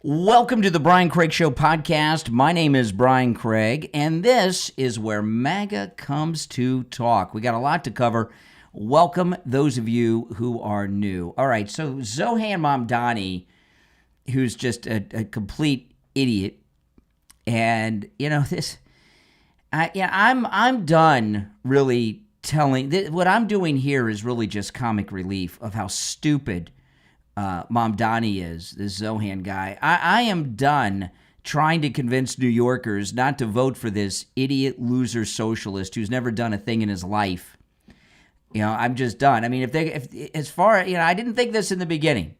Welcome to the Brian Craig Show podcast. My name is Brian Craig, and this is where MAGA comes to talk. We got a lot to cover. Welcome those of you who are new. All right, so Zohran Mamdani, who's just a complete idiot, and you know this. I'm done really telling. What I'm doing here is really just comic relief of how stupid Mamdani is, this Zohran guy. I am done trying to convince New Yorkers not to vote for this idiot loser socialist who's never done a thing in his life. You know, I'm just done. I mean, I didn't think this in the beginning,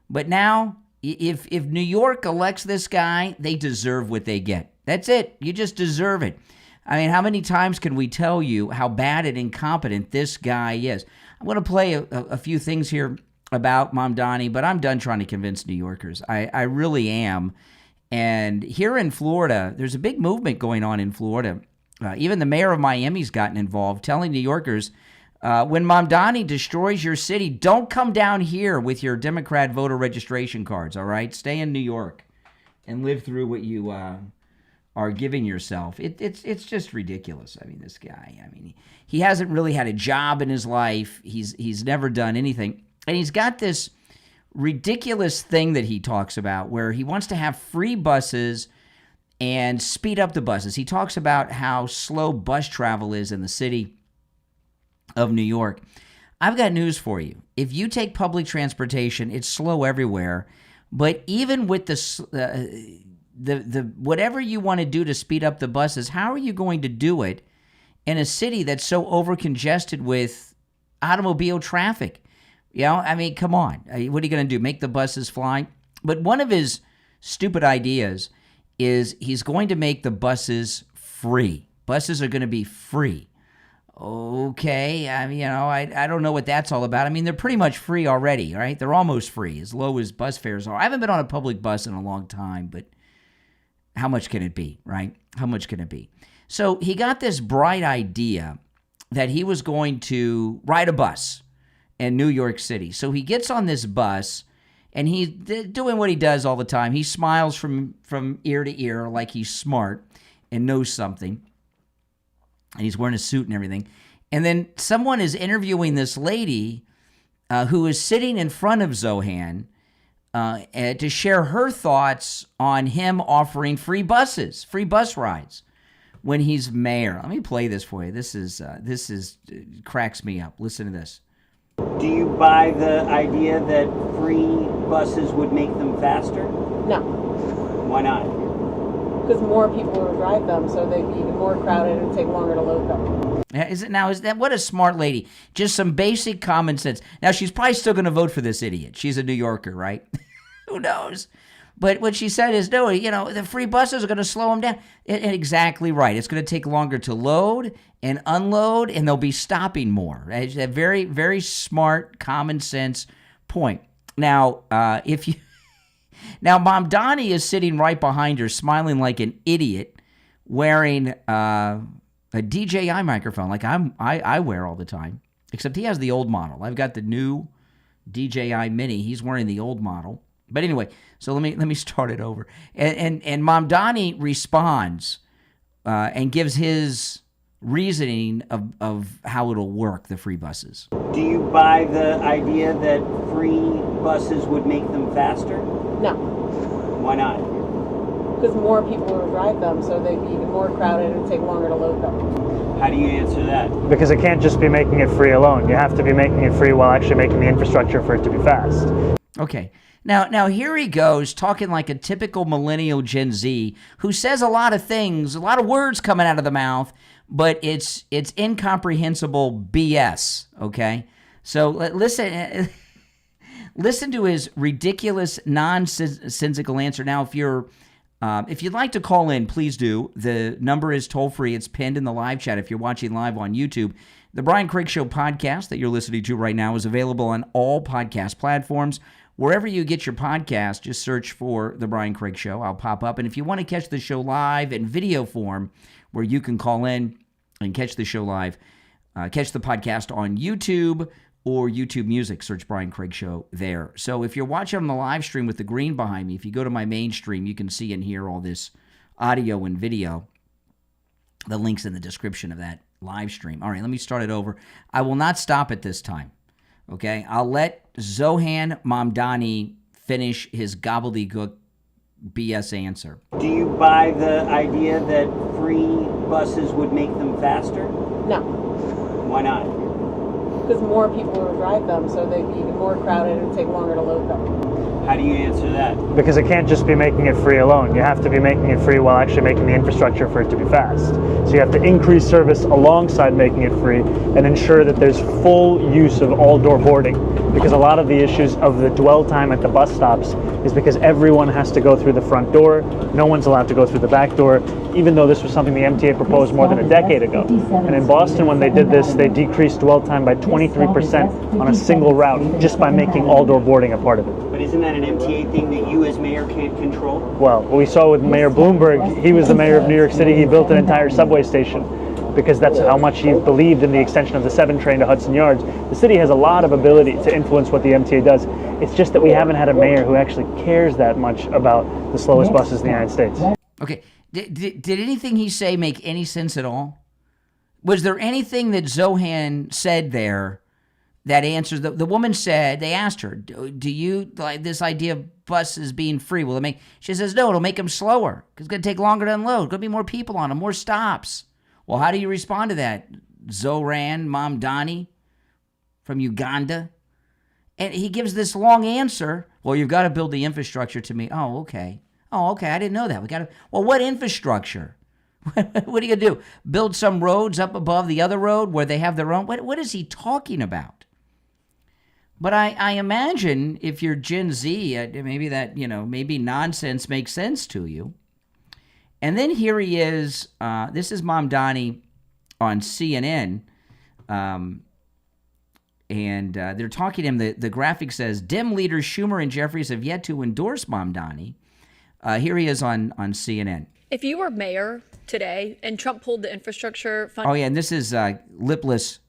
but now if New York elects this guy, they deserve what they get. That's it. You just deserve it. I mean, how many times can we tell you how bad and incompetent this guy is? I'm going to play a few things here about Mamdani, but I'm done trying to convince New Yorkers. I really am. And here in Florida, there's a big movement going on in Florida. Even the mayor of Miami's gotten involved, telling New Yorkers, when Mamdani destroys your city, don't come down here with your Democrat voter registration cards, all right? Stay in New York and live through what you are giving yourself. It's just ridiculous. I mean, this guy, he hasn't really had a job in his life. He's never done anything. And he's got this ridiculous thing that he talks about where he wants to have free buses and speed up the buses. He talks about how slow bus travel is in the city of New York. I've got news for you. If you take public transportation, it's slow everywhere. But even with the whatever you want to do to speed up the buses, how are you going to do it in a city that's so over-congested with automobile traffic? You know, I mean, come on. What are you going to do? Make the buses fly? But one of his stupid ideas is he's going to make the buses free. Buses are going to be free. Okay. I mean, I don't know what that's all about. I mean, they're pretty much free already, right? They're almost free, as low as bus fares are. I haven't been on a public bus in a long time, but how much can it be, right? How much can it be? So he got this bright idea that he was going to ride a bus in New York City. So he gets on this bus, and he's doing what he does all the time. He smiles from ear to ear like he's smart and knows something. And he's wearing a suit and everything. And then someone is interviewing this lady who is sitting in front of Zohran to share her thoughts on him offering free bus rides when he's mayor. Let me play this for you. This is cracks me up. Listen to this. Do you buy the idea that free buses would make them faster? No. Why not? Because more people would drive them, so they'd be even more crowded and take longer to load them. Is that what a smart lady? Just some basic common sense. Now, she's probably still going to vote for this idiot. She's a New Yorker, right? Who knows? But what she said is, no, the free buses are going to slow them down. And exactly right. It's going to take longer to load and unload, and they'll be stopping more. It's a very, very smart, common sense point. Now, Now, Mamdani is sitting right behind her, smiling like an idiot, wearing a DJI microphone like I wear all the time, except he has the old model. I've got the new DJI Mini. He's wearing the old model. But anyway, so let me start it over. And Mamdani responds and gives his reasoning of how it'll work, the free buses. Do you buy the idea that free buses would make them faster? No. Why not? Because more people would drive them, so they'd be even more crowded and take longer to load them. How do you answer that? Because it can't just be making it free alone. You have to be making it free while actually making the infrastructure for it to be fast. Okay. Now here he goes, talking like a typical millennial Gen Z who says a lot of things, a lot of words coming out of the mouth, but it's incomprehensible BS, okay? So listen to his ridiculous, nonsensical answer. Now, if you'd like to call in, please do. The number is toll-free. It's pinned in the live chat if you're watching live on YouTube. The Brian Craig Show podcast that you're listening to right now is available on all podcast platforms. Wherever you get your podcast, just search for The Brian Craig Show. I'll pop up. And if you want to catch the show live in video form, where you can call in and catch the show live, catch the podcast on YouTube or YouTube Music. Search Brian Craig Show there. So if you're watching on the live stream with the green behind me, if you go to my main stream, you can see and hear all this audio and video. The link's in the description of that live stream. All right, let me start it over. I will not stop it this time, okay? I'll let Zohran Mamdani finish his gobbledygook BS answer. Do you buy the idea that free buses would make them faster? No, Why not? because more people would drive them, so they'd be even more crowded and take longer to load them. How do you answer that? Because it can't just be making it free alone. You have to be making it free while actually making the infrastructure for it to be fast. So you have to increase service alongside making it free and ensure that there's full use of all-door boarding. Because a lot of the issues of the dwell time at the bus stops is because everyone has to go through the front door. No one's allowed to go through the back door, even though this was something the MTA proposed more than a decade ago. And in Boston, when they did this, they decreased dwell time by 23% on a single route just by making all-door boarding a part of it. But isn't that an MTA thing that you as mayor can't control? Well, what we saw with Mayor Bloomberg, he was the mayor of New York City. He built an entire subway station because that's how much he believed in the extension of the 7 train to Hudson Yards. The city has a lot of ability to influence what the MTA does. It's just that we haven't had a mayor who actually cares that much about the slowest buses in the United States. Okay, did anything he say make any sense at all? Was there anything that Zohran said there that answers? The woman said, they asked her, do you like this idea of buses being free? Will it make, she says, no, it'll make them slower because it's going to take longer to unload. Going to be more people on them, more stops. Well, how do you respond to that, Zohran Mamdani from Uganda? And he gives this long answer. Well, you've got to build the infrastructure to me. Oh, okay. I didn't know that. We got to. Well, what infrastructure? What are you gonna do? Build some roads up above the other road where they have their own? What is he talking about? But I imagine if you're Gen Z, maybe that maybe nonsense makes sense to you. And then here he is. This is Mamdani on CNN. And they're talking to him. The graphic says, Dem leaders Schumer and Jeffries have yet to endorse Mamdani. Here he is on CNN. If you were mayor today and Trump pulled the infrastructure fund... Oh, yeah, and this is lipless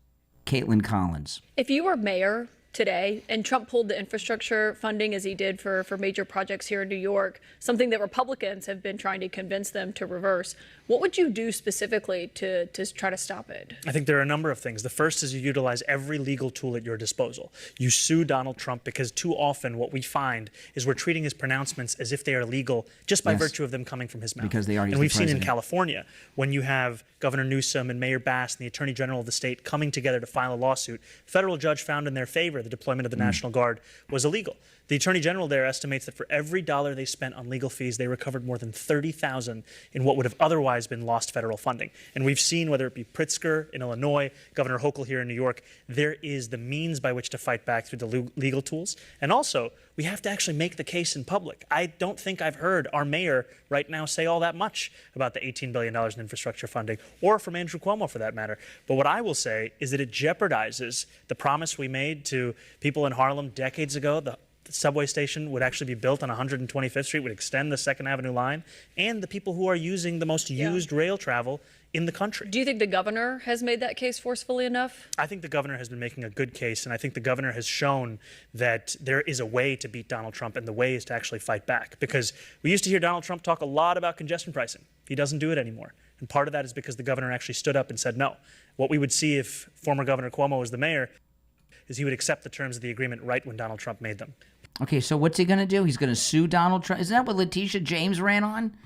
Caitlin Collins. If you were mayor today and Trump pulled the infrastructure funding as he did for major projects here in New York, something that Republicans have been trying to convince them to reverse, what would you do specifically to try to stop it? I think there are a number of things. The first is you utilize every legal tool at your disposal. You sue Donald Trump because too often what we find is we're treating his pronouncements as if they are legal just by virtue of them coming from his mouth. Because they are. And we've seen in California when you have Governor Newsom and Mayor Bass and the Attorney General of the state coming together to file a lawsuit, a federal judge found in their favor the deployment of the National Guard was illegal. The Attorney General there estimates that for every dollar they spent on legal fees, they recovered more than $30,000 in what would have otherwise been lost federal funding. And we've seen, whether it be Pritzker in Illinois, Governor Hochul here in New York, there is the means by which to fight back through the legal tools. And also, we have to actually make the case in public. I don't think I've heard our mayor right now say all that much about the $18 billion in infrastructure funding, or from Andrew Cuomo for that matter. But what I will say is that it jeopardizes the promise we made to people in Harlem decades ago. The subway station would actually be built on 125th Street, would extend the 2nd Avenue line, and the people who are using the most used rail travel in the country. Do you think the governor has made that case forcefully enough? I think the governor has been making a good case, and I think the governor has shown that there is a way to beat Donald Trump, and the way is to actually fight back. Because we used to hear Donald Trump talk a lot about congestion pricing. He doesn't do it anymore. And part of that is because the governor actually stood up and said no. What we would see if former Governor Cuomo was the mayor is he would accept the terms of the agreement right when Donald Trump made them. Okay, so what's he going to do? He's going to sue Donald Trump? Isn't that what Letitia James ran on?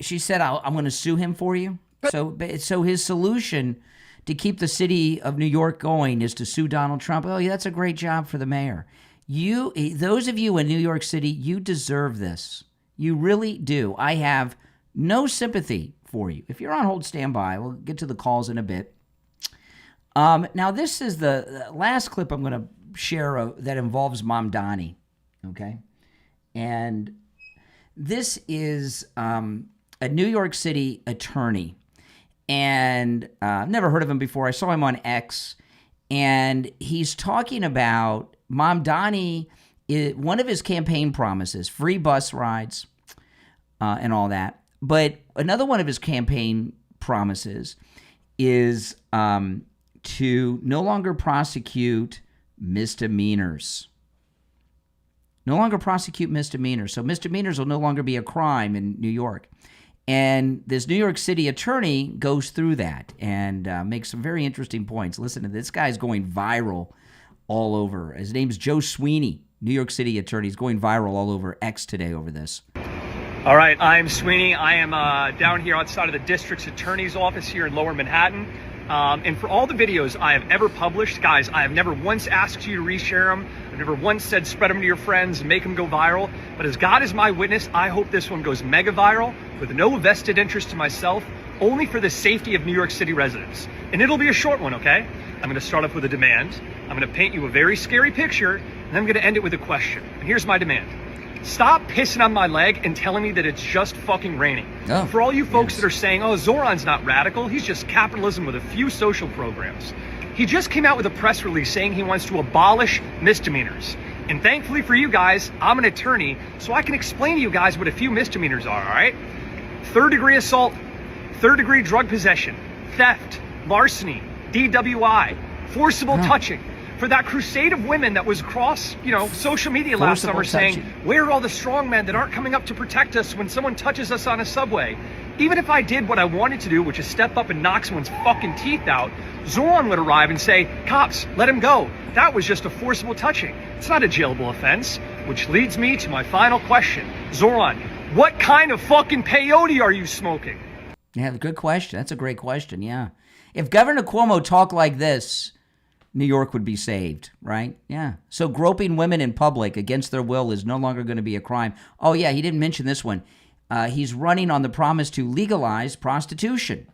She said, I'm going to sue him for you. So his solution to keep the city of New York going is to sue Donald Trump. Oh, yeah, that's a great job for the mayor. Those of you in New York City, you deserve this. You really do. I have no sympathy for you. If you're on hold, stand by. We'll get to the calls in a bit. Now, this is the last clip I'm going to share that involves Mamdani. Okay, and this is a New York City attorney, and I've never heard of him before. I saw him on X, and he's talking about Mamdani. One of his campaign promises, free bus rides and all that, but another one of his campaign promises is to no longer prosecute misdemeanors. No longer prosecute misdemeanors. So misdemeanors will no longer be a crime in New York. And this New York City attorney goes through that and makes some very interesting points. Listen to this. This guy's going viral all over. His name's Joe Sweeney, New York City attorney. He's going viral all over X today over this. All right, I'm Sweeney. I am down here outside of the district's attorney's office here in Lower Manhattan. And for all the videos I have ever published, guys, I have never once asked you to reshare them. I've never once said spread them to your friends and make them go viral. But as God is my witness, I hope this one goes mega viral with no vested interest to myself, only for the safety of New York City residents. And it'll be a short one, okay? I'm going to start off with a demand. I'm going to paint you a very scary picture, and I'm going to end it with a question. And here's my demand. Stop pissing on my leg and telling me that it's just fucking raining. Oh, for all you folks that are saying, oh, Zohran's not radical, he's just capitalism with a few social programs. He just came out with a press release saying he wants to abolish misdemeanors. And thankfully for you guys, I'm an attorney, so I can explain to you guys what a few misdemeanors are, all right? Third-degree assault, third-degree drug possession, theft, larceny, DWI, forcible touching. For that crusade of women that was across, social media last summer saying, where are all the strong men that aren't coming up to protect us when someone touches us on a subway? Even if I did what I wanted to do, which is step up and knock someone's fucking teeth out, Zohran would arrive and say, cops, let him go. That was just a forcible touching. It's not a jailable offense, which leads me to my final question. Zohran, what kind of fucking peyote are you smoking? Yeah, good question. That's a great question, yeah. If Governor Cuomo talked like this, New York would be saved, right? Yeah. So groping women in public against their will is no longer going to be a crime. Oh, yeah, he didn't mention this one. He's running on the promise to legalize prostitution.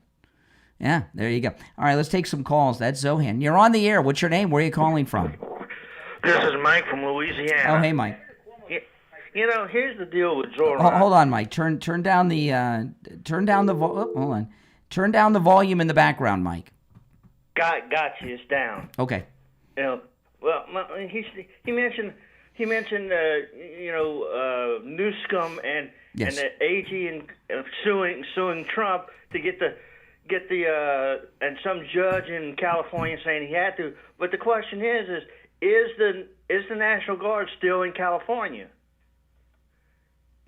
Yeah, there you go. All right, let's take some calls. That's Zohan. You're on the air. What's your name? Where are you calling from? This is Mike from Louisiana. Oh, hey, Mike. Here's the deal with Zohran. Hold on, Mike. Turn down the hold on. Turn down the volume in the background, Mike. Got you. It's down. Okay. Well, he mentioned Newsome and the AG and suing Trump to get the and some judge in California saying he had to. But the question is the National Guard still in California?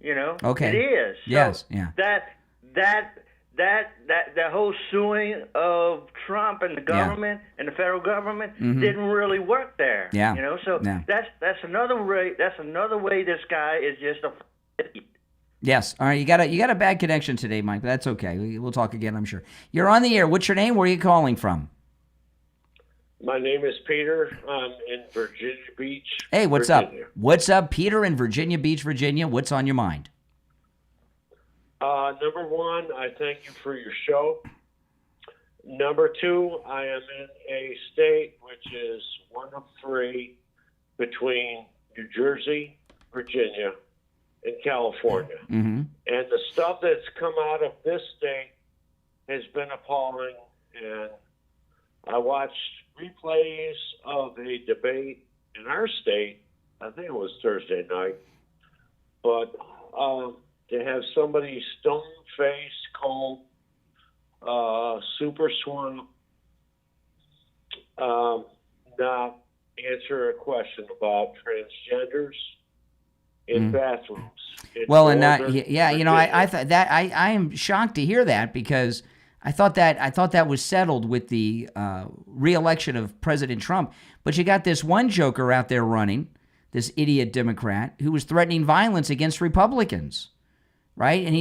Okay. It is. Yes. So yeah. That whole suing of Trump and the government and the federal government didn't really work there. Yeah. So that's another way. That's another way this guy is just a. Yes. All right. You got a bad connection today, Mike. But that's okay. We'll talk again, I'm sure. You're on the air. What's your name? Where are you calling from? My name is Peter. I'm in Virginia Beach. Hey, what's Virginia. up? What's up, Peter in Virginia Beach, Virginia? What's on your mind? Number one, I thank you for your show. Number two, I am in a state which is one of three between New Jersey, Virginia, and California. Mm-hmm. And the stuff that's come out of this state has been appalling. And I watched replays of a debate in our state. I think it was Thursday night. But to have somebody stone-faced called Super Swamp not answer a question about transgenders in bathrooms. Well, and I thought that I am shocked to hear that because I thought that was settled with the re-election of President Trump. But you got this one joker out there running, this idiot Democrat who was threatening violence against Republicans. Right, and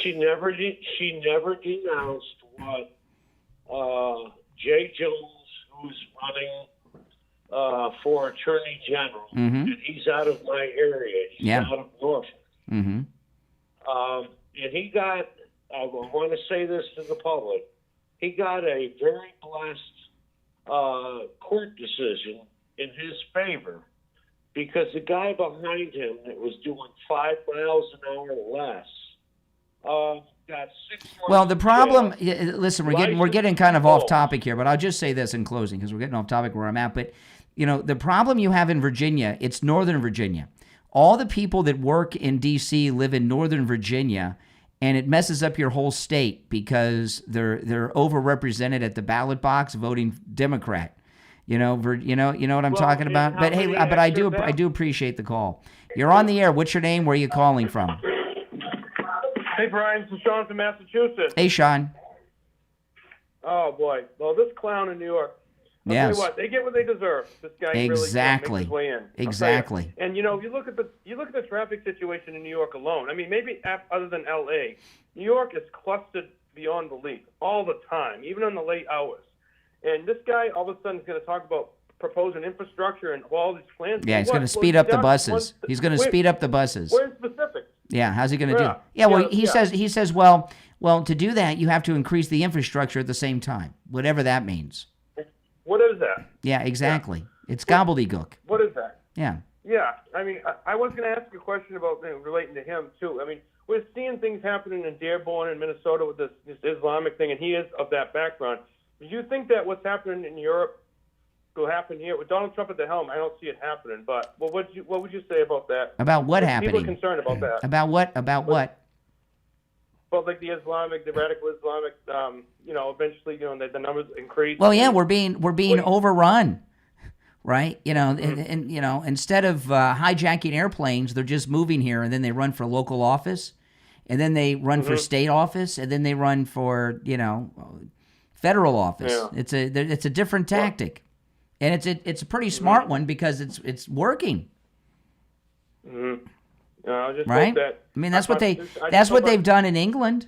she never denounced what Jay Jones, who's running for Attorney General, and he's out of my area. He's out of Norfolk. Mm-hmm. And he got. I want to say this to the public. He got a very blessed court decision in his favor because the guy behind him that was doing 5 miles an hour less. Got 6 months. Well, the problem. Listen, we're getting kind of off topic here, but I'll just say this in closing because we're getting off topic where I'm at. But the problem you have in Virginia, it's Northern Virginia. All the people that work in D.C. live in Northern Virginia, and it messes up your whole state because they're overrepresented at the ballot box voting Democrat. You know what I'm talking about. But hey, but I do appreciate the call. You're on the air. What's your name? Where are you calling from? Hey, Brian, this is Sean from Massachusetts. Hey, Sean. Oh, boy. Well, this clown in New York, I'll tell you what, they get what they deserve. This guy really makes his way in. Exactly. And, you look at the traffic situation in New York alone. I mean, maybe other than L.A., New York is clustered beyond belief all the time, even in the late hours. And this guy all of a sudden is going to talk about proposing infrastructure and all these plans. Yeah, he's going to speed up the buses. He's going to speed up the buses. Where's specifics? Yeah, how's he going to do it? Yeah, well, he says, well, to do that, you have to increase the infrastructure at the same time, whatever that means. What is that? Yeah, exactly. Yeah. It's gobbledygook. What is that? Yeah. Yeah, I mean, I was going to ask you a question about relating to him, too. I mean, we're seeing things happening in Dearborn and Minnesota with this Islamic thing, and he is of that background. Do you think that what's happening in Europe will happen here? With Donald Trump at the helm, I don't see it happening, but what would you say about that? About what happening? People are concerned about that. About what? About what? Well, like the radical Islamic, eventually, the numbers increase. Well, yeah, we're being overrun, right? And instead of hijacking airplanes, they're just moving here, and then they run for local office, and then they run for state office, and then they run for federal office. Yeah. It's a different tactic, and it's a pretty smart one because it's working. Mm-hmm. Just right? That, I mean, that's what they've done in England.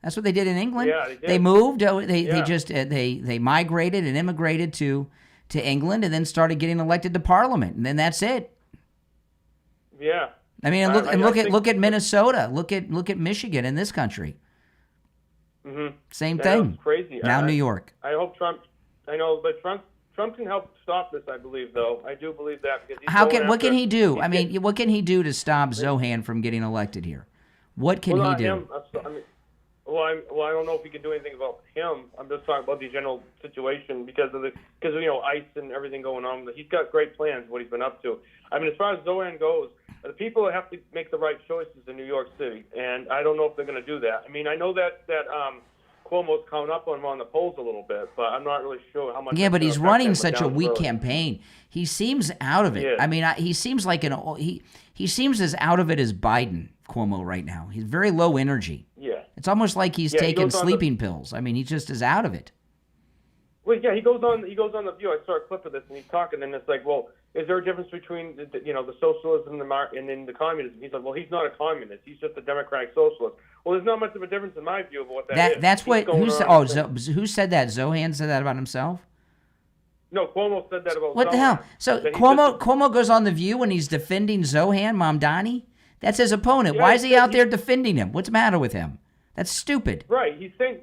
That's what they did in England. Yeah, they did. They moved. They migrated and immigrated to England, and then started getting elected to Parliament, and then that's it. Yeah. I mean, look at Minnesota. Look at Michigan in this country. Mm-hmm. Same thing. It's crazy. Now New York. I hope Trump. I know, but Trump can help stop this. I believe, though. I do believe that because what can he do? I mean, what can he do to stop Zohran from getting elected here? What can he do? I don't know if he can do anything about him. I'm just talking about the general situation because of ICE and everything going on. He's got great plans. What he's been up to. I mean, as far as Zohran goes, the people have to make the right choices in New York City, and I don't know if they're going to do that. I mean, I know that Cuomo's coming up on him on the polls a little bit, but I'm not really sure how much. Yeah, but he's running such a weak campaign. He seems out of it. Yeah. I mean, he seems like he seems as out of it as Biden, Cuomo, right now. He's very low energy. Yeah. It's almost like he's taking sleeping pills. I mean, he just is out of it. Well, yeah, he goes on the View. I saw a clip of this, and he's talking, and it's like, well, is there a difference between the socialism and then the communism? He's like, well, he's not a communist. He's just a democratic socialist. Well, there's not much of a difference in my view of what that is. That's what who said that? Zohran said that about himself? No, Cuomo said that about. What the hell? So Cuomo goes on the View when he's defending Zohran Mamdani. That's his opponent. Yeah, why is he out there defending him? What's the matter with him? That's stupid. Right. He's saying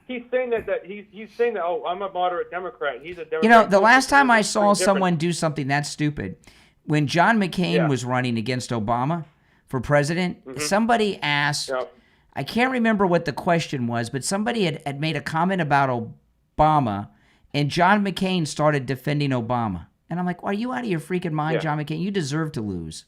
that. Oh, I'm a moderate Democrat. He's a Democrat. The last time I saw someone do something that stupid, when John McCain was running against Obama for president, somebody asked. Yep. I can't remember what the question was, but somebody had made a comment about Obama, and John McCain started defending Obama. And I'm like, are you out of your freaking mind, John McCain? You deserve to lose,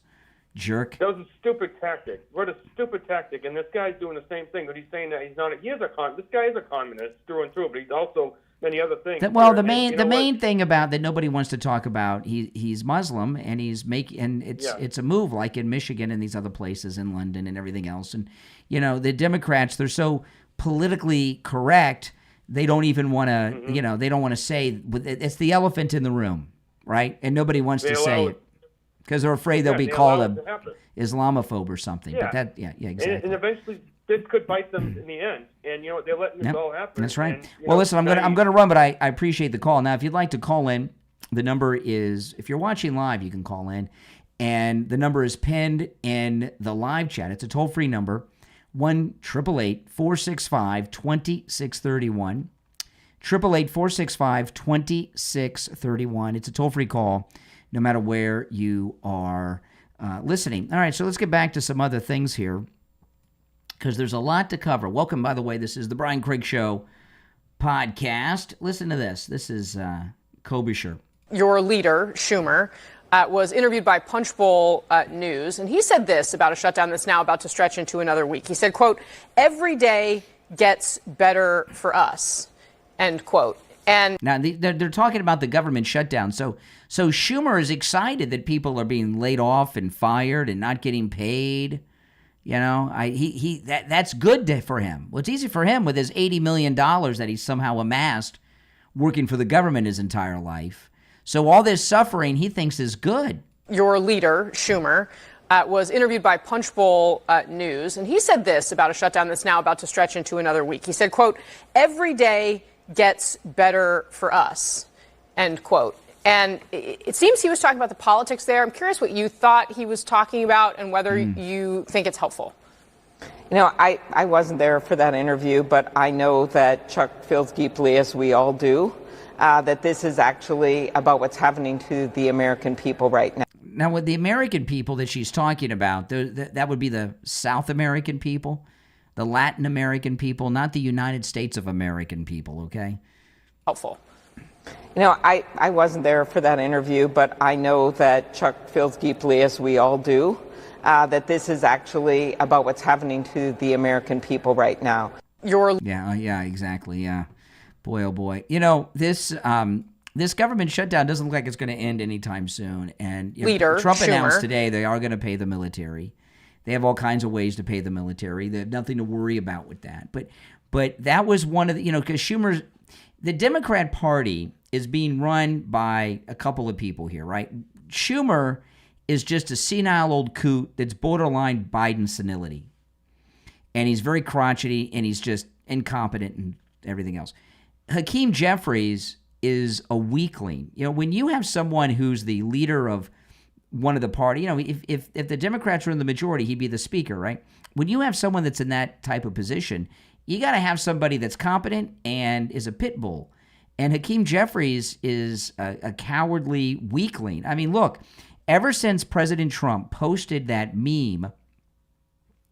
jerk. That was a stupid tactic. What a stupid tactic. And this guy's doing the same thing, but he's saying that he's not. This guy is a communist through and through, but he's also many other things. The main thing about that nobody wants to talk about. He's Muslim, and it's a move like in Michigan and these other places in London and everything else. And the Democrats, they're so politically correct, they don't even want to. They don't want to say it's the elephant in the room, right? And nobody wants to say it because they're afraid they'll be called an Islamophobe or something. Yeah. But exactly. And eventually, this could bite them in the end. And they're letting this all happen. That's right. Listen, I'm gonna run, but I appreciate the call. Now, if you'd like to call in, the number is, if you're watching live, you can call in, and the number is pinned in the live chat. It's a toll-free number, 1-888-465-2631. 888-465-2631. It's a toll-free call, no matter where you are listening. All right, so let's get back to some other things here, because there's a lot to cover. Welcome, by the way. This is the Brian Craig Show podcast. Listen to this. This is Klobuchar. Your leader, Schumer, was interviewed by Punchbowl News, and he said this about a shutdown that's now about to stretch into another week. He said, quote, "Every day gets better for us," end quote. And now they're talking about the government shutdown. So Schumer is excited that people are being laid off and fired and not getting paid. You know, that's good for him. Well, it's easy for him with his $80 million that he's somehow amassed working for the government his entire life. So all this suffering he thinks is good. Your leader, Schumer, was interviewed by Punchbowl News, and he said this about a shutdown that's now about to stretch into another week. He said, quote, "Every day gets better for us," end quote. And it seems he was talking about the politics there. I'm curious what you thought he was talking about and whether you think it's helpful. You know, I wasn't there for that interview, but I know that Chuck feels deeply, as we all do, that this is actually about what's happening to the American people right now. Now, with the American people that she's talking about, that would be the South American people, the Latin American people, not the United States of American people, okay? Helpful. You know, I wasn't there for that interview, but I know that Chuck feels deeply, as we all do, that this is actually about what's happening to the American people right now. Yeah, exactly, yeah. Boy, oh boy. You know, this government shutdown doesn't look like it's going to end anytime soon. And Trump announced today they are going to pay the military. They have all kinds of ways to pay the military. They have nothing to worry about with that. But that was one of the, because the Democrat Party is being run by a couple of people here, right? Schumer is just a senile old coot that's borderline Biden senility. And he's very crotchety and he's just incompetent and everything else. Hakeem Jeffries is a weakling. When you have someone who's the leader of one of the party, if the Democrats were in the majority, he'd be the speaker, right? When you have someone that's in that type of position, you got to have somebody that's competent and is a pit bull. And Hakeem Jeffries is a cowardly weakling. I mean, look, ever since President Trump posted that meme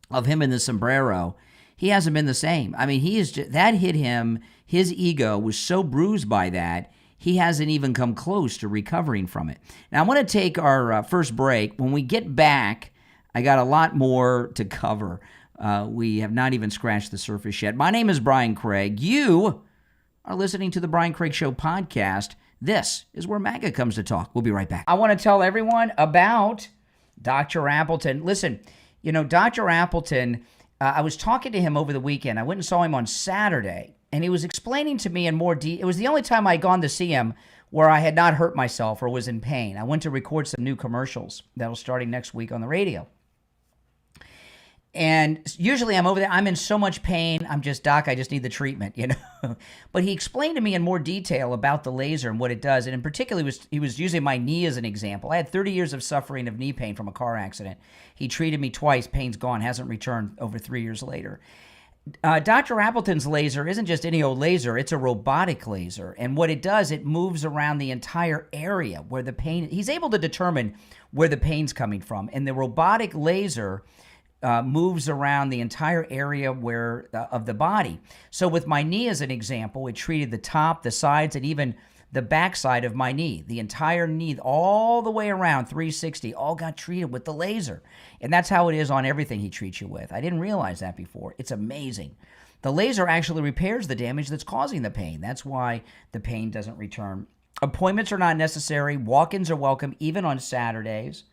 of him in the sombrero, he hasn't been the same. I mean, that hit him. His ego was so bruised by that, he hasn't even come close to recovering from it. Now, I'm going to take our first break. When we get back, I got a lot more to cover. We have not even scratched the surface yet. My name is Brian Craig. You are listening to the Brian Craig Show podcast. This is where MAGA comes to talk. We'll be right back. I want to tell everyone about Dr. Appleton. Listen, Dr. Appleton, I was talking to him over the weekend. I went and saw him on Saturday, and he was explaining to me in more detail. It was the only time I'd gone to see him where I had not hurt myself or was in pain. I went to record some new commercials that will starting next week on the radio. And usually I'm over there, I'm in so much pain, I'm just, doc, I just need the treatment, But he explained to me in more detail about the laser and what it does. And in particular, he was using my knee as an example. I had 30 years of suffering of knee pain from a car accident. He treated me twice, pain's gone, hasn't returned over 3 years later. Dr. Appleton's laser isn't just any old laser, it's a robotic laser. And what it does, it moves around the entire area where the pain, he's able to determine where the pain's coming from. And the robotic laser moves around the entire area of the body. So with my knee as an example, it treated the top, the sides, and even the backside of my knee. The entire knee, all the way around 360, all got treated with the laser. And that's how it is on everything he treats you with. I didn't realize that before. It's amazing. The laser actually repairs the damage that's causing the pain. That's why the pain doesn't return. Appointments are not necessary. Walk-ins are welcome, even on Saturdays.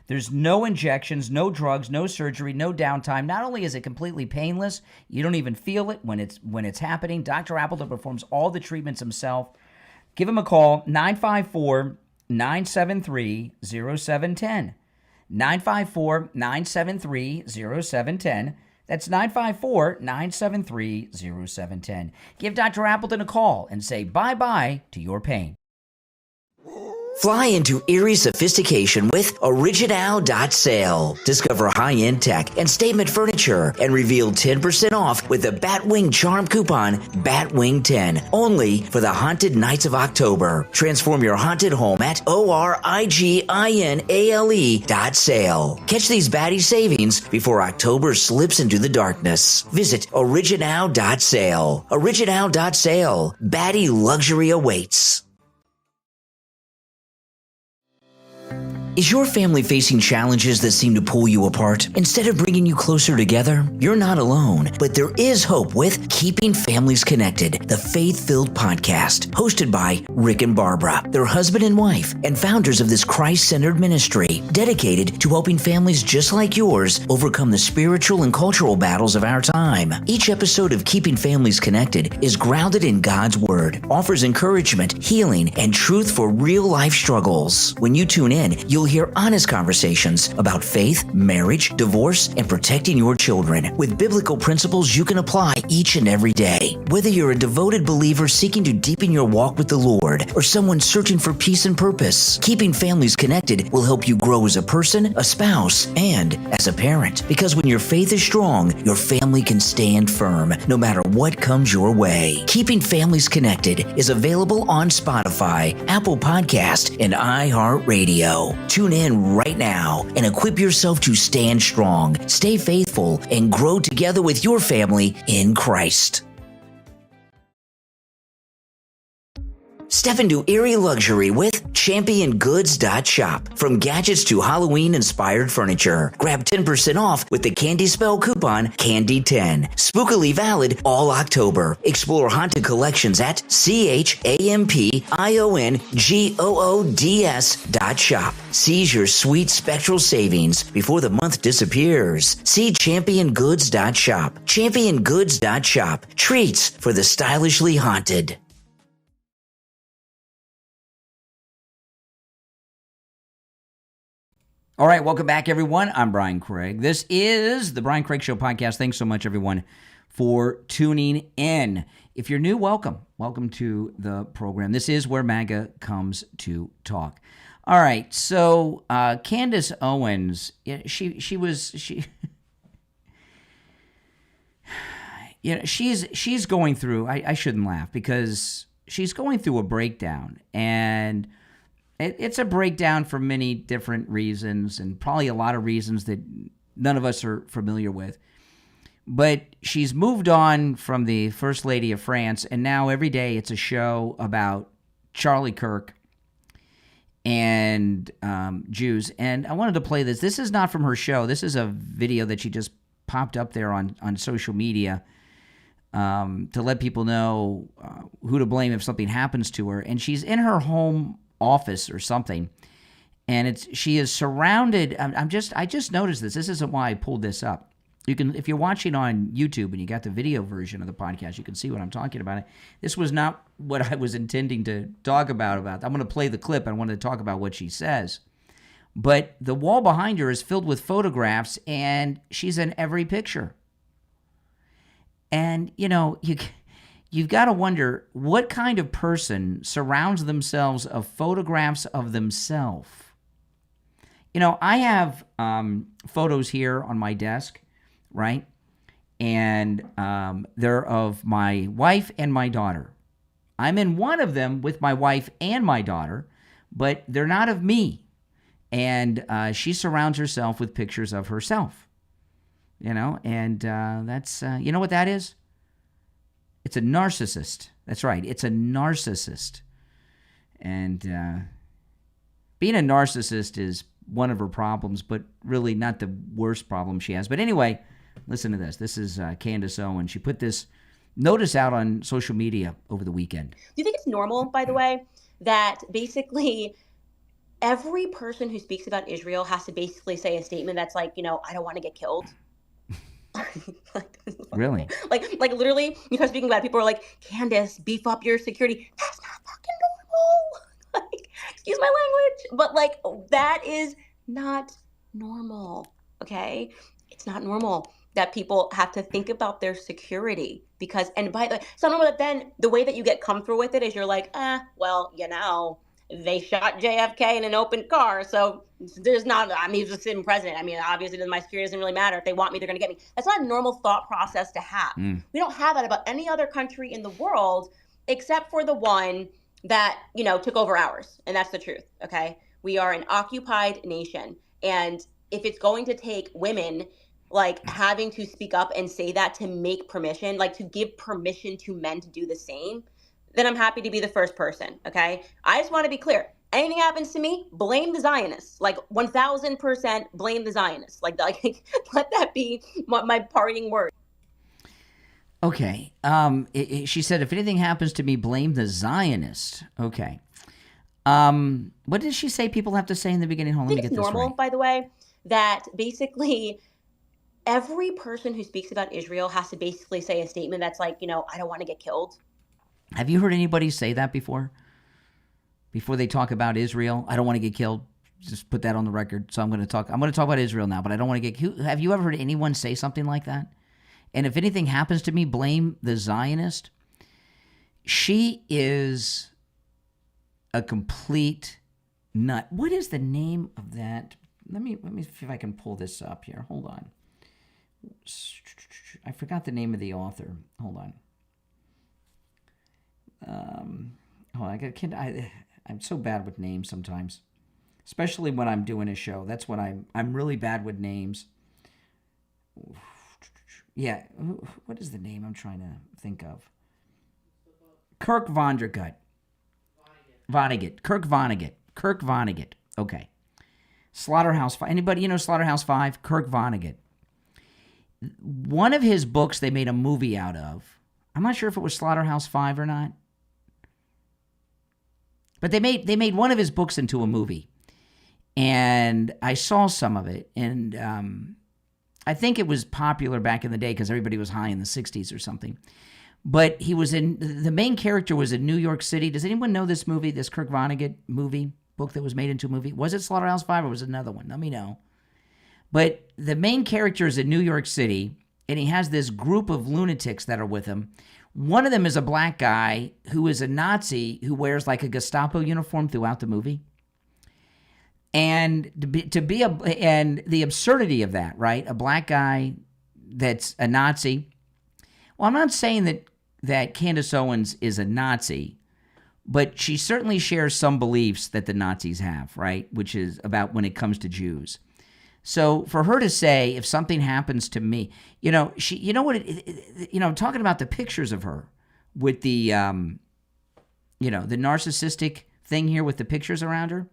There's no injections, no drugs, no surgery, no downtime. Not only is it completely painless, you don't even feel it when it's happening. Dr. Appleton performs all the treatments himself. Give him a call, 954-973-0710. 954-973-0710. That's 954-973-0710. Give Dr. Appleton a call and say bye-bye to your pain. Fly into eerie sophistication with Original.sale. Discover high-end tech and statement furniture and reveal 10% off with the Batwing Charm coupon BATWING10 only for the haunted nights of October. Transform your haunted home at ORIGINALE.sale. Catch these batty savings before October slips into the darkness. Visit Original.sale. Original.sale. Batty luxury awaits. Is your family facing challenges that seem to pull you apart instead of bringing you closer together? You're not alone, but there is hope with Keeping Families Connected, the faith-filled podcast hosted by Rick and Barbara. They're husband and wife and founders of this Christ-centered ministry dedicated to helping families just like yours overcome the spiritual and cultural battles of our time. Each episode of Keeping Families Connected is grounded in God's Word, offers encouragement, healing, and truth for real-life struggles. When you tune in, you'll hear honest conversations about faith, marriage, divorce, and protecting your children with biblical principles you can apply each and every day. Whether you're a devoted believer seeking to deepen your walk with the Lord or someone searching for peace and purpose, Keeping Families Connected will help you grow as a person, a spouse, and as a parent. Because when your faith is strong, your family can stand firm no matter what comes your way. Keeping Families Connected is available on Spotify, Apple Podcast, and iHeartRadio. Tune in right now and equip yourself to stand strong, stay faithful, and grow together with your family in Christ. Step into eerie luxury with ChampionGoods.shop. From gadgets to Halloween-inspired furniture, grab 10% off with the Candy Spell coupon CANDY10. Spookily valid all October. Explore haunted collections at ChampionGoods.shop. Seize your sweet spectral savings before the month disappears. See ChampionGoods.shop. ChampionGoods.shop. Treats for the stylishly haunted. All right, welcome back, everyone. I'm Brian Craig. This is the Brian Craig Show podcast. Thanks so much, everyone, for tuning in. If you're new, welcome. Welcome to the program. This is where MAGA comes to talk. All right, so Candace Owens, she's going through. I shouldn't laugh because she's going through a breakdown, and it's a breakdown for many different reasons, and probably a lot of reasons that none of us are familiar with. But she's moved on from the First Lady of France, and now every day it's a show about Charlie Kirk and Jews. And I wanted to play this. This is not from her show. This is a video that she just popped up there on social media to let people know who to blame if something happens to her. And she's in her home office or something, and she is surrounded. I just noticed this. This isn't why I pulled this up. You can, if you're watching on YouTube and you got the video version of the podcast, you can see what I'm talking about. This was not what I was intending to talk about. I'm going to play the clip. I wanted to talk about what she says, but the wall behind her is filled with photographs, and she's in every picture. And you've got to wonder what kind of person surrounds themselves of photographs of themselves. I have photos here on my desk, right? And they're of my wife and my daughter. I'm in one of them with my wife and my daughter, but they're not of me. And she surrounds herself with pictures of herself, and that's, you know what that is? It's a narcissist. That's right. It's a narcissist. And being a narcissist is one of her problems, but really not the worst problem she has. But anyway, listen to this. This is Candace Owens. She put this notice out on social media over the weekend. Do you think it's normal, by the way, that basically every person who speaks about Israel has to basically say a statement that's like, I don't want to get killed? Really? Like literally, you start speaking about it, people are like, Candace, beef up your security. That's not fucking normal. Excuse my language, but that is not normal. Okay, it's not normal that people have to think about their security because, and by the way, it's not normal that then the way that you get comfortable with it is you're like, well, they shot JFK in an open car, so there's not, he's a sitting president. Obviously my security doesn't really matter. If they want me, they're going to get me. That's not a normal thought process to have. We don't have that about any other country in the world, except for the one that, took over ours. And that's the truth, okay? We are an occupied nation. And if it's going to take women, having to speak up and say that to make permission, to give permission to men to do the same, then I'm happy to be the first person, okay? I just want to be clear. anything happens to me, blame the Zionists. Like 1000% blame the Zionists. Like let that be my parting word. Okay. She said, if anything happens to me, blame the Zionist. Okay. What did she say people have to say in the beginning? Hold on, let me get It's this normal, right. by the way, that basically every person who speaks about Israel has to basically say a statement that's like, I don't want to get killed. Have you heard anybody say that before? Before they talk about Israel, I don't want to get killed. Just put that on the record. So I'm going to talk about Israel now, but I don't want to get. Have you ever heard anyone say something like that? And if anything happens to me, blame the Zionist. She is a complete nut. What is the name of that? Let me see if I can pull this up here. Hold on. I forgot the name of the author. Hold on. I'm so bad with names sometimes, especially when I'm doing a show. That's when I'm really bad with names. Yeah, what is the name I'm trying to think of? Kirk Vonnegut. Kirk Vonnegut. Okay. Slaughterhouse 5. Anybody know Slaughterhouse 5? Kirk Vonnegut. One of his books they made a movie out of. I'm not sure if it was Slaughterhouse 5 or not. But they made one of his books into a movie. And I saw some of it. And I think it was popular back in the day because everybody was high in the 60s or something. But the main character was in New York City. Does anyone know this movie, this Kirk Vonnegut book that was made into a movie? Was it Slaughterhouse 5 or was it another one? Let me know. But the main character is in New York City, and he has this group of lunatics that are with him. One of them is a black guy who is a Nazi who wears like a Gestapo uniform throughout the movie. And and the absurdity of that, right? A black guy that's a Nazi. Well, I'm not saying that Candace Owens is a Nazi, but she certainly shares some beliefs that the Nazis have, right? Which is about when it comes to Jews. So for her to say, if something happens to me, I'm talking about the pictures of her with the, the narcissistic thing here with the pictures around her.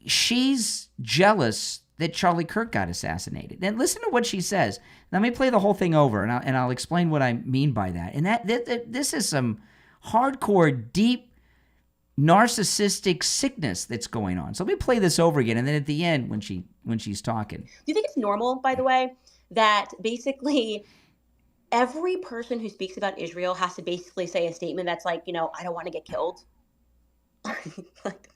She's jealous that Charlie Kirk got assassinated. And listen to what she says. Let me play the whole thing over, and I'll explain what I mean by that. And this is some hardcore, deep, narcissistic sickness that's going on. So let me play this over again, and then at the end, when she's talking. Do you think it's normal, by the way, that basically every person who speaks about Israel has to basically say a statement that's like, I don't want to get killed? like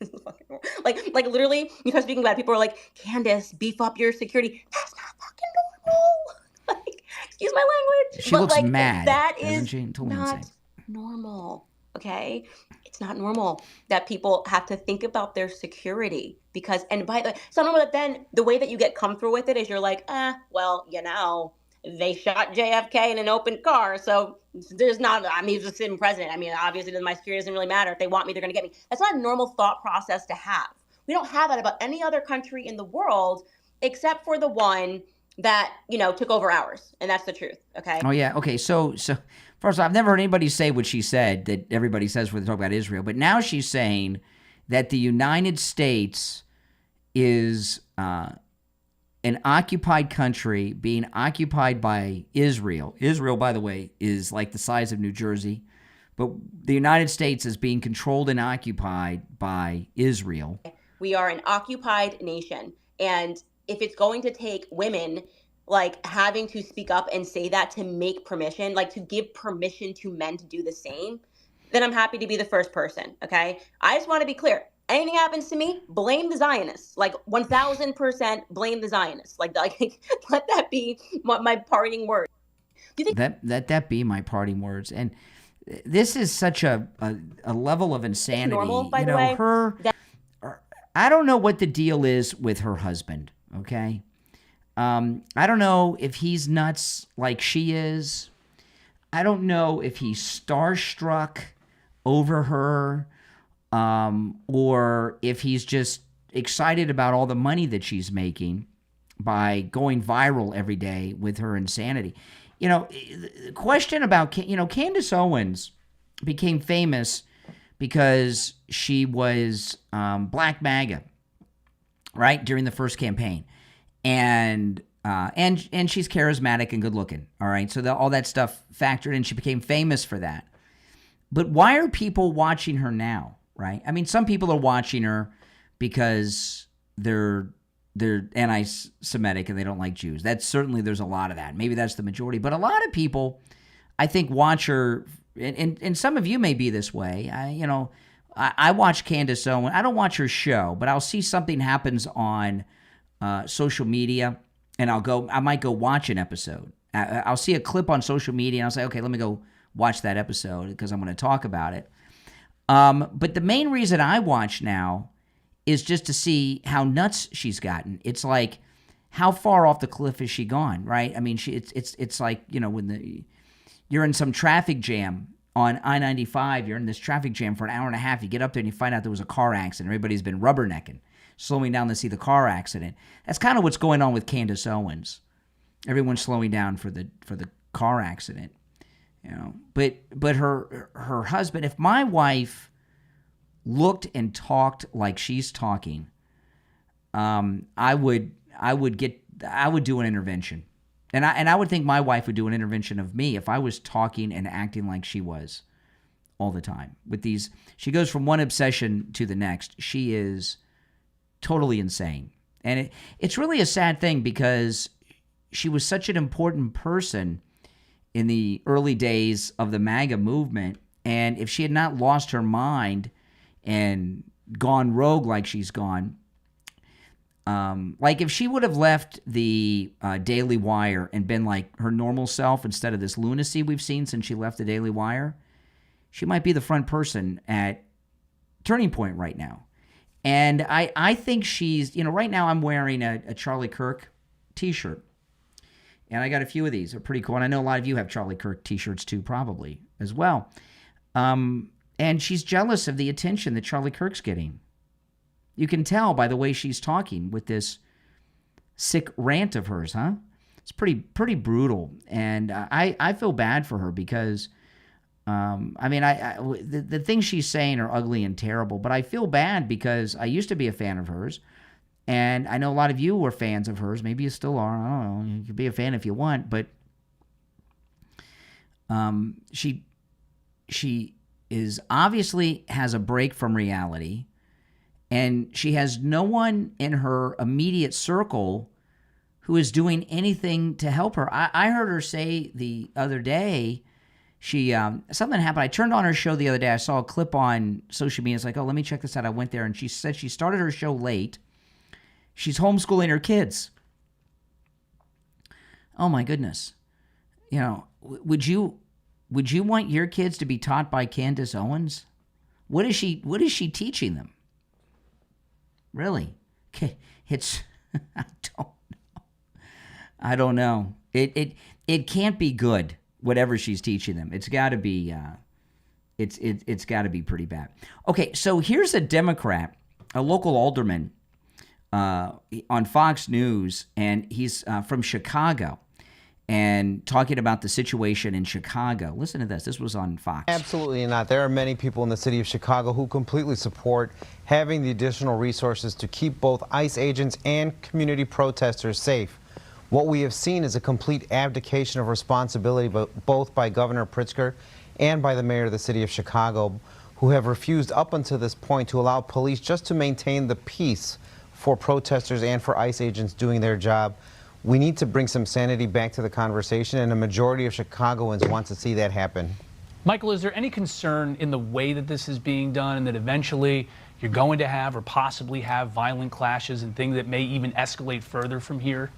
literally, speaking about it, people are like, Candace, beef up your security. That's not fucking normal. Excuse my language. She looks mad. That is is not normal. Okay, it's not normal that people have to think about their security because, and by the way, it's not normal that then the way that you get comfortable with it is you're like, they shot JFK in an open car, so there's not. He's a sitting president. Obviously, my security doesn't really matter. If they want me, they're going to get me. That's not a normal thought process to have. We don't have that about any other country in the world except for the one that took over ours, and that's the truth. Okay. Oh yeah. Okay. So first of all, I've never heard anybody say what she said that everybody says when they talk about Israel, but now she's saying that the United States is an occupied country being occupied by Israel. Israel, by the way, is like the size of New Jersey, but the United States is being controlled and occupied by Israel. We are an occupied nation, and if it's going to take women having to speak up and say that to make permission, to give permission to men to do the same, then I'm happy to be the first person, okay? I just want to be clear. Anything happens to me, blame the Zionists. 1000% blame the Zionists. Let that be my parting word. Do you think that be my parting words? And this is such a level of insanity. Normal, by the way, I don't know what the deal is with her husband, okay? I don't know if he's nuts like she is. I don't know if he's starstruck over her, or if he's just excited about all the money that she's making by going viral every day with her insanity. The question about, Candace Owens became famous because she was Black MAGA, right, during the first campaign. And she's charismatic and good looking, all right? So all that stuff factored in. She became famous for that. But why are people watching her now, right? I mean, some people are watching her because they're anti-Semitic and they don't like Jews. That's certainly, there's a lot of that. Maybe that's the majority. But a lot of people, I think, watch her, and some of you may be this way. I watch Candace Owen. I don't watch her show, but I'll see something happens on social media, and I might go watch an episode. I'll see a clip on social media, and I'll say, okay, let me go watch that episode because I'm going to talk about it. But the main reason I watch now is just to see how nuts she's gotten. It's like, how far off the cliff has she gone, right? I mean, it's like, when you're in some traffic jam on I-95, you're in this traffic jam for an hour and a half, you get up there and you find out there was a car accident. Everybody's been rubbernecking, slowing down to see the car accident. That's kind of what's going on with Candace Owens. Everyone's slowing down for the car accident. But her husband, if my wife looked and talked like she's talking, I would do an intervention. And I would think my wife would do an intervention of me if I was talking and acting like she was all the time. She goes from one obsession to the next. She is totally insane. And it's really a sad thing because she was such an important person in the early days of the MAGA movement. And if she had not lost her mind and gone rogue like she's gone, like if she would have left the Daily Wire and been like her normal self instead of this lunacy we've seen since she left the Daily Wire, she might be the front person at Turning Point right now. And I think she's, right now I'm wearing a Charlie Kirk t-shirt. And I got a few of these. They're pretty cool. And I know a lot of you have Charlie Kirk t-shirts too, probably, as well. And she's jealous of the attention that Charlie Kirk's getting. You can tell by the way she's talking with this sick rant of hers, huh? It's pretty brutal. And I feel bad for her because, the things she's saying are ugly and terrible, but I feel bad because I used to be a fan of hers. And I know a lot of you were fans of hers. Maybe you still are. I don't know. You can be a fan if you want. But she is obviously has a break from reality. And she has no one in her immediate circle who is doing anything to help her. I heard her say the other day, something happened. I turned on her show the other day. I saw a clip on social media. It's like, oh, let me check this out. I went there, and she said she started her show late. She's homeschooling her kids. Oh my goodness. Would you want your kids to be taught by Candace Owens? What is she teaching them? Really? It's I don't know. It can't be good, whatever she's teaching them. It's got to be it's got to be pretty bad. Okay, so here's a Democrat, a local alderman on Fox News, and he's from Chicago, and talking about the situation in Chicago. Listen to this. This was on Fox. Absolutely not. There are many people in the city of Chicago who completely support having the additional resources to keep both ICE agents and community protesters safe. What we have seen is a complete abdication of responsibility, both by Governor Pritzker and by the mayor of the city of Chicago, who have refused up until this point to allow police just to maintain the peace for protesters and for ICE agents doing their job. We need to bring some sanity back to the conversation, and a majority of Chicagoans want to see that happen. Michael, is there any concern in the way that this is being done, and that eventually you're going to have or possibly have violent clashes and things that may even escalate further from here?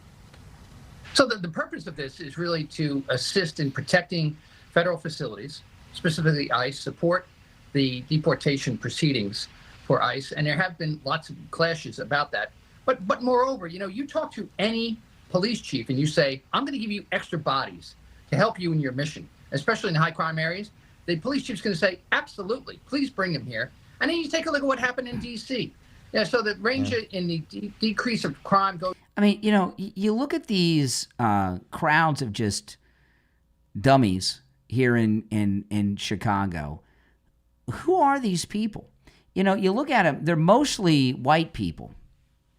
So the purpose of this is really to assist in protecting federal facilities, specifically ICE, support the deportation proceedings for ICE, and there have been lots of clashes about that. But moreover, you talk to any police chief and you say, I'm going to give you extra bodies to help you in your mission, especially in high crime areas. The police chief's going to say, absolutely, please bring them here. And then you take a look at what happened in D.C. Yeah, so the range in the decrease of crime goes. I mean, you look at these crowds of just dummies here in Chicago who are these people? You know, you look at them, they're mostly white people.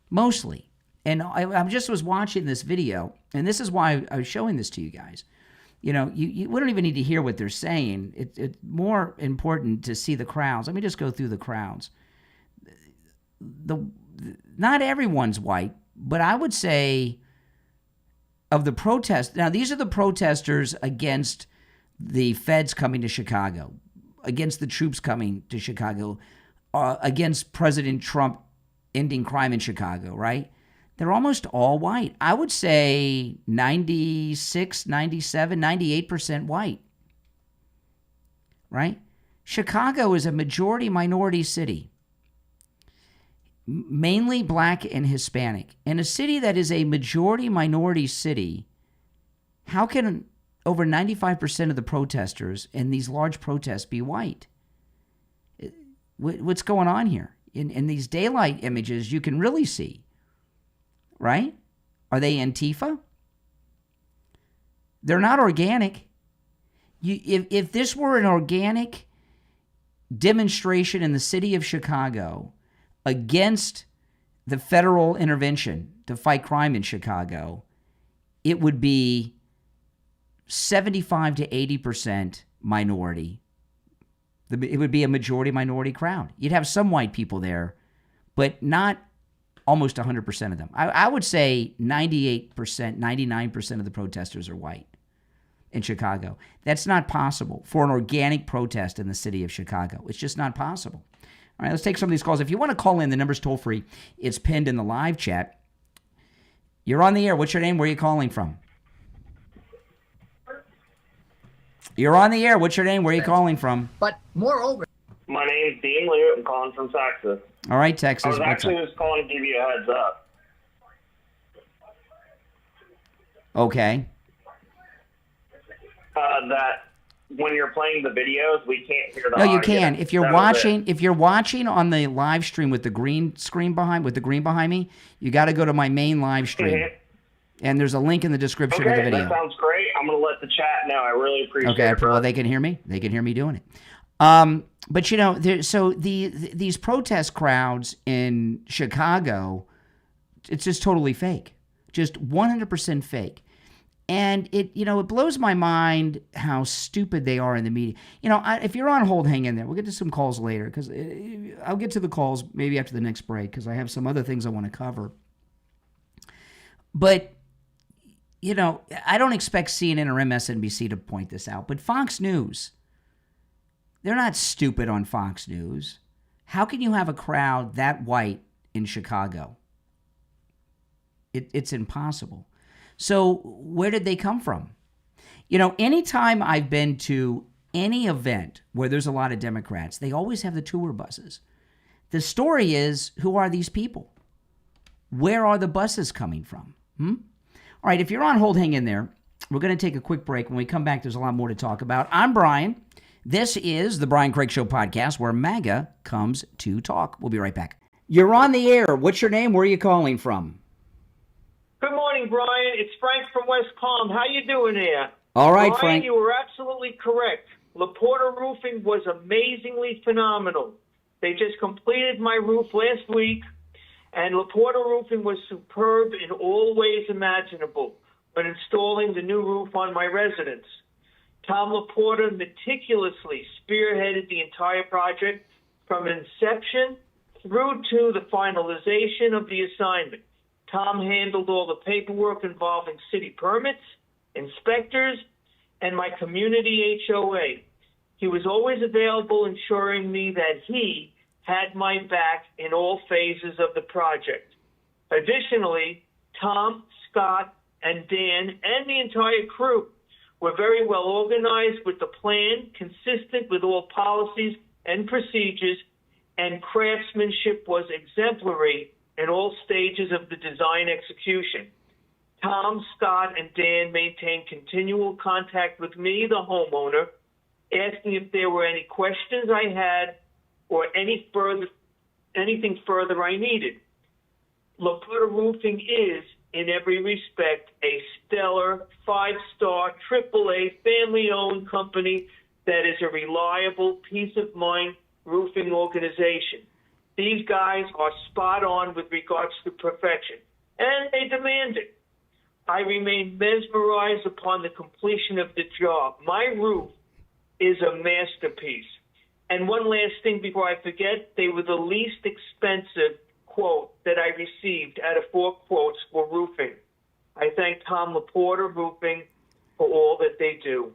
Mostly. And I just was watching this video, and this is why I was showing this to you guys. You know, we don't even need to hear what they're saying. It's more important to see the crowds. Let me just go through the crowds. Not everyone's white, but I would say of the protest. Now, these are the protesters against the feds coming to Chicago, against the troops coming to Chicago, against President Trump ending crime in Chicago, right? They're almost all white. I would say 96, 97, 98% white, right? Chicago is a majority minority city, mainly black and Hispanic. In a city that is a majority minority city, how can over 95% of the protesters in these large protests be white? What's going on here? In these daylight images, you can really see, right? Are they Antifa? They're not organic. If this were an organic demonstration in the city of Chicago against the federal intervention to fight crime in Chicago, it would be 75 to 80% minority. It would be a majority minority crowd. You'd have some white people there, but not almost 100% of them. I would say 98%, 99% of the protesters are white in Chicago. That's not possible for an organic protest in the city of Chicago. It's just not possible. All right, let's take some of these calls. If you want to call in, the number's toll free. It's pinned in the live chat. You're on the air. What's your name? Where are you calling from? You're on the air. What's your name? Where are you calling from? But moreover, my name's Dean Lewitt. I'm calling from Texas. All right, Texas. I was What's actually up? just calling to give you a heads up. Okay. That when you're playing the videos, we can't hear the No, audio. you can. If you're That was watching, it. if you're watching on the live stream with the green screen behind, me, you got to go to my main live stream, Mhm. and there's a link in the description of the Okay, video. that sounds great. I'm going to let the chat know. I really appreciate Okay, it, bro. well, they can hear me. They can hear me doing it. But you know, these protest crowds in Chicago, it's just totally fake, just 100% fake. And it blows my mind how stupid they are in the media. You know, if you're on hold, hang in there. We'll get to some calls later because I'll get to the calls maybe after the next break because I have some other things I want to cover. But you know, I don't expect CNN or MSNBC to point this out, but Fox News, they're not stupid on Fox News. How can you have a crowd that white in Chicago? It's impossible. So where did they come from? You know, anytime I've been to any event where there's a lot of Democrats, they always have the tour buses. The story is, who are these people? Where are the buses coming from? All right, if you're on hold, hang in there. We're going to take a quick break. When we come back, there's a lot more to talk about. I'm Brian. This is the Brian Craig Show podcast where MAGA comes to talk. We'll be right back. You're on the air. What's your name? Where are you calling from? Good morning, Brian. It's Frank from West Palm. How you doing there? All right, Brian, Frank. you were absolutely correct. LaPorta Roofing was amazingly phenomenal. They just completed my roof last week, and LaPorta Roofing was superb in all ways imaginable when installing the new roof on my residence. Tom LaPorta meticulously spearheaded the entire project from inception through to the finalization of the assignment. Tom handled all the paperwork involving city permits, inspectors, and my community HOA. He was always available, ensuring me that he had my back in all phases of the project. Additionally, Tom, Scott, and Dan, and the entire crew were very well organized with the plan, consistent with all policies and procedures, and craftsmanship was exemplary in all stages of the design execution. Tom, Scott, and Dan maintained continual contact with me, the homeowner, asking if there were any questions I had or anything further I needed. LaPorta Roofing is, in every respect, a stellar, 5-star, AAA, family-owned company that is a reliable, peace of mind roofing organization. These guys are spot on with regards to perfection, and they demand it. I remain mesmerized upon the completion of the job. My roof is a masterpiece. And one last thing before I forget, they were the least expensive quote that I received out of 4 quotes for roofing. I thank Tom Laporta Roofing for all that they do.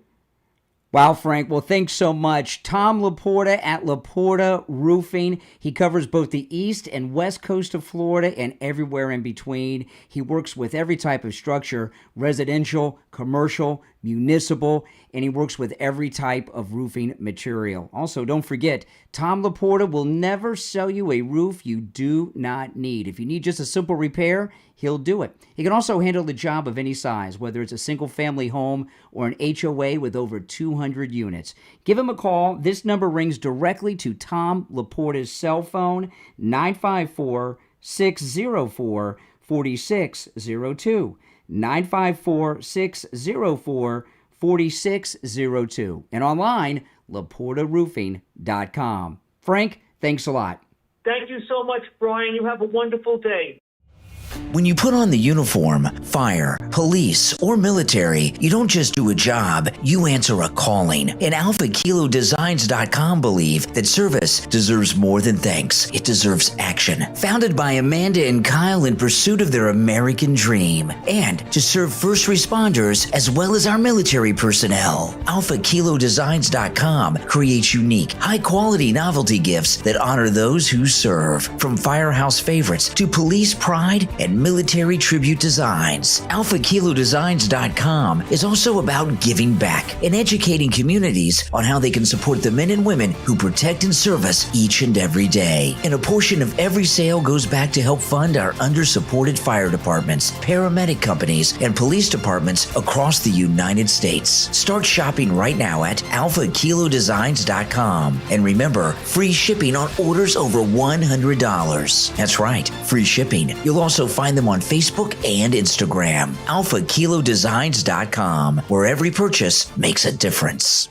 Wow, Frank. Well, thanks so much. Tom Laporta at Laporta Roofing. He covers both the east and west coast of Florida and everywhere in between. He works with every type of structure, residential, commercial, municipal, and he works with every type of roofing material. Also, don't forget, Tom Laporta will never sell you a roof you do not need. If you need just a simple repair, he'll do it. He can also handle the job of any size, whether it's a single-family home or an HOA with over 200 units. Give him a call. This number rings directly to Tom Laporta's cell phone, 954-604-4602. 954-604-4602. And online, laportaroofing.com. Frank, thanks a lot. Thank you so much, Brian. You have a wonderful day. When you put on the uniform, fire, police, or military, you don't just do a job, you answer a calling. And AlphaKiloDesigns.com believe that service deserves more than thanks. It deserves action. Founded by Amanda and Kyle in pursuit of their American dream, and to serve first responders as well as our military personnel. AlphaKiloDesigns.com creates unique, high-quality novelty gifts that honor those who serve. From firehouse favorites to police pride and military tribute designs. AlphaKiloDesigns.com is also about giving back and educating communities on how they can support the men and women who protect and serve us each and every day. And a portion of every sale goes back to help fund our under-supported fire departments, paramedic companies, and police departments across the United States. Start shopping right now at AlphaKiloDesigns.com. And remember, free shipping on orders over $100. That's right, free shipping. You'll also find them on Facebook and Instagram. AlphaKiloDesigns.com, where every purchase makes a difference.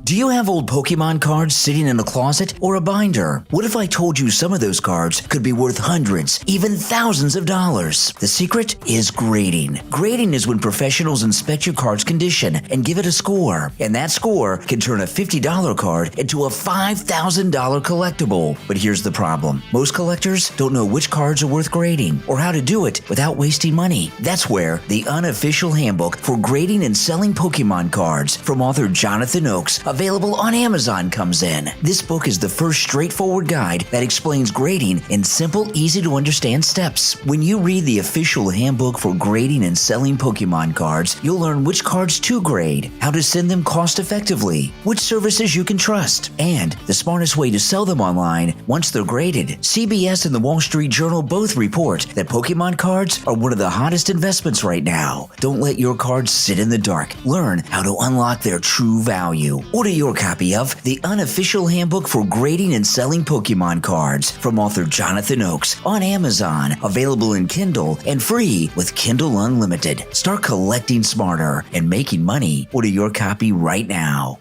Do you have old Pokemon cards sitting in a closet or a binder? What if I told you some of those cards could be worth hundreds, even thousands of dollars? The secret is grading. Grading is when professionals inspect your card's condition and give it a score. And that score can turn a $50 card into a $5,000 collectible. But here's the problem. Most collectors don't know which cards are worth grading or how to do it without wasting money. That's where the unofficial handbook for grading and selling Pokemon cards from author Jonathan Oakes, available on Amazon, comes in. This book is the first straightforward guide that explains grading in simple, easy-to-understand steps. When you read the official handbook for grading and selling Pokemon cards, you'll learn which cards to grade, how to send them cost-effectively, which services you can trust, and the smartest way to sell them online once they're graded. CBS and the Wall Street Journal both report that Pokemon cards are one of the hottest investments right now. Don't let your cards sit in the dark. Learn how to unlock their true value. Order your copy of The Unofficial Handbook for Grading and Selling Pokemon Cards from author Jonathan Oakes on Amazon, available in Kindle and free with Kindle Unlimited. Start collecting smarter and making money. Order your copy right now.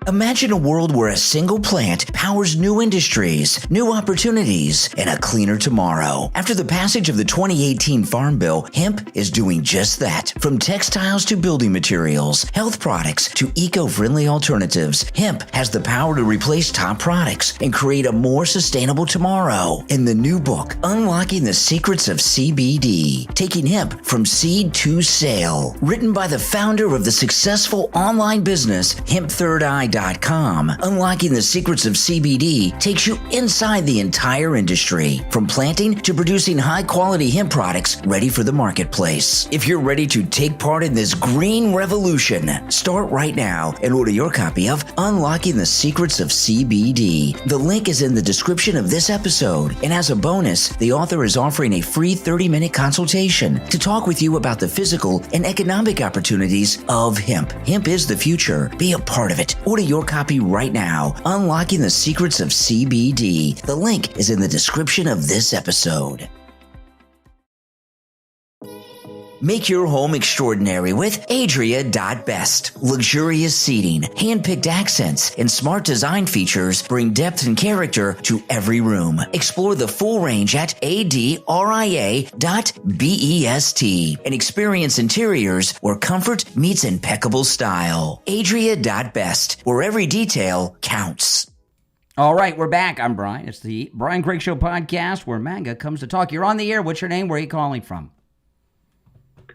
Imagine a world where a single plant powers new industries, new opportunities, and a cleaner tomorrow. After the passage of the 2018 Farm Bill, hemp is doing just that. From textiles to building materials, health products to eco-friendly alternatives, hemp has the power to replace top products and create a more sustainable tomorrow. In the new book, Unlocking the Secrets of CBD, Taking Hemp from Seed to Sale, written by the founder of the successful online business, HempThirdEye.com, Unlocking the Secrets of CBD takes you inside the entire industry, from planting to producing high-quality hemp products ready for the marketplace. If you're ready to take part in this green revolution, start right now and order your copy of Unlocking the Secrets of CBD. The link is in the description of this episode, and as a bonus, the author is offering a free 30-minute consultation to talk with you about the physical and economic opportunities of hemp. Hemp is the future. Be a part of it. Order your copy right now. Unlocking the Secrets of CBD. The link is in the description of this episode. Make your home extraordinary with Adria.best. Luxurious seating, hand-picked accents, and smart design features bring depth and character to every room. Explore the full range at adria.best and experience interiors where comfort meets impeccable style. Adria.best, where every detail counts. All right, we're back. I'm Brian. It's the Brian Craig Show podcast where MAGA comes to talk. You're on the air. What's your name? Where are you calling from?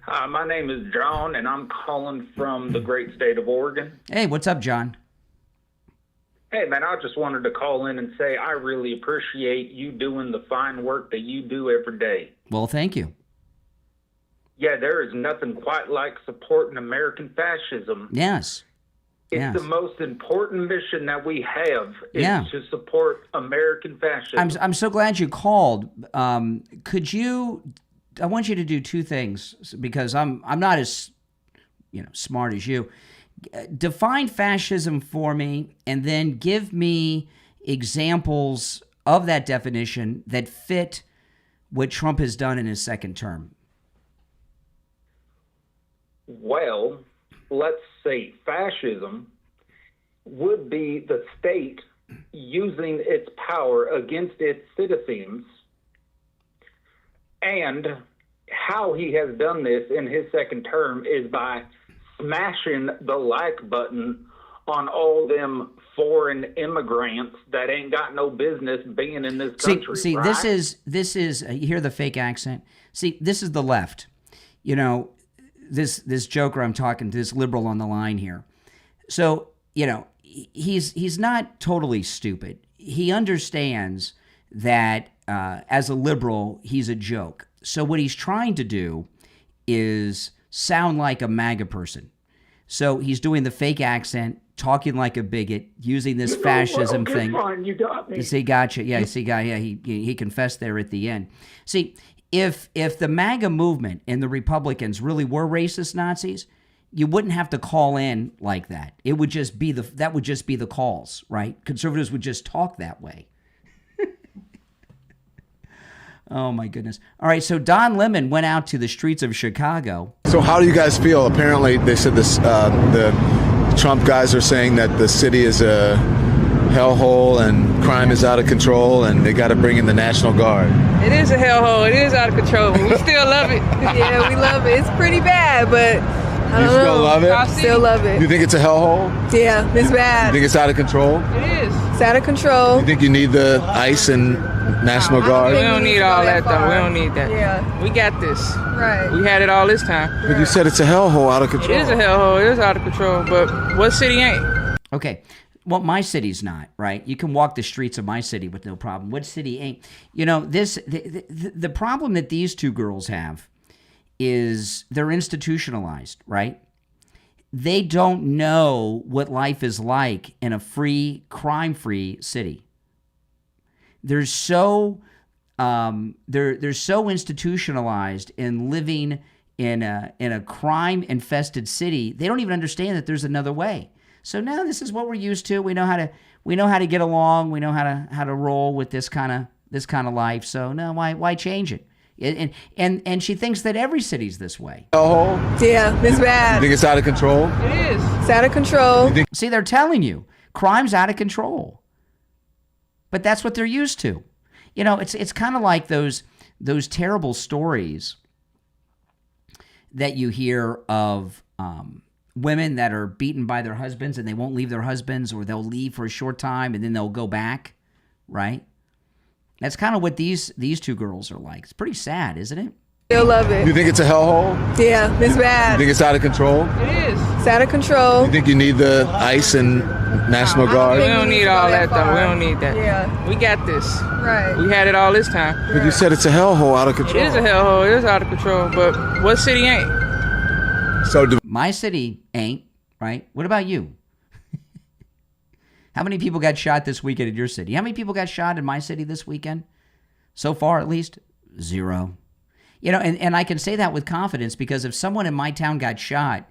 Hi, my name is John, and I'm calling from the great state of Oregon. Hey, what's up, John? Hey, man, I just wanted to call in and say I really appreciate you doing the fine work that you do every day. Well, thank you. Yeah, there is nothing quite like supporting American fascism. Yes. It's the most important mission that we have is to support American fascism. I'm so glad you called. Could you? I want you to do two things because I'm not as smart as you. Define fascism for me, and then give me examples of that definition that fit what Trump has done in his second term. Well, let's say fascism would be the state using its power against its citizens, and how he has done this in his second term is by smashing the like button on all them foreign immigrants that ain't got no business being in this country. See, right? this is you hear the fake accent? See, this is the left. This joker I'm talking to, this liberal on the line here. So, he's not totally stupid. He understands that as a liberal, he's a joke. So what he's trying to do is sound like a MAGA person. So he's doing the fake accent, talking like a bigot, using this fascism thing. Fine, you got me. See, gotcha. Yeah, he confessed there at the end. See, if the MAGA movement and the Republicans really were racist Nazis, you wouldn't have to call in like that. It would just be that would just be the calls, right? Conservatives would just talk that way. Oh, my goodness. All right, so Don Lemon went out to the streets of Chicago. So how do you guys feel? Apparently, they said this. The Trump guys are saying that the city is a hellhole and crime is out of control, and they got to bring in the National Guard. It is a hellhole. It is out of control. But we still love it. Yeah, we love it. It's pretty bad, but I don't know. Still love it? I still love it. You think it's a hellhole? Yeah, it's bad. You think it's out of control? It is. It's out of control. You think you need the ICE and National Guard? We don't need all that, though. We don't need that. Yeah. We got this. Right. We had it all this time. But you said it's a hellhole out of control. It is a hellhole. It is out of control. But what city ain't? Okay. Well, my city's not, right? You can walk the streets of my city with no problem. What city ain't? The problem that these two girls have is they're institutionalized, right? They don't know what life is like in a free, crime-free city. They're so institutionalized in living in a crime-infested city. They don't even understand that there's another way. So now this is what we're used to. We know how to get along. We know how to roll with this kind of life. So no, why change it? And she thinks that every city's this way. Oh, yeah, it's bad. You think it's out of control? It is. It's out of control. See, they're telling you crime's out of control, but that's what they're used to. It's kind of like those terrible stories that you hear of women that are beaten by their husbands and they won't leave their husbands, or they'll leave for a short time and then they'll go back, right? That's kind of what these two girls are like. It's pretty sad, isn't it? Still love it. You think it's a hellhole? Yeah, it's bad. You think it's out of control? It is. It's out of control. You think you need the ICE and National Guard? We don't need all that, though. We don't need that. Yeah. We got this. Right. We had it all this time. But you said it's a hellhole out of control. It is a hellhole. It is out of control. But what city ain't? My city ain't, right? What about you? How many people got shot this weekend in your city? How many people got shot in my city this weekend? So far, at least, 0. And I can say that with confidence because if someone in my town got shot,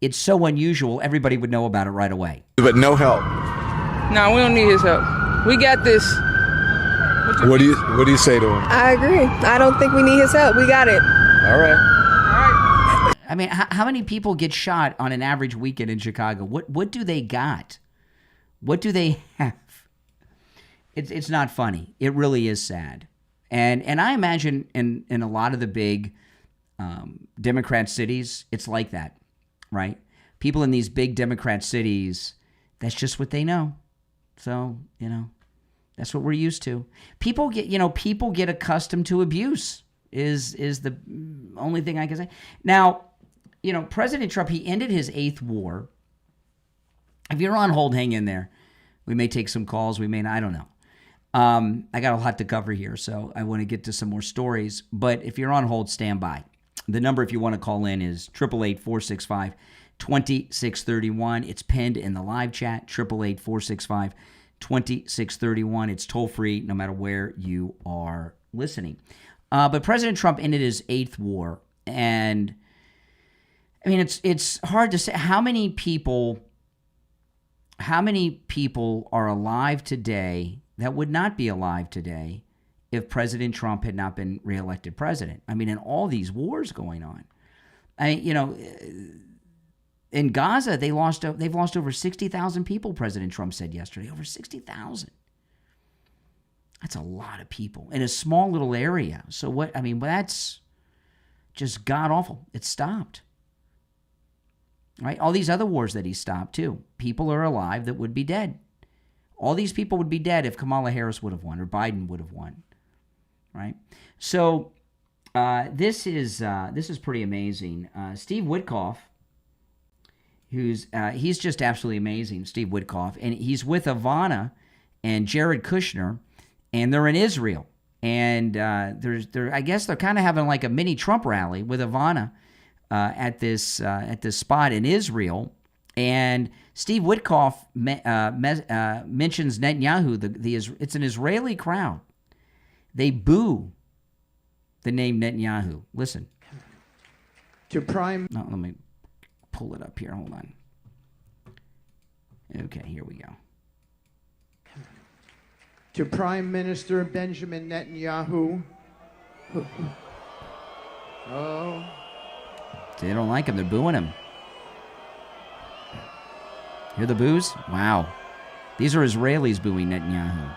it's so unusual, everybody would know about it right away. But no help. No, we don't need his help. We got this. What do you say to him? I agree. I don't think we need his help. We got it. All right. All right. I mean, how many people get shot on an average weekend in Chicago? What do they got? What do they have? It's not funny. It really is sad. And I imagine in a lot of the big Democrat cities, it's like that, right? People in these big Democrat cities, that's just what they know. So, that's what we're used to. People get accustomed to abuse is the only thing I can say. Now, President Trump, he ended his 8th war. If you're on hold, hang in there. We may take some calls. We may not. I don't know. I got a lot to cover here, so I want to get to some more stories. But if you're on hold, stand by. The number, if you want to call in, is 888-465-2631. It's pinned in the live chat, 888-465-2631. It's toll-free no matter where you are listening. But President Trump ended his 8th war, and I mean, it's hard to say how many people are alive today that would not be alive today if President Trump had not been reelected president. I mean, in all these wars going on. In Gaza, they've lost over 60,000 people, President Trump said yesterday. Over 60,000. That's a lot of people in a small little area. So that's just god-awful. It stopped. Right? All these other wars that he stopped, too. People are alive that would be dead. All these people would be dead if Kamala Harris would have won or Biden would have won. Right? So this is pretty amazing. Steve Witkoff, he's just absolutely amazing, Steve Witkoff. And he's with Ivana and Jared Kushner, and they're in Israel. And I guess they're kind of having like a mini Trump rally with Ivana at this spot in Israel. And Steve Witkoff mentions Netanyahu. It's an Israeli crowd. They boo the name Netanyahu. Listen. Let me pull it up here. Hold on. Okay, here we go. To Prime Minister Benjamin Netanyahu. Oh. They don't like him. They're booing him. Hear the boos? Wow. These are Israelis booing Netanyahu.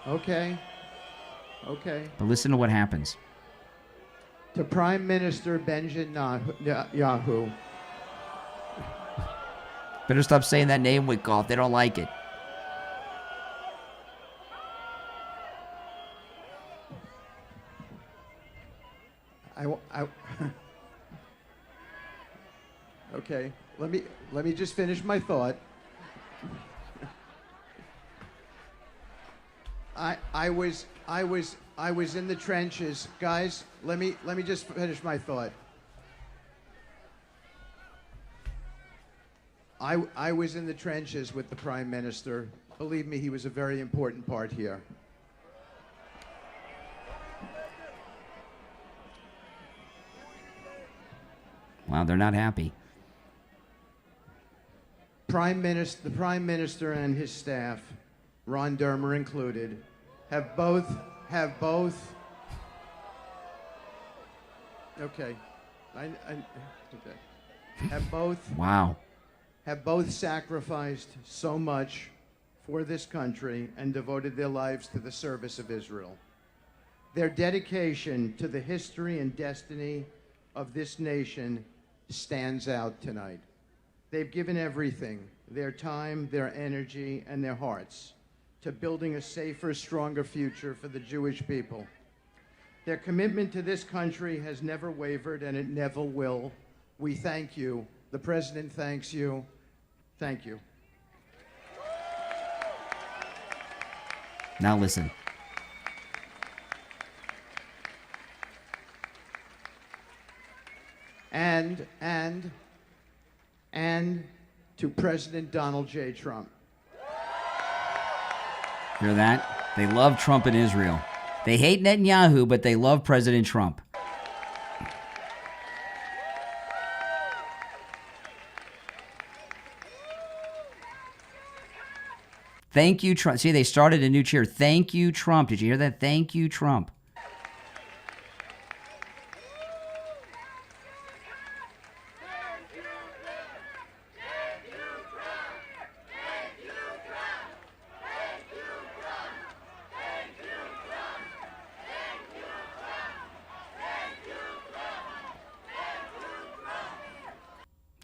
Okay. But listen to what happens. To Prime Minister Benjamin Netanyahu. Better stop saying that name, Witkoff. They don't like it. Okay, let me just finish my thought. I was in the trenches, guys. Let me just finish my thought. I was in the trenches with the Prime Minister. Believe me, he was a very important part here. Wow, they're not happy. The Prime Minister and his staff, Ron Dermer included, have both. Okay, Wow. Have both sacrificed so much for this country and devoted their lives to the service of Israel. Their dedication to the history and destiny of this nation stands out tonight. They've given everything, their time, their energy, and their hearts, to building a safer, stronger future for the Jewish people. Their commitment to this country has never wavered, and it never will. We thank you. The President thanks you. Thank you. Now listen. And to President Donald J. Trump. Hear that? They love Trump in Israel. They hate Netanyahu, but they love President Trump. Thank you, Trump. See, they started a new cheer. Thank you, Trump. Did you hear that? Thank you, Trump.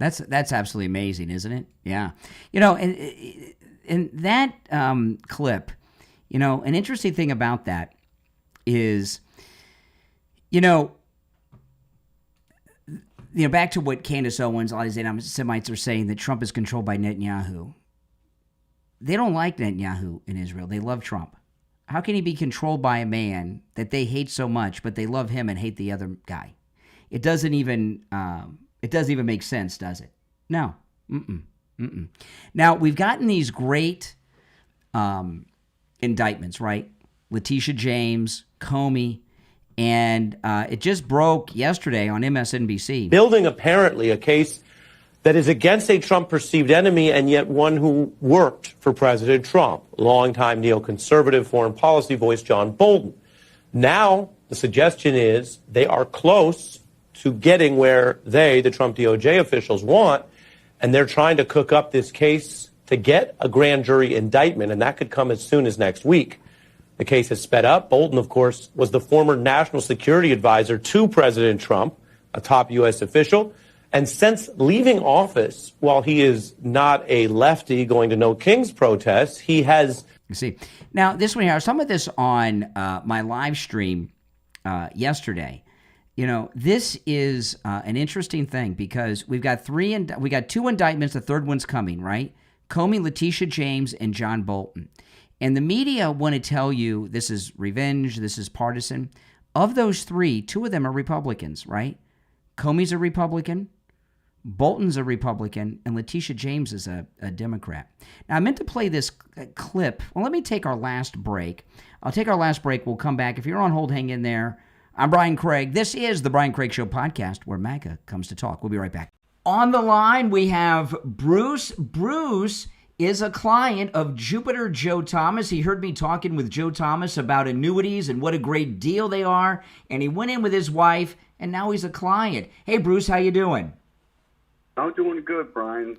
That's absolutely amazing, isn't it? Yeah. You know, and that clip, you know, an interesting thing about that is, you know, back to what Candace Owens, a lot of these anti-Semites are saying that Trump is controlled by Netanyahu. They don't like Netanyahu in Israel. They love Trump. How can he be controlled by a man that they hate so much, but they love him and hate the other guy? It doesn't even make sense, does it? No. Now, we've gotten these great indictments, right? Letitia James, Comey, and it just broke yesterday on MSNBC. Building apparently a case that is against a Trump-perceived enemy and yet one who worked for President Trump, longtime neoconservative foreign policy voice John Bolton. Now, the suggestion is they are close to getting where the Trump DOJ officials want, and they're trying to cook up this case to get a grand jury indictment, and that could come as soon as next week. The case has sped up. Bolton, of course, was the former national security advisor to President Trump, a top U.S. official. And since leaving office, while he is not a lefty going to No Kings protests, he has... You see. Now, this one here, I was talking about this on my live stream yesterday. You know, this is an interesting thing because we got two indictments. The third one's coming, right? Comey, Letitia James, and John Bolton. And the media want to tell you this is revenge, this is partisan. Of those three, two of them are Republicans, right? Comey's a Republican, Bolton's a Republican, and Letitia James is a Democrat. Now, I meant to play this clip. Well, let me take our last break. I'll take our last break. We'll come back. If you're on hold, hang in there. I'm Brian Craig. This is the Brian Craig Show podcast where MAGA comes to talk. We'll be right back. On the line, we have Bruce. Bruce is a client of Jupiter Joe Thomas. He heard me talking with Joe Thomas about annuities and what a great deal they are, and he went in with his wife, and now he's a client. Hey, Bruce, how you doing? I'm doing good, Brian.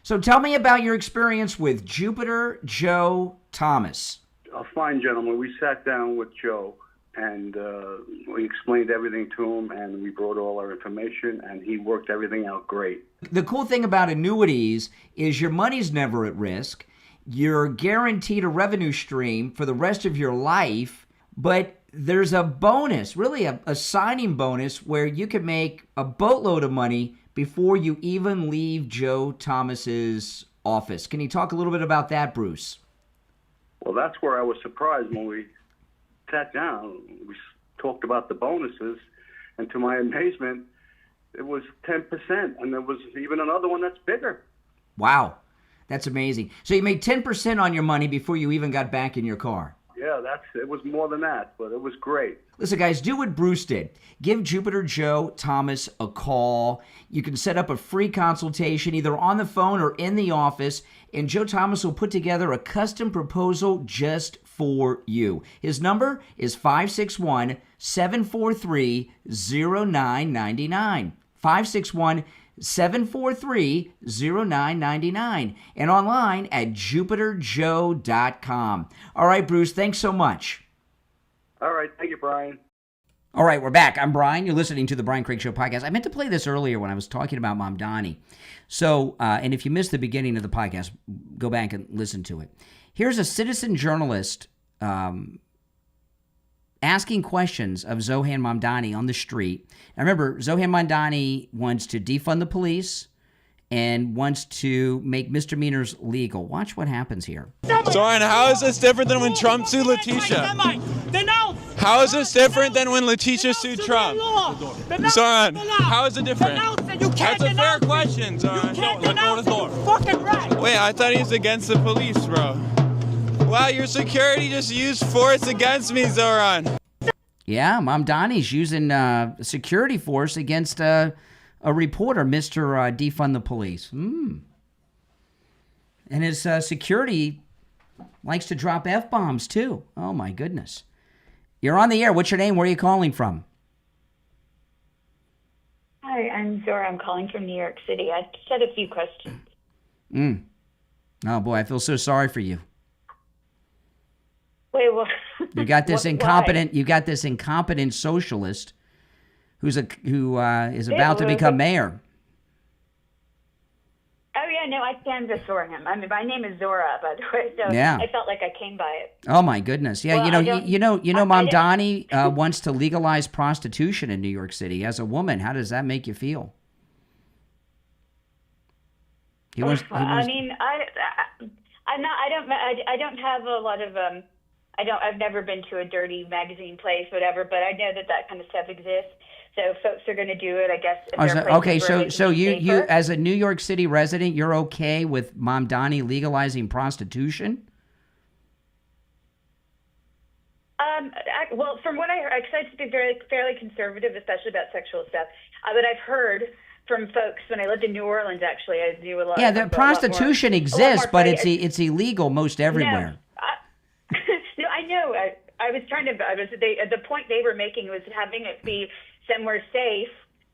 So tell me about your experience with Jupiter Joe Thomas. A fine gentleman. We sat down with Joe, and we explained everything to him, and we brought all our information, and he worked everything out great. The cool thing about annuities is your money's never at risk. You're guaranteed a revenue stream for the rest of your life, but there's a bonus, really a signing bonus, where you can make a boatload of money before you even leave Joe Thomas's office. Can you talk a little bit about that, Bruce? Well, that's where I was surprised when we sat down. We talked about the bonuses, and to my amazement, it was 10%, and there was even another one that's bigger. Wow, that's amazing. So you made 10% on your money before you even got back in your car. Yeah, it was more than that, but it was great. Listen, guys, do what Bruce did. Give Jupiter Joe Thomas a call. You can set up a free consultation either on the phone or in the office, and Joe Thomas will put together a custom proposal just for you. His number is 561-743-0999. 561-743-0999 and online at jupiterjoe.com. All right, Bruce, thanks so much. All right, thank you, Brian. All right, we're back. I'm Brian. You're listening to the Brian Craig Show podcast. I meant to play this earlier when I was talking about Mamdani. So, and if you missed the beginning of the podcast, go back and listen to it. Here's a citizen journalist asking questions of Zohran Mamdani on the street. Now remember, Zohran Mamdani wants to defund the police and wants to make misdemeanors legal. Watch what happens here. Zohran, how is this different than when Trump sued Letitia? How is this different than when Letitia sued Trump? Zohran, how is it different? That's a fair question, Zohran. Wait, I thought he was against the police, bro. Wow, your security just used force against me, Zohran. Yeah, Mamdani's using security force against a reporter, Mr. Defund the Police. And his security likes to drop F-bombs, too. Oh, my goodness. You're on the air. What's your name? Where are you calling from? Hi, I'm Zora. I'm calling from New York City. I just had a few questions. Oh, boy, I feel so sorry for you. Wait, what? You got this incompetent. You got this incompetent socialist who is about to become mayor. canvas for him. I mean, my name is Zora, by the way, so Yeah. I felt like I came by it. Oh my goodness! Yeah, Well, Mamdani wants to legalize prostitution in New York City. As a woman, how does that make you feel? He wants. I mean, I'm not. I don't have a lot of. I've never been to a dirty magazine place, whatever. But I know that kind of stuff exists. So folks are going to do it, I guess. If there are places where they can be you safer. as a New York City resident, you're okay with Mamdani legalizing prostitution? Well, from what I heard, I try to be fairly conservative, especially about sexual stuff. But I've heard from folks when I lived in New Orleans. Actually, I knew a lot. Yeah, the prostitution exists, but it's illegal most everywhere. No, I know. The point they were making was having it be somewhere safe.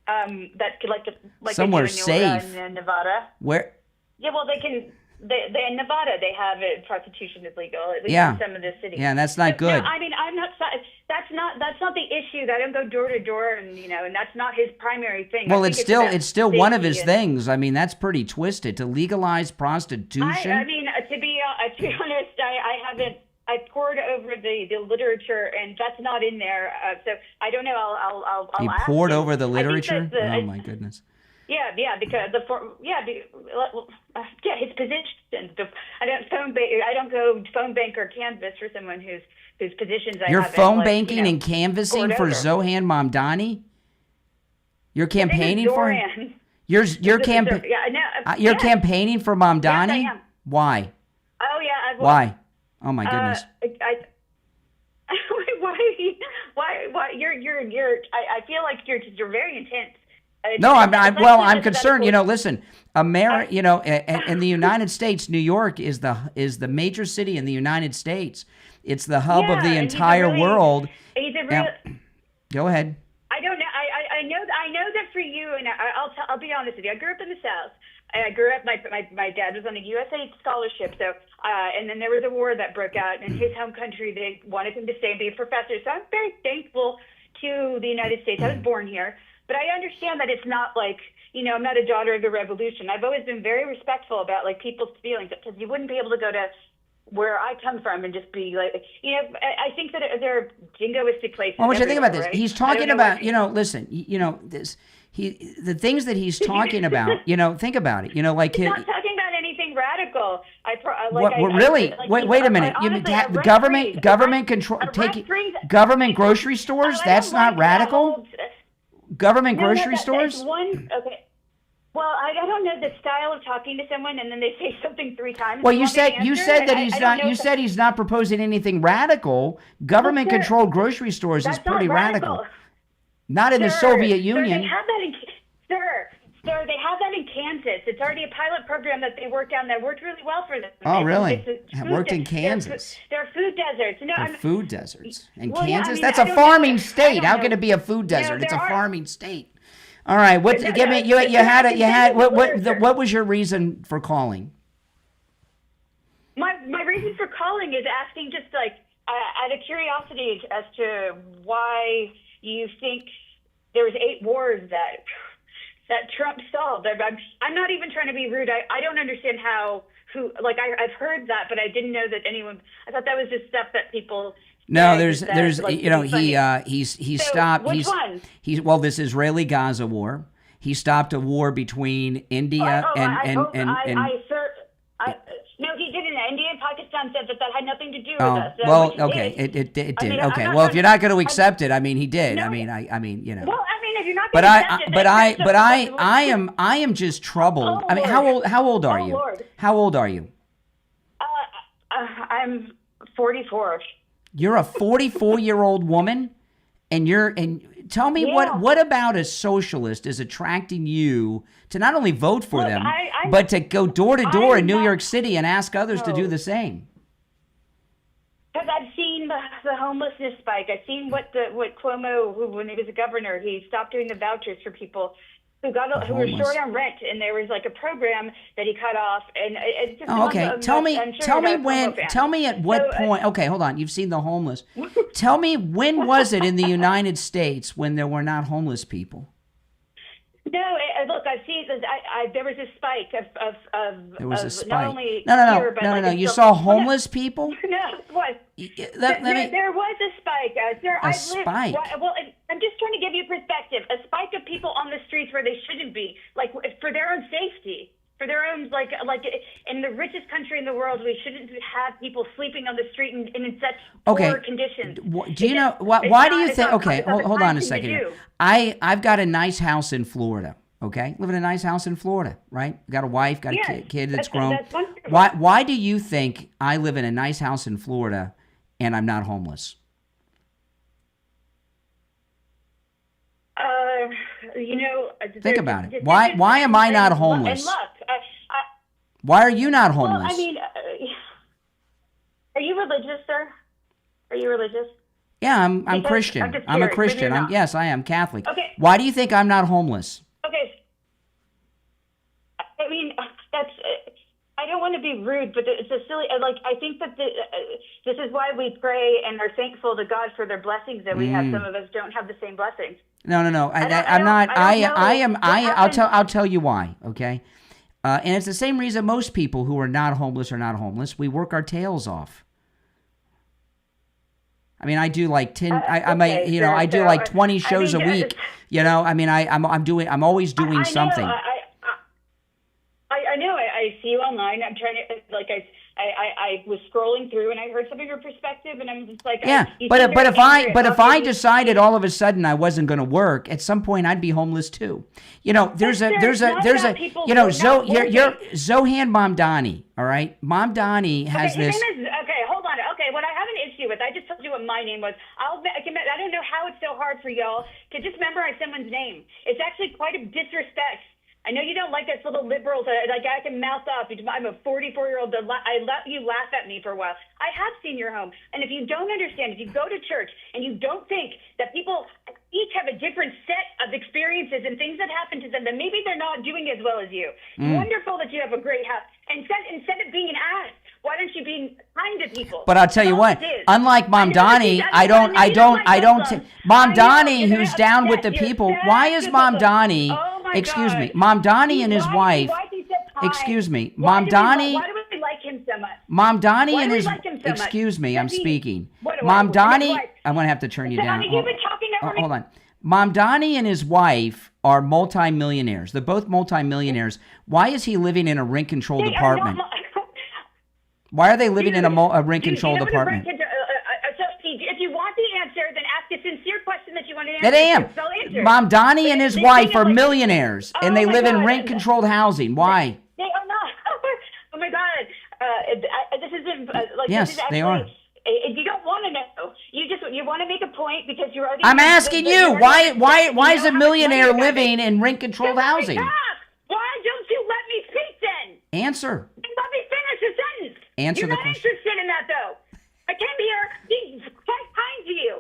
That could like Somewhere they do safe? in Nevada. Where? Yeah, well, they can. They in Nevada they have it. Prostitution is legal. At least in some of the cities. Yeah, that's not good. No, I mean, I'm not. That's not the issue. I don't go door to door, and and that's not his primary thing. Well, I it's think still one of safety his and- things. I mean, that's pretty twisted to legalize prostitution. I mean, to be honest, I haven't. I poured over the literature, and that's not in there. So I don't know. I'll He ask poured him. over the I think literature. that Oh my goodness. Yeah, because his position. I don't go phone bank or canvas for someone whose positions I You're haven't, phone like, banking and canvassing poured for over. Zohran Mamdani? You're His name is campaigning for him? Zohran. You're Yeah, I know. you're Yes. campaigning for Mamdani? Yes, I am. Why? Oh yeah. Why? Oh my goodness. Why? I feel like you're very intense. No, I'm That's concerned. hypothetical. Listen, in the United States, New York is the major city in the United States. It's the hub of the and he's a entire really- world. He's a Now, real. go ahead. I don't know. I know that for you, and I'll be honest with you. I grew up in the South. I grew up. My dad was on a USA scholarship. So and then there was a war that broke out in his home country. They wanted him to stay and be a professor. So I'm very thankful to the United States. I was born here, but I understand that it's not like I'm not a daughter of the revolution. I've always been very respectful about like people's feelings because you wouldn't be able to go to where I come from and just be like, I think that there are jingoistic places. Well, what you think about this? everywhere, right? He's I don't talking know about, what- listen, the things that he's talking about, think about it, like He's not talking about anything radical. wait a minute. Government control, government grocery stores. That's not radical. Government grocery stores. Okay. Well, I don't know the style of talking to someone, and then they say something 3 times. Well, and you want me to said answer? that I he's don't not. know You if said he's not proposing anything radical. Government controlled grocery stores is That's not pretty radical. radical. Not in the Soviet Union. They have that in, sir, they have that in Kansas. It's already a pilot program that they worked on that worked really well for them. Oh, really? It's a It food worked in de- Kansas. They're food deserts. No, They're food deserts. In Well, yeah, I Kansas? mean, That's I a don't know. farming I state. don't How know. can it be a food desert? It's a there are- farming state. All right. What? Give me. You had. What was your reason for calling? My reason for calling is asking just like out of curiosity as to why you think there was 8 wars that Trump solved. I'm not even trying to be rude. I don't understand I've heard that, but I didn't know that anyone. I thought that was just stuff that people. No, said there's like, he funny. he's So, stopped. Which one? This Israeli-Gaza war. He stopped a war between India No, he didn't. India and Pakistan said that had nothing to do with Oh, us. well, which okay, is- it did. I mean, Okay, I'm not well, if you're not trying- going to accept it, I mean, he did. No, I mean, Well, I mean, if you're not But going to accept it, I am just troubled. I mean, how old are you? Lord. How old are you? I'm 44. You're a 44-year-old woman, and tell me what about a socialist is attracting you to not only vote for them, but to go door to door in New York City and ask others to do the same. Because I've seen the homelessness spike. I've seen what Cuomo, when he was a governor, he stopped doing the vouchers for people who were short on rent, and there was like a program that he cut off. And it's just Okay, tell me at what point. Okay, hold on. You've seen the homeless. Tell me when was it in the United States when there were not homeless people? No, look, I've seen this. There was a spike There was a spike. Not only No. here, but like You saw homeless people? No, what? There was a spike. Spike? Well, I'm just trying to give you perspective. A spike of people on the streets where they shouldn't be, like for their own safety. For their own, like in the richest country in the world, we shouldn't have people sleeping on the street in such poor conditions. Do you know why do you think? Okay, hold on a second here. I've got a nice house in Florida. Okay, live in a nice house in Florida, right? Got a wife, got a kid that's grown. That's wonderful. Why do you think I live in a nice house in Florida and I'm not homeless? Think about it. Why am I not homeless? And look, why are you not homeless? Well, I mean, are you religious, sir? Are you religious? Yeah, I'm Christian. I'm a Christian. Yes, I am Catholic. Okay. Why do you think I'm not homeless? Okay. I mean, that's. I don't want to be rude, but it's a silly. I think that this is why we pray and are thankful to God for their blessings that we have. Some of us don't have the same blessings. No. I'm not. I'll tell you why. Okay. And it's the same reason most people who are not homeless are not homeless. We work our tails off. I mean, I do like 10. I do like 20 shows a week. You know, I mean, I'm always doing something. I know. I see you online. I'm trying to I was scrolling through and I heard some of your perspective, and I'm just like, if I decided all of a sudden I wasn't going to work, at some point I'd be homeless too. You know, there's a Zohran Mamdani. All right, Mamdani has this. Okay, hold on. Okay, what I have an issue with, I just told you what my name was. I don't know how it's so hard for y'all to just memorize someone's name. It's actually quite a disrespect. I know you don't like us little liberals. Like I can mouth up. I'm a 44-year-old. I let you laugh at me for a while. I have seen your home. And if you don't understand, if you go to church and you don't think that people each have a different set of experiences and things that happen to them, then maybe they're not doing as well as you. Wonderful that you have a great house. And instead of being an ass, why don't you be kind to people? But I'll tell you what, unlike Mamdani, Mamdani, who's down with the people. Why is Mamdani? Excuse me, Mamdani and his wife. Excuse me, Mamdani. Why do we like him so much? Mamdani and his. Excuse me, I'm speaking. Mamdani. I'm gonna have to turn you down. You've been talking over me. Hold on. Mamdani and his wife are multimillionaires. They're both multimillionaires. Why is he living in a rent-controlled apartment? Why are they living in a rent-controlled apartment? If you want the answer, then ask a sincere question that you want to answer. That I am. Mamdani and his wife are millionaires, and they live in rent-controlled housing.Hy? They are not. Oh my God! This isn't yes, this is actually, they are. You don't want to know. You want to make a point because you're already. I'm asking you. Why is a millionaire living in rent-controlled housing? Why don't you let me speak then? Answer. Let me finish the sentence. Answer the question. You're not interested in that though. I came here being quite kind to you,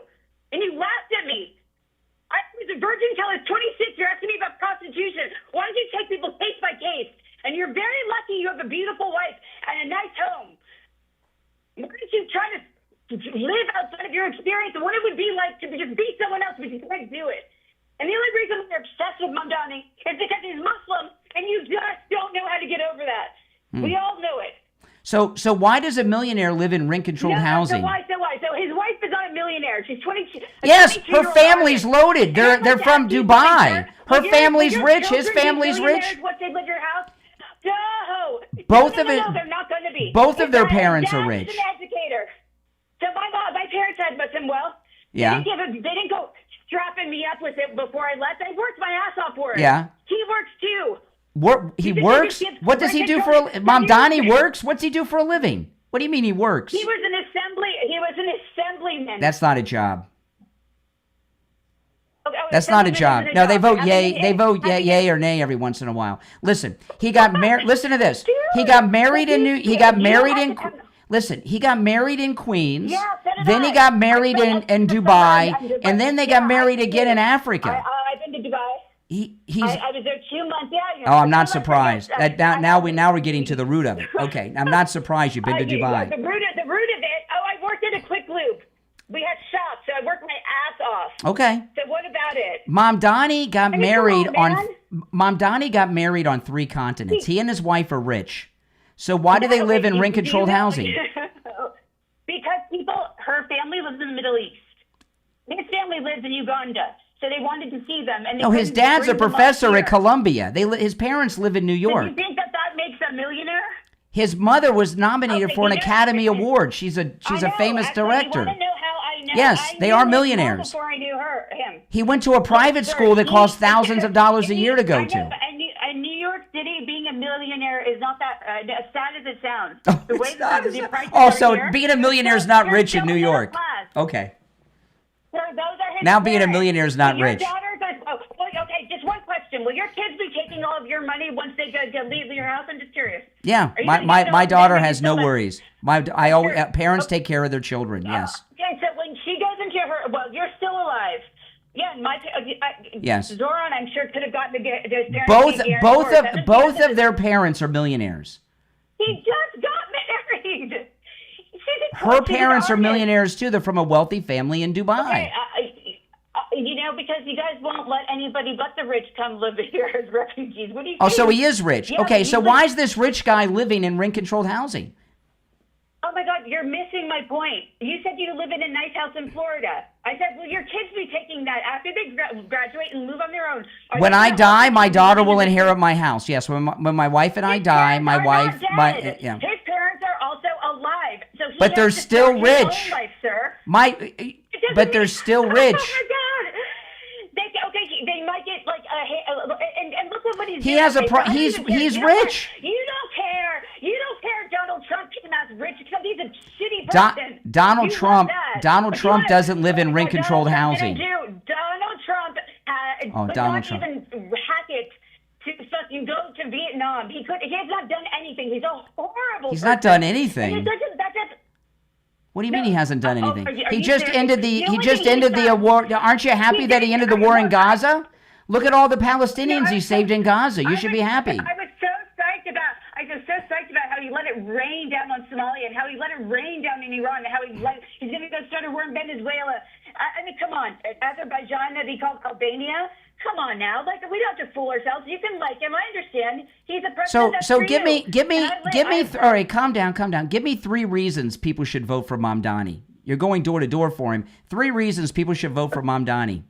and you laughed at me. I was a virgin until I was 26. You're asking me about prostitution. Why don't you take people case by case? And you're very lucky you have a beautiful wife and a nice home. Why don't you try to live outside of your experience and what it would be like to just be someone else, but you can't do it? And the only reason you're obsessed with Mamdani is because he's Muslim, and you just don't know how to get over that. We all know it. So why does a millionaire live in rent-controlled housing? So why? So his wife is not a millionaire. She's 22. Yes, her family's loaded. They're from Dubai. Her family's rich. His family's rich. What, they live in your house? No. Both no, of it. No, they're not going to be. Both of their parents are rich. He's an educator. So my parents had some wealth. Yeah. They didn't go strapping me up with it before I left. I worked my ass off for it. Yeah. He works too. He works? What does he do for a Mamdani works? What's he do for a living? What do you mean he works? He was an assemblyman. That's not a job. Okay, that's not a job. No, they vote yay. They vote yay or nay every once in a while. Listen, he got married. Listen to this. He got married in Listen, he got married in Queens. Yeah, then he got married in Dubai, and then they got married again in Africa. I've been to Dubai. I was there 2 months. Yeah. Oh, I'm not surprised. Now we're getting to the root of it. Okay, I'm not surprised you've been to Dubai. The root of it. Oh, I worked at a Quick Lube. We had shops, so I worked my ass off. Okay. So what about it? Mamdani got married on. Mamdani got married on 3 continents. He and his wife are rich. So why do they live in rent-controlled housing? Because her family lives in the Middle East. His family lives in Uganda. So they wanted to see them. And no, his dad's a professor at Columbia. His parents live in New York. Do you think that makes a millionaire? His mother was nominated for an Academy Award. She's a famous director. You want to know how I know? Yes, they are millionaires. Before I knew him. He went to a private school that costs thousands of dollars a year to go to. And New York City, being a millionaire is not that as sad as it sounds. The way the prices Oh, are so here, being a millionaire is not rich in New York. Okay. So those are his Now being a parents. millionaire is not Your rich. daughter goes, okay, just one question. Will your kids be taking all of your money once they leave your house? I'm just curious. Yeah, my daughter has no worries. Parents take care of their children. Yes. Okay, so when she goes into you're still alive. Yeah, Yes. Zohran, I'm sure, could have gotten those parents. Both of their parents are millionaires. He just got married. Her parents are millionaires too. They're from a wealthy family in Dubai. Okay, because you guys won't let anybody but the rich come live here as refugees. What do you? Oh, so he is rich. Yeah, okay, so why is this rich guy living in rent-controlled housing? Oh my God, you're missing my point. You said you live in a nice house in Florida. I said, will your kids be taking that after they graduate and move on their own? When I die, my daughter will inherit my house. Yes, when my wife and I die, my wife, yeah. His parents are also alive, so he but they're has to still start his rich. own life, sir. But they're still rich. Oh my God. They might get like and look at what he's doing. He has he's rich. You don't care. You don't care. Donald Trump came out rich because he's a shitty person. Donald Trump doesn't live in rent-controlled housing. Donald Trump could not even hack it to fucking go to Vietnam. He has not done anything. He's a horrible. He's not done anything. That's What do you mean he hasn't done anything? are He you just serious? ended the war. Aren't you happy that he ended the war in Gaza? Look at all the Palestinians he saved in Gaza. You should be happy. I was so psyched about how he let it rain down on Somalia and how he let it rain down in Iran and how he's going to go start a war in Venezuela. I mean, come on. Azerbaijan, that he called Albania. Come on now. We don't have to fool ourselves. You can like him. I understand. He's a president. So give me. All right, calm down. Give me 3 reasons people should vote for Mamdani. You're going door to door for him. 3 reasons people should vote for Mamdani.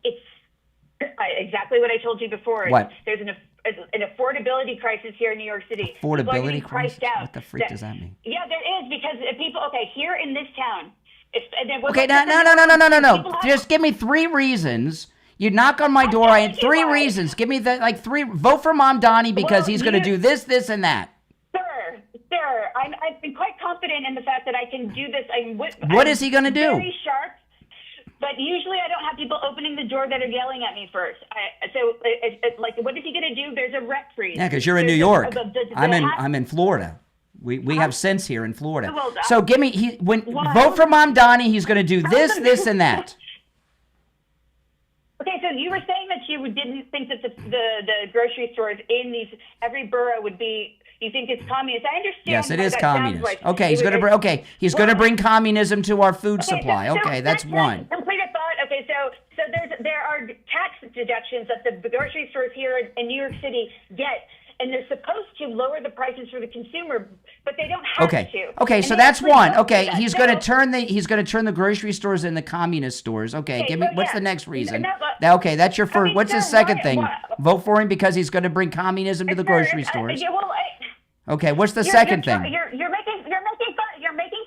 It's exactly what I told you before. What? There's an affordability crisis here in New York City. Affordability crisis? Out. What the freak does that mean? Yeah, there is, because people. Okay, here in this town. Okay, no. Just give me 3 reasons. You knock on my door. I had 3 reasons. Give me 3. Vote for Mamdani because he's going to do this, and that. Sir, I've been quite confident in the fact that I can do this. What is he going to do? Very sharp. But usually I don't have people opening the door that are yelling at me first. What is he going to do? There's a rec freeze. Yeah, because you're in New York. I'm in Florida. We have sense here in Florida. So give me vote for Mamdani. He's going to do this, and that. Okay, so you were saying that you didn't think that the grocery stores in every borough would be. You think it's communist? I understand. Yes, it is communist. Okay, he's going to bring communism to our food supply. Okay, that's one. Complete a thought. Okay, so there are tax deductions that the grocery stores here in New York City get. And they're supposed to lower the prices for the consumer, but they don't have to. Okay, so that's one. Okay, he's going to turn the grocery stores into communist stores. Okay, give me what's the next reason? Okay, that's your first. What's the second thing? Vote for him because he's going to bring communism to the grocery stores. Okay, what's the second thing? You're making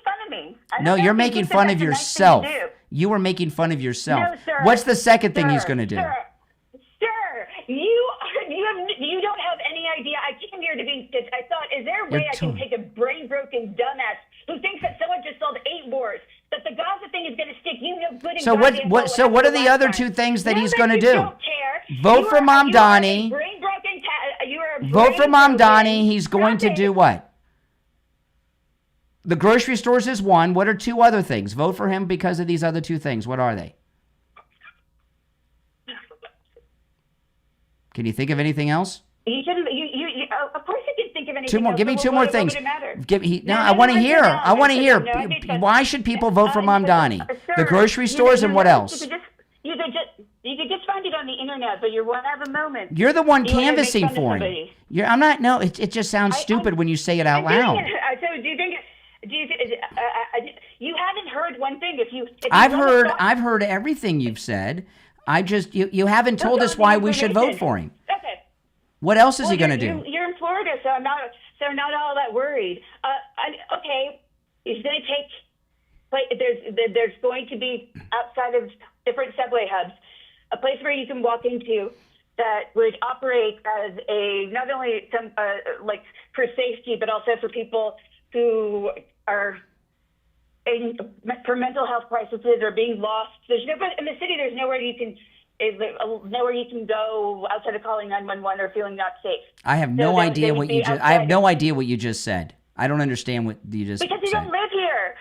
fun of me. No, you're making fun of yourself. You were making fun of yourself. No, sir. What's the second thing he's going to do? Sir, you don't have any idea. I came here to be. I thought, is there a way I can take a brain-broken dumbass who thinks that someone just sold 8 wars, that the Gaza thing is going to stick? You know good and So what are the other 2 things that he's going to do? Don't care. Vote for Mamdani. Vote for Mamdani. He's going to do what? The grocery stores is one. What are 2 other things? Vote for him because of these other 2 things. What are they? Can you think of anything else? You shouldn't. Of course you can think of anything. 2 more. Else, Give me 2 more things. I want to hear. Why should people vote for Mamdani? The grocery stores and what else? You could just find it on the of, but you want to have a moment. You're the one You wanna make canvassing fun of for him. somebody. I'm not. No, it just sounds stupid when you say it out loud. So do you think? You haven't heard one thing. If you I've run a heard. thought- I've heard everything you've said. I just you haven't told us why we should vote for him. Okay. What else is he going to do? You're in Florida, so I'm not all that worried. Okay, he's going to take. Like, there's going to be outside of different subway hubs, a place where you can walk into that would operate as a not only some like for safety, but also for people who are for mental health crises or being lost. There's no in the city. There's nowhere you can. Nowhere you can go outside of calling 911 or feeling not safe. I have no idea what you just. I have no idea what you just said. I don't understand what you just because you said. don't live here.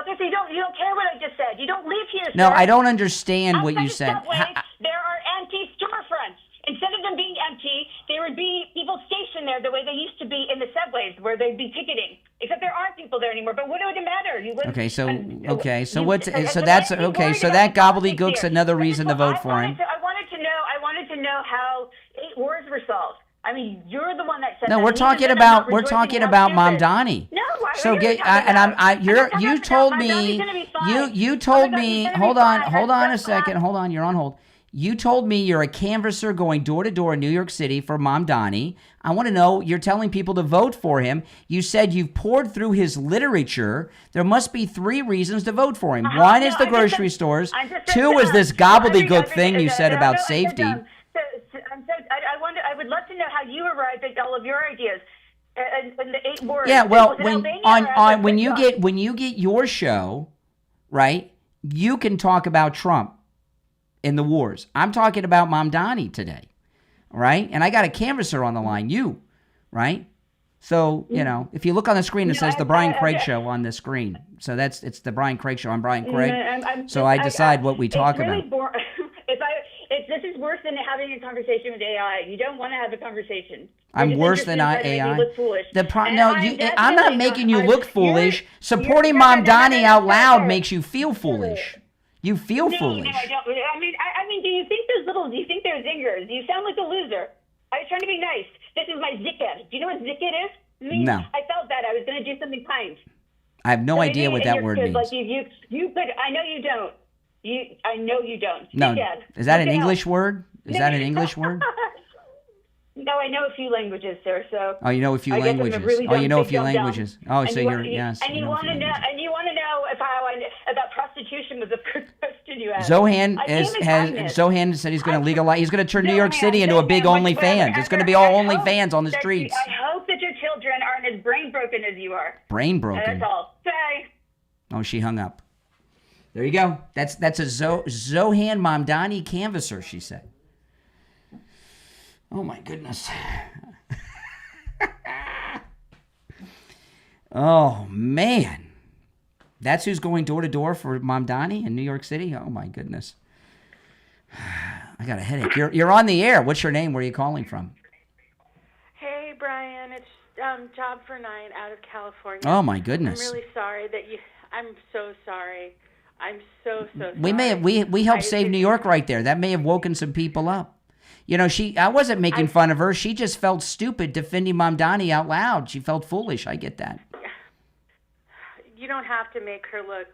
Okay, so you don't care what I just said. You don't live here. No, sir. I don't understand what you Outside said. of subways, there are empty storefronts. Instead of them being empty, there would be people stationed there the way they used to be in the subways, where they'd be ticketing. Except there aren't people there anymore. But what would it matter? You live. Okay, so that's that gobbledygook's another reason to vote for him. I wanted to know how 8 wars were solved. I mean, you're the one that said. No, that. we're talking about Mamdani. No, so you told me. Hold on a second. Hold on, you're on hold. You told me you're a canvasser going door to door in New York City for Mamdani. I want to know, you're telling people to vote for him. You said you've poured through his literature. There must be 3 reasons to vote for him. One is the grocery stores. 2 is this gobbledygook thing you said about safety. I would love to know how you arrived at all of your ideas. And the 8 words. Yeah, well, when you get your show, right, you can talk about Trump in the wars. I'm talking about Mamdani today, right? And I got a canvasser on the line, you, right? So, if you look on the screen, it says The Brian Craig Show on the screen. So it's The Brian Craig Show. I'm Brian Craig. So I decide what we talk about. This is worse than having a conversation with AI. You don't want to have a conversation. I'm worse than AI. I'm not making you look foolish. Supporting Mamdani out loud makes you feel foolish. You feel foolish. No, I don't. I mean, do you think they're zingers? You sound like a loser. I was trying to be nice. This is my zicket. Do you know what zicket is? No. I felt that I was going to do something kind. I have no idea what that word means. Like you could. I know you don't. I know you don't. No. Is that an English word? Is that an English word? No, I know a few languages, sir. So. Oh, you know a few languages. You know a few languages. Oh, so you're yes. And you want to know. And you want to know about prostitution was the first question you asked. Zohan said he's going to legalize. He's going to turn New York City into a big OnlyFans. It's going to be all OnlyFans on the streets. I hope that your children aren't as brain broken as you are. Brain broken. That's all. Bye. Oh, she hung up. There you go. That's a Zohan Mamdani canvasser, she said. Oh, my goodness. Oh, man. That's who's going door to door for Mamdani in New York City? Oh, my goodness. I got a headache. You're on the air. What's your name? Where are you calling from? Hey, Brian. It's Job for 9 out of California. Oh, my goodness. I'm really sorry that you... I'm so sorry. I'm so sorry. We helped save New York right there. That may have woken some people up. I wasn't making fun of her. She just felt stupid defending Mamdani out loud. She felt foolish. I get that. You don't have to make her look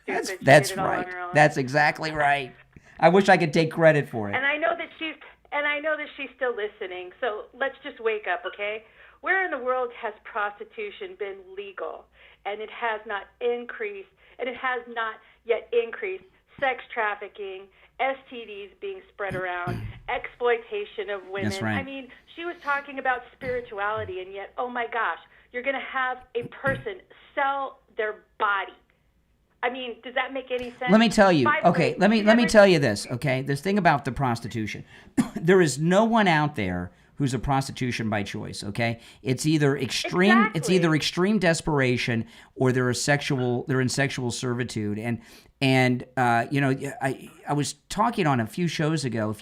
stupid. That's right. That's exactly right. I wish I could take credit for it. And I know that she's still listening. So let's just wake up, okay? Where in the world has prostitution been legal and it has not increased, and it has not yet increased sex trafficking, STDs being spread around, exploitation of women. That's right. I mean, she was talking about spirituality, and yet, oh my gosh, you're going to have a person sell their body. I mean, does that make any sense? Let me tell you. Okay, let me tell you this. Okay, this thing about the prostitution. There is no one out there who's a prostitution by choice. Okay, it's either extreme. It's either extreme desperation or they're in sexual servitude. And I was talking on a few shows ago.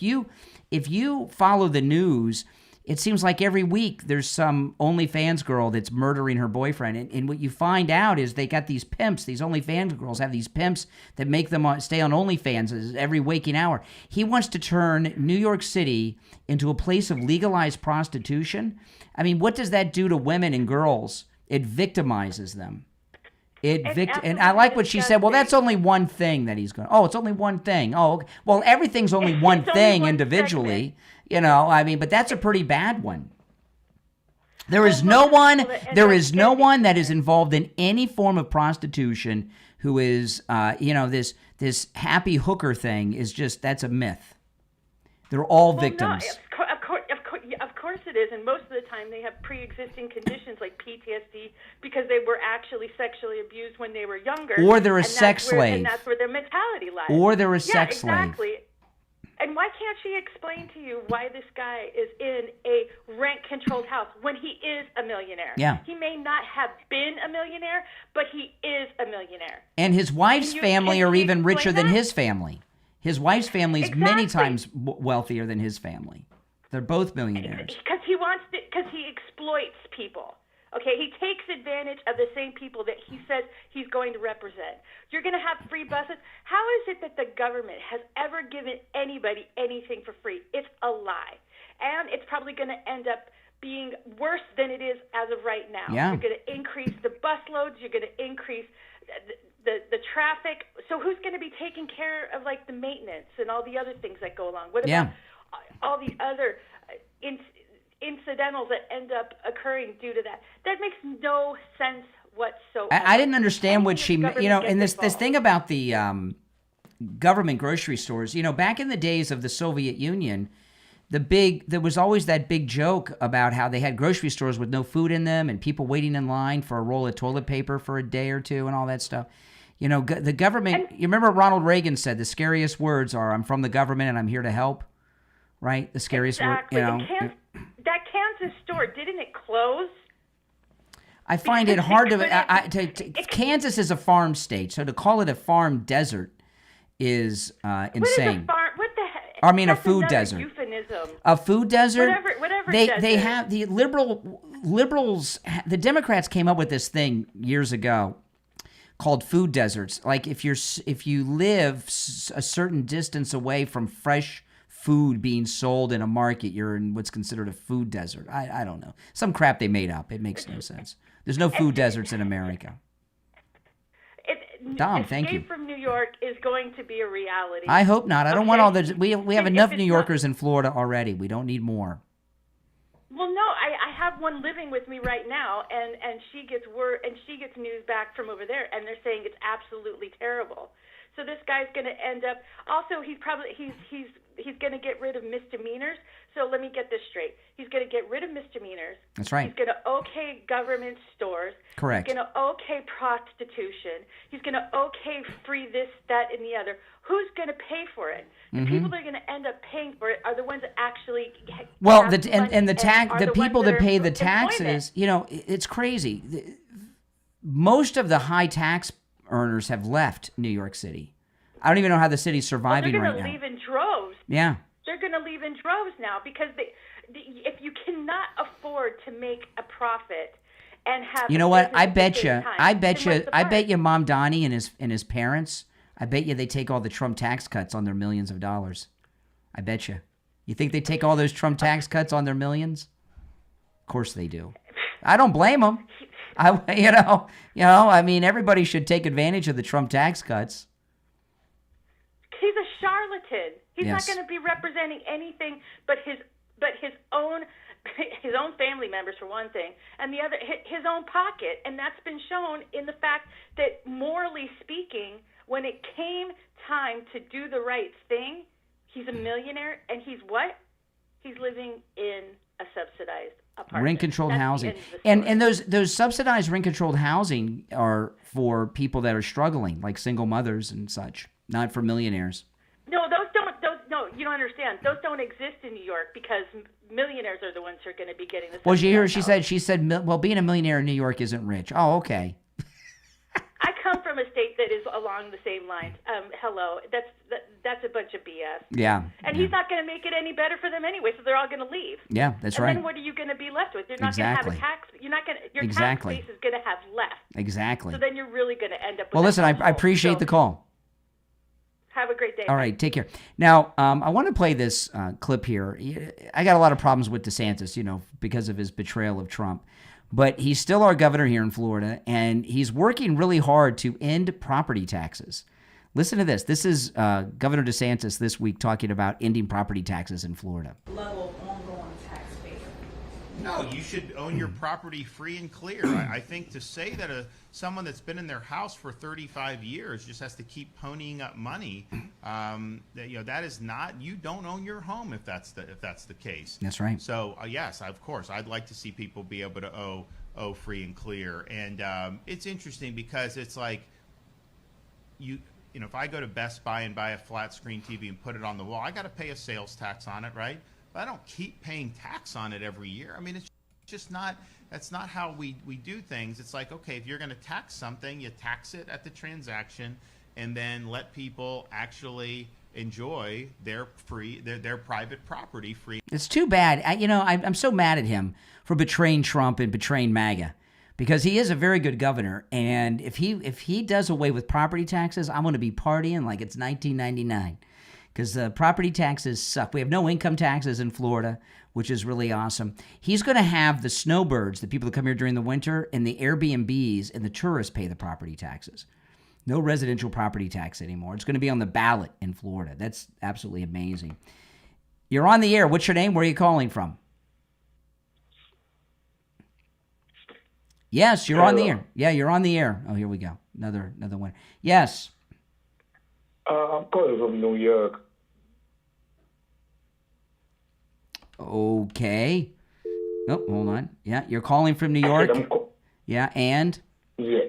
If you follow the news, it seems like every week there's some OnlyFans girl that's murdering her boyfriend. And what you find out is they got these pimps. These OnlyFans girls have these pimps that make them stay on OnlyFans every waking hour. He wants to turn New York City into a place of legalized prostitution. I mean, what does that do to women and girls? It victimizes them. And I like what she said. Well, that's only one thing that he's going. Oh, it's only one thing. Oh, okay. Well, everything's only one thing individually. You know, I mean, but that's a pretty bad one. There is no one that is involved in any form of prostitution who is, this happy hooker thing is just, that's a myth. They're all victims. No, of course it is, and most of the time they have pre-existing conditions like PTSD because they were actually sexually abused when they were younger. Or they're a sex slave. And that's where their mentality lies. Or they're a sex slave. Exactly. And why can't she explain to you why this guy is in a rent-controlled house when he is a millionaire? Yeah. He may not have been a millionaire, but he is a millionaire. And his wife's family are even richer than his family. His wife's family is many times wealthier than his family. They're both millionaires. Because he exploits people. Okay, he takes advantage of the same people that he says he's going to represent. You're going to have free buses. How is it that the government has ever given anybody anything for free? It's a lie. And it's probably going to end up being worse than it is as of right now. Yeah. You're going to increase the bus loads. You're going to increase the traffic. So who's going to be taking care of, like, the maintenance and all the other things that go along? What about all the other incidentals that end up occurring due to that? That makes no sense whatsoever. I didn't understand what she, and this thing about the government grocery stores, back in the days of the Soviet Union, there was always that big joke about how they had grocery stores with no food in them and people waiting in line for a roll of toilet paper for a day or two and all that stuff. The government, you remember Ronald Reagan said the scariest words are, "I'm from the government and I'm here to help." Right? The scariest word, That Kansas store, didn't it close? I find it hard Kansas is a farm state, so to call it a farm desert is insane. What the heck? I mean, a food desert. Euphemism. A food desert? Whatever they have, the liberals, the Democrats came up with this thing years ago called food deserts. Like if you live a certain distance away from fresh food being sold in a market, you're in what's considered a food desert. I don't know. Some crap they made up. It makes no sense. There's no food deserts in America. Dom, thank you. Escape from New York is going to be a reality. I hope not. I don't want all the... We have enough New Yorkers in Florida already. We don't need more. Well, no, I have one living with me right now, and she gets news back from over there, and they're saying it's absolutely terrible. So this guy's going to end up. Also, he's going to get rid of misdemeanors. So let me get this straight. He's going to get rid of misdemeanors. That's right. He's going to okay government stores. Correct. He's going to okay prostitution. He's going to okay free this, that, and the other. Who's going to pay for it? The people that are going to end up paying for it are the ones that actually. The people that pay the taxes. It's crazy. Most of the high tax earners have left New York City. I don't even know how the city's surviving right now. They're going to leave in droves. Yeah. They're going to leave in droves now because if you cannot afford to make a profit and have, you know what? I bet you, Mamdani and his parents, I bet you they take all the Trump tax cuts on their millions of dollars. I bet you. You think they take all those Trump tax cuts on their millions? Of course they do. I don't blame them. I mean, everybody should take advantage of the Trump tax cuts. He's a charlatan. He's Yes. not going to be representing anything but his own family members, for one thing, and the other his own pocket. And that's been shown in the fact that, morally speaking, when it came time to do the right thing, he's a millionaire, and he's what? He's living in a subsidized apartment. Rent-controlled housing. And those subsidized rent-controlled housing are for people that are struggling, like single mothers and such, not for millionaires. No, you don't understand. Those don't exist in New York because millionaires are the ones who are going to be getting the. Well, you hear she said, well, being a millionaire in New York isn't rich. Oh, okay. I come from from a state that is along the same lines. Hello, that's a bunch of BS. Yeah. And he's not going to make it any better for them anyway, so they're all going to leave. Yeah, that's and right. And then what are you going to be left with? You're not Exactly. going to have a tax. You're not going to. Your Exactly. tax base is going to have less. Exactly. So then you're really going to end up with. Well, listen, I appreciate the call. Have a great day. All right, take care. Now, I want to play this clip here. I got a lot of problems with DeSantis, because of his betrayal of Trump. But he's still our governor here in Florida, and he's working really hard to end property taxes. Listen to this. This is Governor DeSantis this week talking about ending property taxes in Florida. Level ongoing taxpayer. No, you should own your property free and clear. I think to say that someone that's been in their house for 35 years just has to keep ponying up money, that is not. You don't own your home if that's the case. That's right. So yes, of course, I'd like to see people be able to owe free and clear. And it's interesting because it's like if I go to Best Buy and buy a flat screen TV and put it on the wall, I got to pay a sales tax on it, right? But I don't keep paying tax on it every year. I mean, it's just not. That's not how we do things. It's like, okay, if you're going to tax something, you tax it at the transaction, and then let people actually enjoy their private property free. It's too bad. I'm so mad at him for betraying Trump and betraying MAGA, because he is a very good governor. And if he does away with property taxes, I'm going to be partying like it's 1999. Because the property taxes suck. We have no income taxes in Florida, which is really awesome. He's going to have the snowbirds, the people that come here during the winter, and the Airbnbs and the tourists pay the property taxes. No residential property tax anymore. It's going to be on the ballot in Florida. That's absolutely amazing. You're on the air. What's your name? Where are you calling from? Yes, you're on the air. Yeah, you're on the air. Oh, here we go. Another one. Yes. I'm calling from New York. Okay. Oh, hold on. Yeah, you're calling from New York? Yeah, and? Yeah.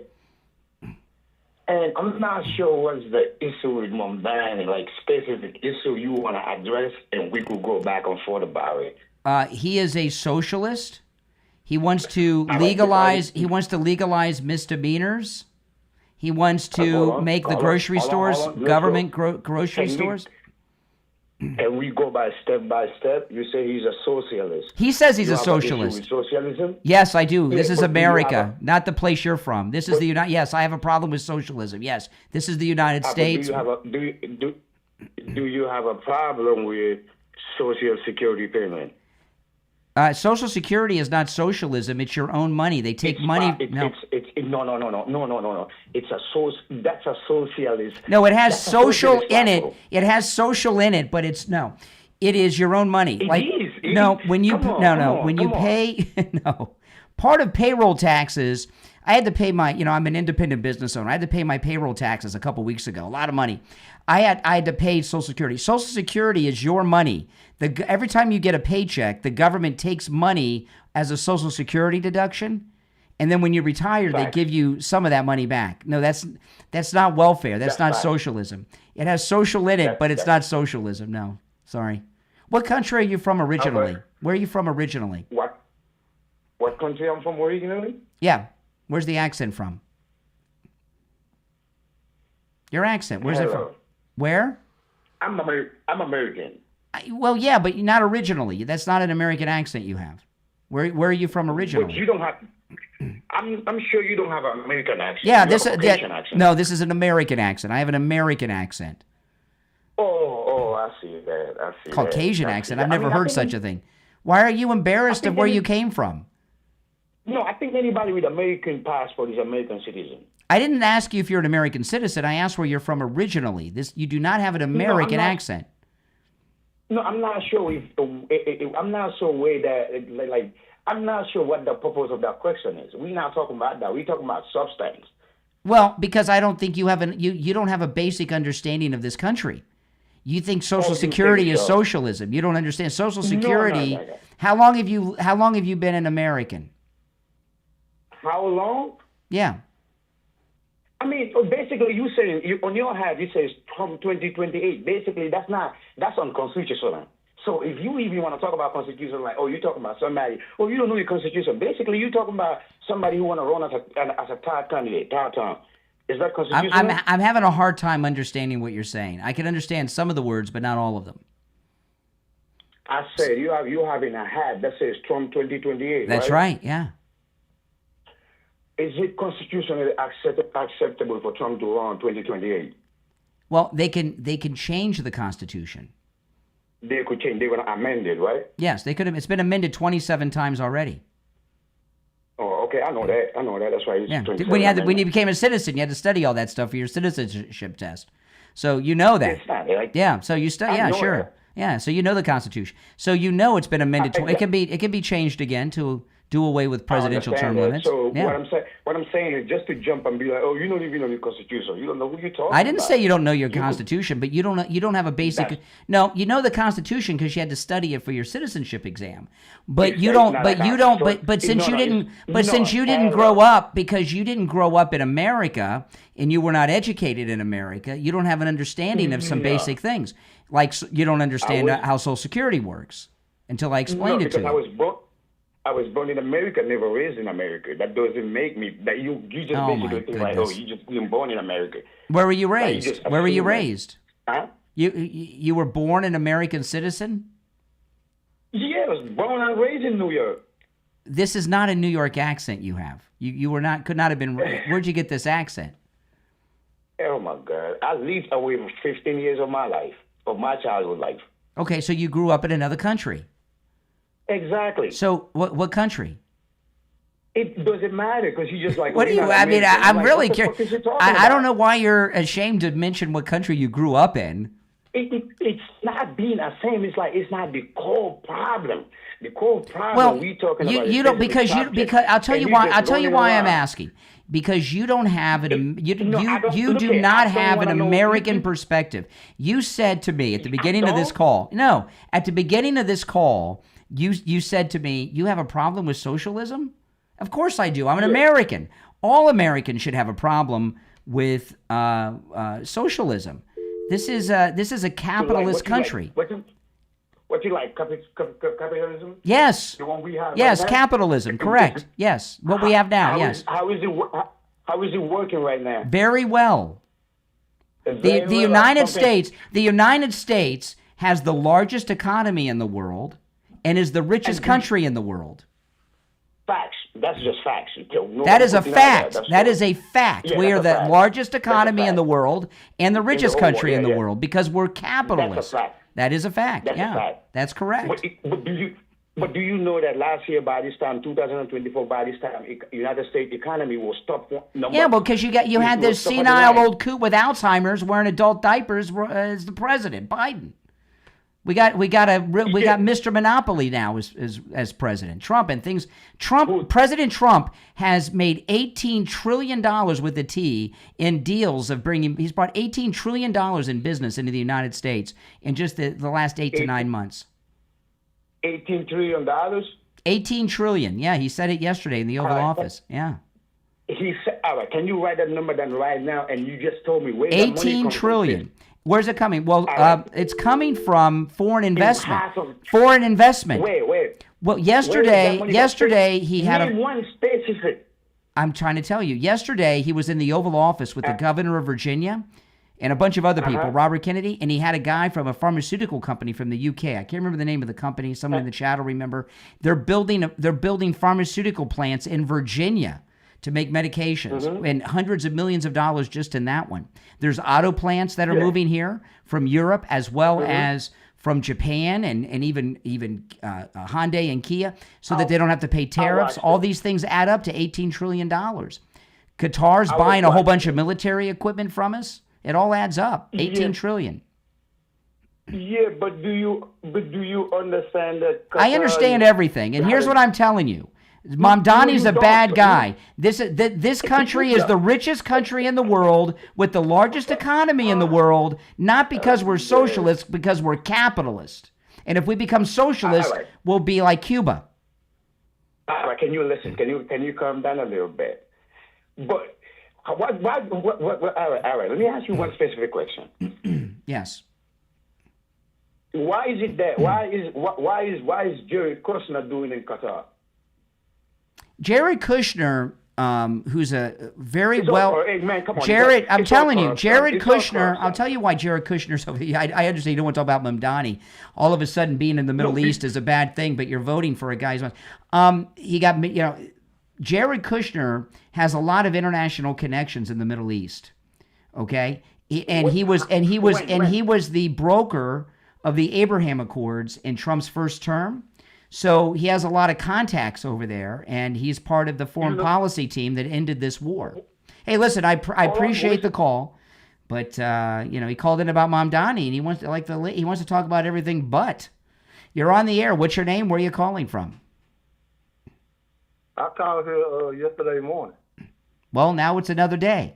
And I'm not sure what's the issue with Mamdani, like specific issue you want to address, and we could go back and forth about it. He is a socialist. He wants to legalize misdemeanors. He wants to make the grocery stores government grocery stores. And we go by step. You say he's a socialist. He says he's you a socialist. Socialism? Yes, I do. This is but America, not the place you're from. This is the United. Yes, I have a problem with socialism. Yes, this is the United States. Do you have a problem with Social Security payment? Social Security is not socialism. It's your own money. They take money. No. That's a socialist. No, it has social in it. It has social in it, but it's no. It is your own money. When you pay part of payroll taxes. I had to pay my, I'm an independent business owner. I had to pay my payroll taxes a couple weeks ago. A lot of money. I had to pay Social Security. Social Security is your money. Every time you get a paycheck, the government takes money as a Social Security deduction, and then when you retire, they give you some of that money back. No, that's not welfare. That's not socialism. It has social in it, but it's not socialism. No, sorry. What country are you from originally? Where are you from originally? What country I'm from originally? Yeah. Where's the accent from? Your accent. Where's it from? Where? I'm American. Well, yeah, but not originally. That's not an American accent you have. Where are you from originally? But you don't have. I'm sure you don't have an American accent. Yeah, accent. No, this is an American accent. I have an American accent. Oh, I see that. Caucasian accent. I've never heard such a thing. Why are you embarrassed of where you came from? No, I think anybody with American passport is American citizen. I didn't ask you if you're an American citizen. I asked where you're from originally. You do not have an American accent. No, I'm not sure I'm not sure I'm not sure what the purpose of that question is. We're not talking about that. We're talking about substance. Well, because I don't think you have you don't have a basic understanding of this country. You think Social Security is socialism. You don't understand Social Security. No. How long have you been an American? How long? Yeah. I mean, basically, you say on your hat, you say from 2028. Basically, that's unconstitutional. So if you even want to talk about constitution, like, you're talking about somebody, you don't know your constitution. Basically, you're talking about somebody who want to run as a third candidate, third term. Is that constitutional? I'm having a hard time understanding what you're saying. I can understand some of the words, but not all of them. I said you having a hat that says Trump 2028. That's right. Yeah. Is it constitutionally acceptable for Trump to run 2028? Well, they can change the Constitution. They could change. They're going to amend it, right? Yes, they could have. It's been amended 27 times already. Oh, okay. I know that. That's why it's 27 when you became a citizen, you had to study all that stuff for your citizenship test. So you know that. It's not like, yeah. So you study. Yeah, sure. That. Yeah. So you know the Constitution. So you know it's been amended. It can be changed again to do away with presidential term limits. So what I'm saying is just to jump and be like, oh, you don't even know the Constitution. You don't know who you're talking about. I didn't say you don't know your Constitution, but you don't have a basic. No, you know the Constitution because you had to study it for your citizenship exam. But you don't. But since you didn't grow up because you didn't grow up in America and you were not educated in America, you don't have an understanding of some basic things. Like you don't understand how Social Security works until I explained it to you. I was born in America, never raised in America. That doesn't make me that you just basically think like, oh, you just been born in America. Where were you raised? Where were you raised? Huh? You were born an American citizen? Yeah, I was born and raised in New York. This is not a New York accent you have. You were not, could not have been. Where'd you get this accent? Oh my God! I lived away for 15 years of my life, of my childhood life. Okay, so you grew up in another country. Exactly. So what country? It doesn't matter because you just like. What do you? I mean, I'm like, really curious. I don't know why you're ashamed to mention what country you grew up in. It's not being the same. It's like it's not the core problem. The core problem we talking about. You don't because I'll tell you why. I'll tell you why I'm asking. Because you don't have an you do not have an American perspective. You said to me at the beginning of this call. No, at the beginning of this call. You said to me, you have a problem with socialism? Of course I do. I'm an American. All Americans should have a problem with socialism. This is a capitalist country. What you like? Capitalism? Yes. The one we have yes, right capitalism. Correct. Yes. What we have now. Yes. How is it working right now? Very well. The United States has the largest economy in the world. And is the richest country in the world. Facts. That's just facts. That is a fact. That is a fact. Yeah, we are the largest economy in the world and the richest country in the world world because we're capitalists. That's a fact. That is a fact. That's a fact. That's correct. But do you know that last year by this time, 2024, by this time, United States economy will stop? Yeah, because you had this senile old coot with Alzheimer's wearing adult diapers as the president, Biden. We got Mr. Monopoly now as president. Trump and things. President Trump has made $18 trillion with a T in deals of bringing. He's brought $18 trillion in business into the United States in just the last 8 to 9 months. $18 trillion. 18 trillion. Yeah, he said it yesterday in the Oval Office. Yeah. He said, "All right, can you write that number down right now?" And you just told me where 18 trillion. Where's it coming? Well, it's coming from foreign investment. Foreign investment. Wait. Well, yesterday he had one specific. I'm trying to tell you. Yesterday he was in the Oval Office with the governor of Virginia and a bunch of other people, Robert Kennedy, and he had a guy from a pharmaceutical company from the UK. I can't remember the name of the company. Someone in the chat will remember. They're building pharmaceutical plants in Virginia to make medications, and hundreds of millions of dollars just in that one. There's auto plants that are moving here from Europe as well as from Japan and even Hyundai and Kia, so that they don't have to pay tariffs. All these things add up to $18 trillion. Qatar's buying a whole bunch of military equipment from us. It all adds up. 18 trillion. Yeah, but do you understand that? I understand everything, and here's what I'm telling you. Mamdani's a bad guy. This country is the richest country in the world with the largest economy in the world, not because we're socialists, because we're capitalist. And if we become socialist, we'll be like Cuba. All right, can you listen? Can you calm down a little bit? But what all right. Let me ask you one specific question. Yes. Why is it that? Why is Jared Kushner doing in Qatar? Jared Kushner who's a very It's well. over. Hey, man, come on. Jared, I'm It's telling over, you, Jared it's over, Kushner. son. I'll tell you why Jared Kushner's over here. I understand you don't want to talk about Mamdani. All of a sudden, being in the Middle East is a bad thing, but you're voting for a guy who's. He got, Jared Kushner has a lot of international connections in the Middle East. Okay, he was the broker of the Abraham Accords in Trump's first term. So he has a lot of contacts over there, and he's part of the foreign policy team that ended this war. Hey, listen, I appreciate the call, but he called in about Mamdani, and he wants to talk about everything. But you're on the air. What's your name? Where are you calling from? I called here yesterday morning. Well, now it's another day.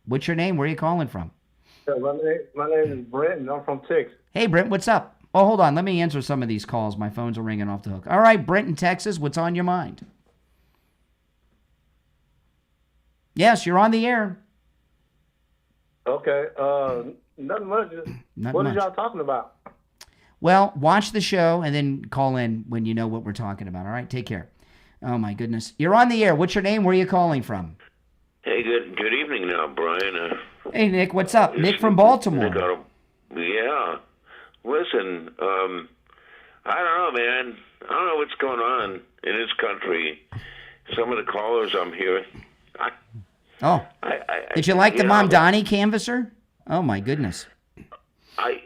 What's your name? Where are you calling from? Yeah, my name is Brent, and I'm from Texas. Hey, Brent, what's up? Oh, hold on. Let me answer some of these calls. My phones are ringing off the hook. All right, Brent in Texas, what's on your mind? Yes, you're on the air. Okay. Nothing much. What are y'all talking about? Well, watch the show and then call in when you know what we're talking about. All right, take care. Oh, my goodness. You're on the air. What's your name? Where are you calling from? Hey, good evening now, Brian. Hey, Nick, what's up? Nick from Baltimore. Yeah. Listen, I don't know, man. I don't know what's going on in this country. Some of the callers I'm hearing. Did you like the Mamdani canvasser? Oh, my goodness. That's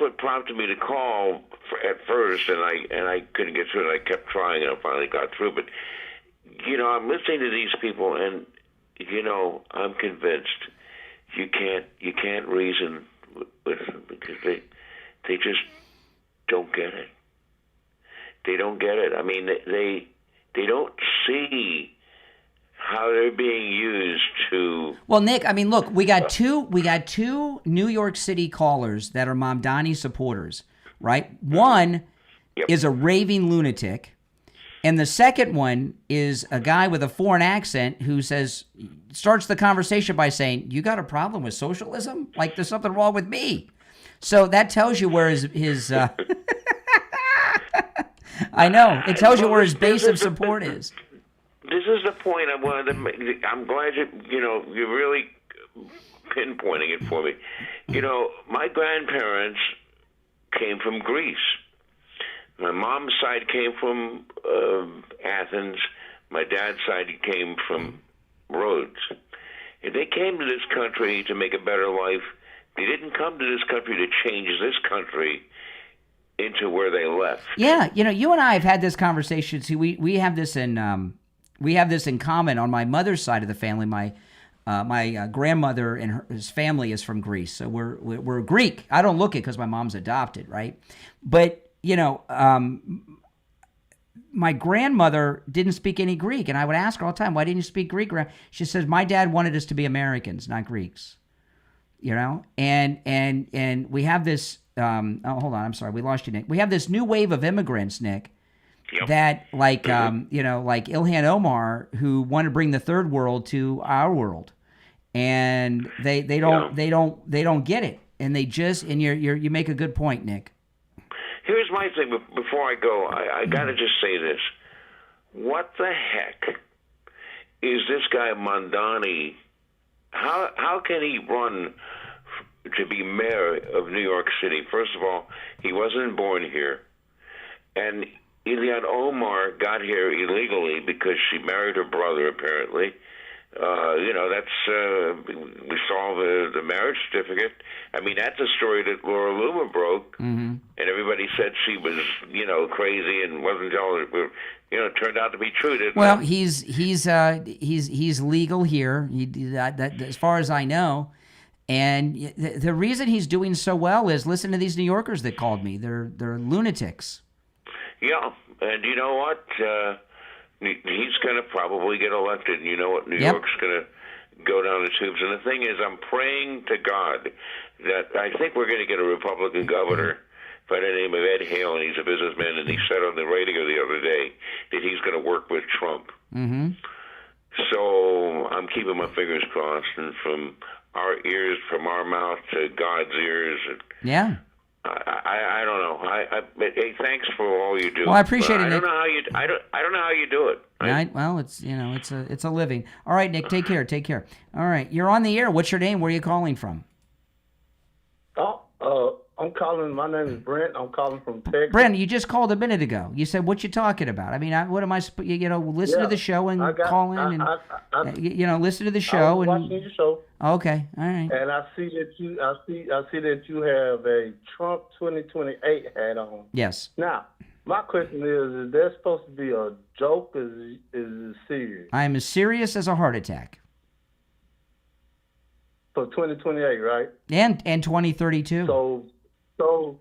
what prompted me to call at first, and I couldn't get through it. I kept trying, and I finally got through. But, I'm listening to these people, and, I'm convinced you can't reason with them because they just don't get it. They don't get it. I mean, they don't see how they're being used to. Well, Nick, I mean, look, we got two New York City callers that are Mamdani supporters, right? One is a raving lunatic, and the second one is a guy with a foreign accent who starts the conversation by saying, "You got a problem with socialism? Like there's something wrong with me." So that tells you where his I know. It tells you where his base of support is. This is the point I wanted to make. I'm glad you're really pinpointing it for me. My grandparents came from Greece. My mom's side came from Athens. My dad's side came from Rhodes. If they came to this country to make a better life, they didn't come to this country to change this country into where they left. Yeah, you and I have had this conversation. See, we have this in common. On my mother's side of the family, my grandmother and his family is from Greece, so we're Greek. I don't look it because my mom's adopted, right? But my grandmother didn't speak any Greek, and I would ask her all the time, "Why didn't you speak Greek?" She says, "My dad wanted us to be Americans, not Greeks." And we have this. Hold on, I'm sorry, we lost you, Nick. We have this new wave of immigrants, Nick, that like Ilhan Omar, who want to bring the third world to our world, and they don't get it, and you make a good point, Nick. Here's my thing. Before I go, I got to just say this. What the heck is this guy Mamdani? How can he run to be mayor of New York City? First of all, he wasn't born here. And Ilhan Omar got here illegally because she married her brother, apparently. We saw the marriage certificate. I mean, that's a story that Laura Loomer broke, and everybody said she was, crazy and wasn't telling it. It turned out to be true, didn't it? He's legal here. That as far as I know, and the reason he's doing so well is listen to these New Yorkers that called me. They're lunatics. Yeah, and you know what? He's going to probably get elected. And you know what? New York's going to go down the tubes. And the thing is, I'm praying to God that I think we're going to get a Republican governor by the name of Ed Hale, and he's a businessman, and he said on the radio the other day that he's going to work with Trump. Mm-hmm. So I'm keeping my fingers crossed, and from our ears, from our mouth to God's ears. Yeah. I don't know. But, hey, thanks for all you do. Well, I appreciate it, I Nick. don't know how you. I don't know how you do it. Right? Well, it's it's a living. All right, Nick. Take care. Take care. All right, you're on the air. What's your name? Where are you calling from? I'm calling. My name is Brent. I'm calling from Texas. Brent, you just called a minute ago. You said, "What you talking about?" I mean, what am I? Listen to the show and call in and listen to the show. I was watching your show. Okay, all right. And I see that you have a Trump 2028 hat on. Yes. Now, my question is that supposed to be a joke? Or is it serious? I am as serious as a heart attack. So 2028, right? And 2032. So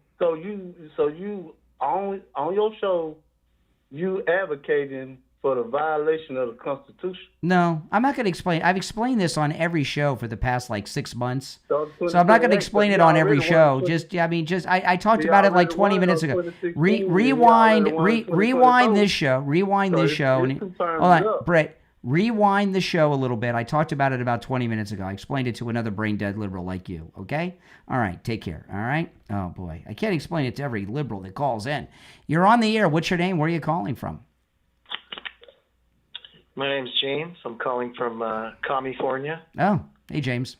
you on your show, you advocating for the violation of the Constitution? No, I'm not going to explain. I've explained this on every show for the past 6 months. So I'm not going to explain it on every show. I talked about it 20 minutes ago. Rewind this show. Rewind this show. Hold on, Brett. Rewind the show a little bit. I talked about it about 20 minutes ago. I explained it to another brain-dead liberal like you, okay? All right, take care, all right? Oh, boy. I can't explain it to every liberal that calls in. You're on the air. What's your name? Where are you calling from? My name's James. I'm calling from California. Oh, hey, James.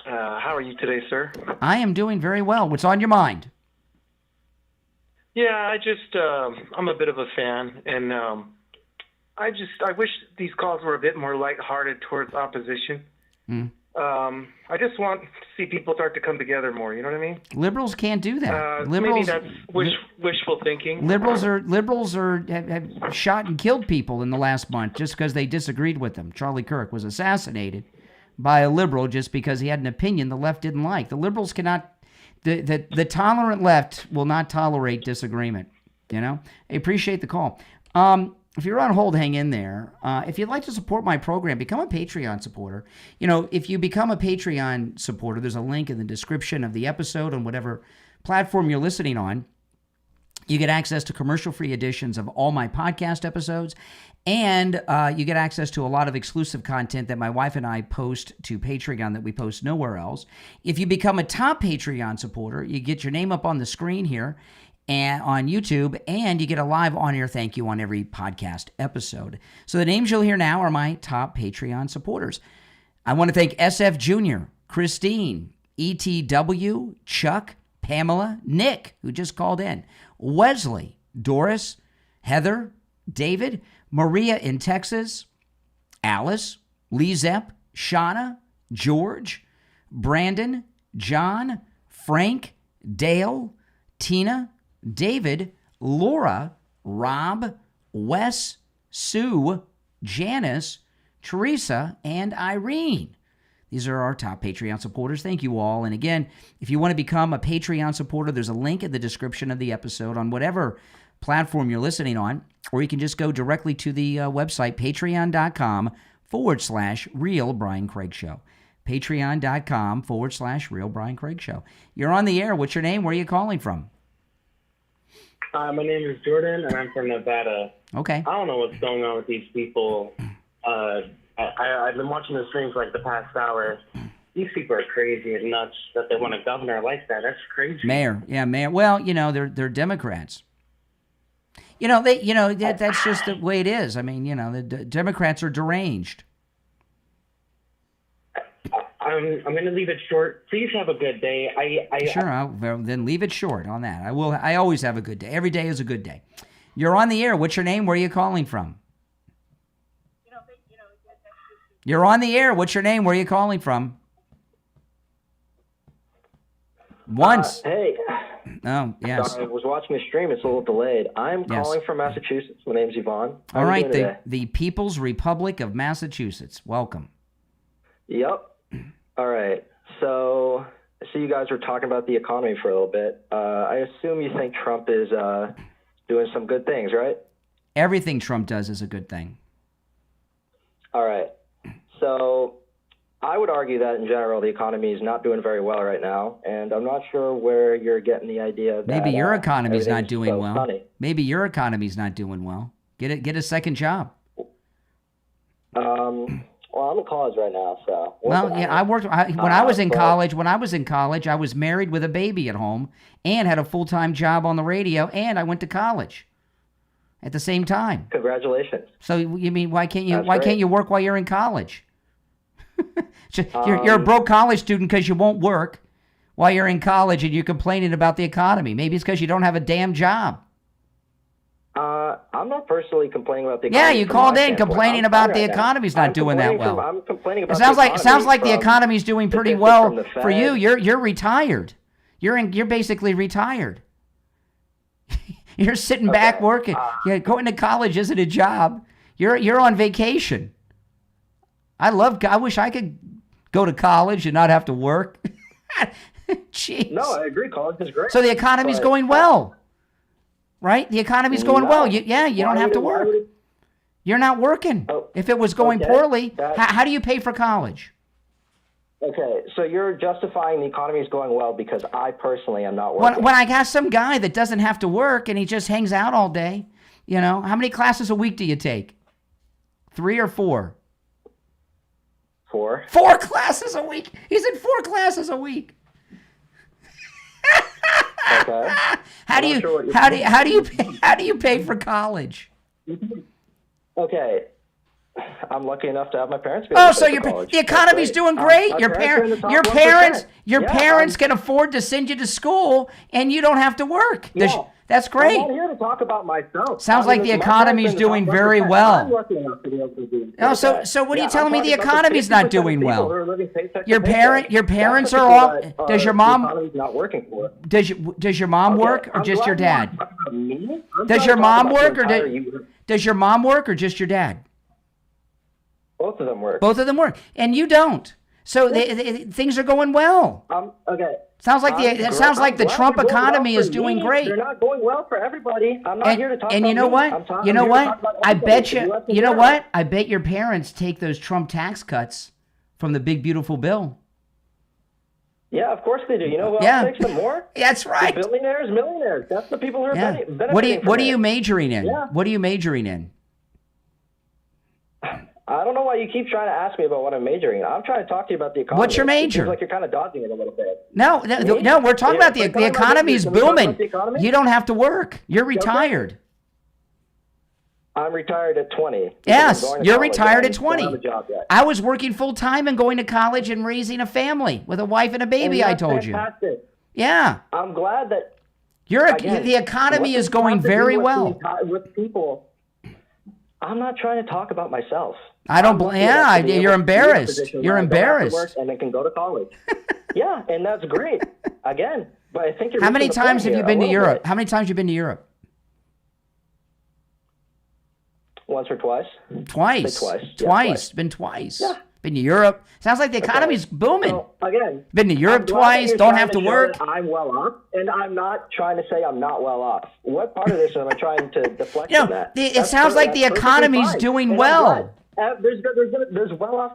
How are you today, sir? I am doing very well. What's on your mind? Yeah, I'm a bit of a fan, and I wish these calls were a bit more lighthearted towards opposition. I just want to see people start to come together more. You know what I mean? Liberals can't do that. Maybe that's wishful thinking. Liberals have shot and killed people in the last month just because they disagreed with them. Charlie Kirk was assassinated by a liberal just because he had an opinion the left didn't like. The liberals cannot. The tolerant left will not tolerate disagreement. You know. I appreciate the call. If you're on hold, hang in there. If you'd like to support my program, become a Patreon supporter. If you become a Patreon supporter, there's a link in the description of the episode on whatever platform you're listening on. You get access to commercial-free editions of all my podcast episodes, and you get access to a lot of exclusive content that my wife and I post to Patreon that we post nowhere else. If you become a top Patreon supporter, you get your name up on the screen here and on YouTube, and you get a live on-air thank you on every podcast episode. So the names you'll hear now are my top Patreon supporters. I want to thank SF Jr., Christine, ETW, Chuck, Pamela, Nick, who just called in, Wesley, Doris, Heather, David, Maria in Texas, Alice, Lee Zepp, Shauna, George, Brandon, John, Frank, Dale, Tina, David, Laura, Rob, Wes, Sue, Janice, Teresa, and Irene. These are our top Patreon supporters. Thank you all. And again, if you want to become a Patreon supporter, there's a link in the description of the episode on whatever platform you're listening on, or you can just go directly to the website, patreon.com/Real Brian Craig Show. Patreon.com/Real Brian Craig Show. You're on the air. What's your name? Where are you calling from? My name is Jordan, and I'm from Nevada. Okay. I don't know what's going on with these people. I've been watching the streams the past hour. These people are crazy and nuts that they want a governor like that. That's crazy. Mayor. Yeah, mayor. Well, they're Democrats. That's just the way it is. I mean, the Democrats are deranged. I'm going to leave it short. Please have a good day. Sure, then leave it short on that. I will. I always have a good day. Every day is a good day. You're on the air. What's your name? Where are you calling from? You're on the air. What's your name? Where are you calling from? Once. Hey. Oh, yes. Sorry, I was watching the stream. It's a little delayed. I'm calling from Massachusetts. My name's Yvonne. All right, the People's Republic of Massachusetts. Welcome. Yep. All right. So I see you guys were talking about the economy for a little bit. I assume you think Trump is doing some good things, right? Everything Trump does is a good thing. All right. So I would argue that in general, the economy is not doing very well right now. And I'm not sure where you're getting the idea that maybe your economy's not doing well. Sunny. Maybe your economy's not doing well. Get a second job. Well, I'm in college right now, so. Well, yeah, I worked when I was in college. When I was in college, I was married with a baby at home and had a full-time job on the radio, and I went to college at the same time. Congratulations. So you mean why can't you That's why great. can't you work while you're in college? You're a broke college student because you won't work while you're in college and you're complaining about the economy. Maybe it's because you don't have a damn job. I'm not personally complaining about the Yeah, economy. you from called my in standpoint. complaining I'm about fine the right now. economy's not I'm doing that complaining well. I'm complaining about It sounds the like the economy economy's doing pretty statistics well from the for you. Fed. You're retired. You're basically retired. You're sitting back working. Yeah, going to college isn't a job. You're on vacation. I wish I could go to college and not have to work. Jeez. No, I agree. College is great. So the economy's but- going well, right? The economy's going No. well. You don't have to Why work. would it- You're not working. If it was going okay. poorly, That- how do you pay for college? Okay, so you're justifying the economy is going well because I personally am not working. When I got some guy that doesn't have to work and he just hangs out all day, how many classes a week do you take? 3 or 4? 4. 4 classes a week. He's in 4 classes a week. Okay. How do you pay for college? Okay. I'm lucky enough to have my parents. Oh, so the economy's doing great. Your parents can afford to send you to school, and you don't have to work. That's great. I'm not here to talk about myself. Sounds like the economy's doing very well. I'm lucky enough to be able to do Oh, so what are you telling me? The economy's not doing well. Your parents are off. Does your mom? The economy's not working for. Does your mom work or just your dad? Does your mom work does your mom work or just your dad? Both of them work. Both of them work, and you don't. So things are going well. Okay. Sounds like the Trump economy is doing great. They're not going well for everybody. I'm not here to talk about And you know me. what? You know what? I bet you. You know what? I bet your parents take those Trump tax cuts from the big beautiful bill. Yeah, of course they do. You know who Yeah. else takes them more? That's right. The billionaires, millionaires. That's the people who are benefiting. What are you majoring in? Yeah. What are you majoring in? I don't know why you keep trying to ask me about what I'm majoring in. I'm trying to talk to you about the economy. What's your major? It seems like you're kind of dodging it a little bit. No, we're talking about the economy's booming. The economy? You don't have to work. You're retired. I'm retired at 20. Yes, I'm going to you're college retired and at I don't 20. have a job yet. I was working full time and going to college and raising a family with a wife and a baby. And I that's told you. fantastic. Yeah. I'm glad that The economy is going very well. With people, I'm not trying to talk about myself. I don't. I'm lucky enough to be You're able to be in a embarrassed. position You're where I don't have to embarrassed. work and then can go to college. Yeah, and that's great. Again, but I think you're How many missing the times point have you here been a to little Europe? bit. How many times have you been to Europe? Once or twice. Twice. Say twice. Yeah, Twice. Been twice. Yeah. Been to Europe. Sounds like the economy's booming. So, again, Been to Europe I'm glad that twice. you're Don't trying have to show work. that I'm well off, and I'm not trying to say I'm not well off. What part of this am I trying to deflect You know, from that? it That's sounds like the that's perfectly economy's fine. doing And I'm well. glad. There's well off.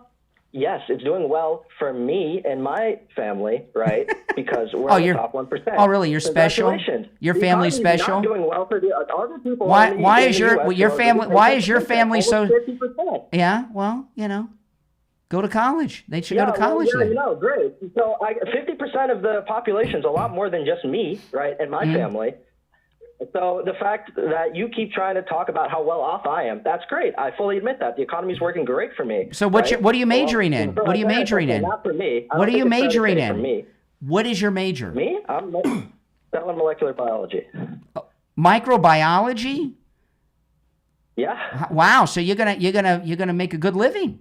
Yes, it's doing well for me and my family, right? Because we're in the you're- top 1%. oh, really? You're special? Congratulations. Your The family's economy's special? Not doing well for the other people. Why in is the your US your who are family? living Why paycheck is your to paycheck, family so? almost 50%. Yeah. Well, go to college. They should go to college well, then. great. So 50% of the population is a lot more than just me, right, and my family. So the fact that you keep trying to talk about how well off I am, that's great. I fully admit that. The economy's working great for me. So right? what are you majoring in? So What are you like that, majoring okay, in? Not for me. I What don't are you think it's fair to majoring say for in? me. What is your major? Me? I'm cell and molecular biology. Microbiology? Yeah. Wow. So you're gonna make a good living.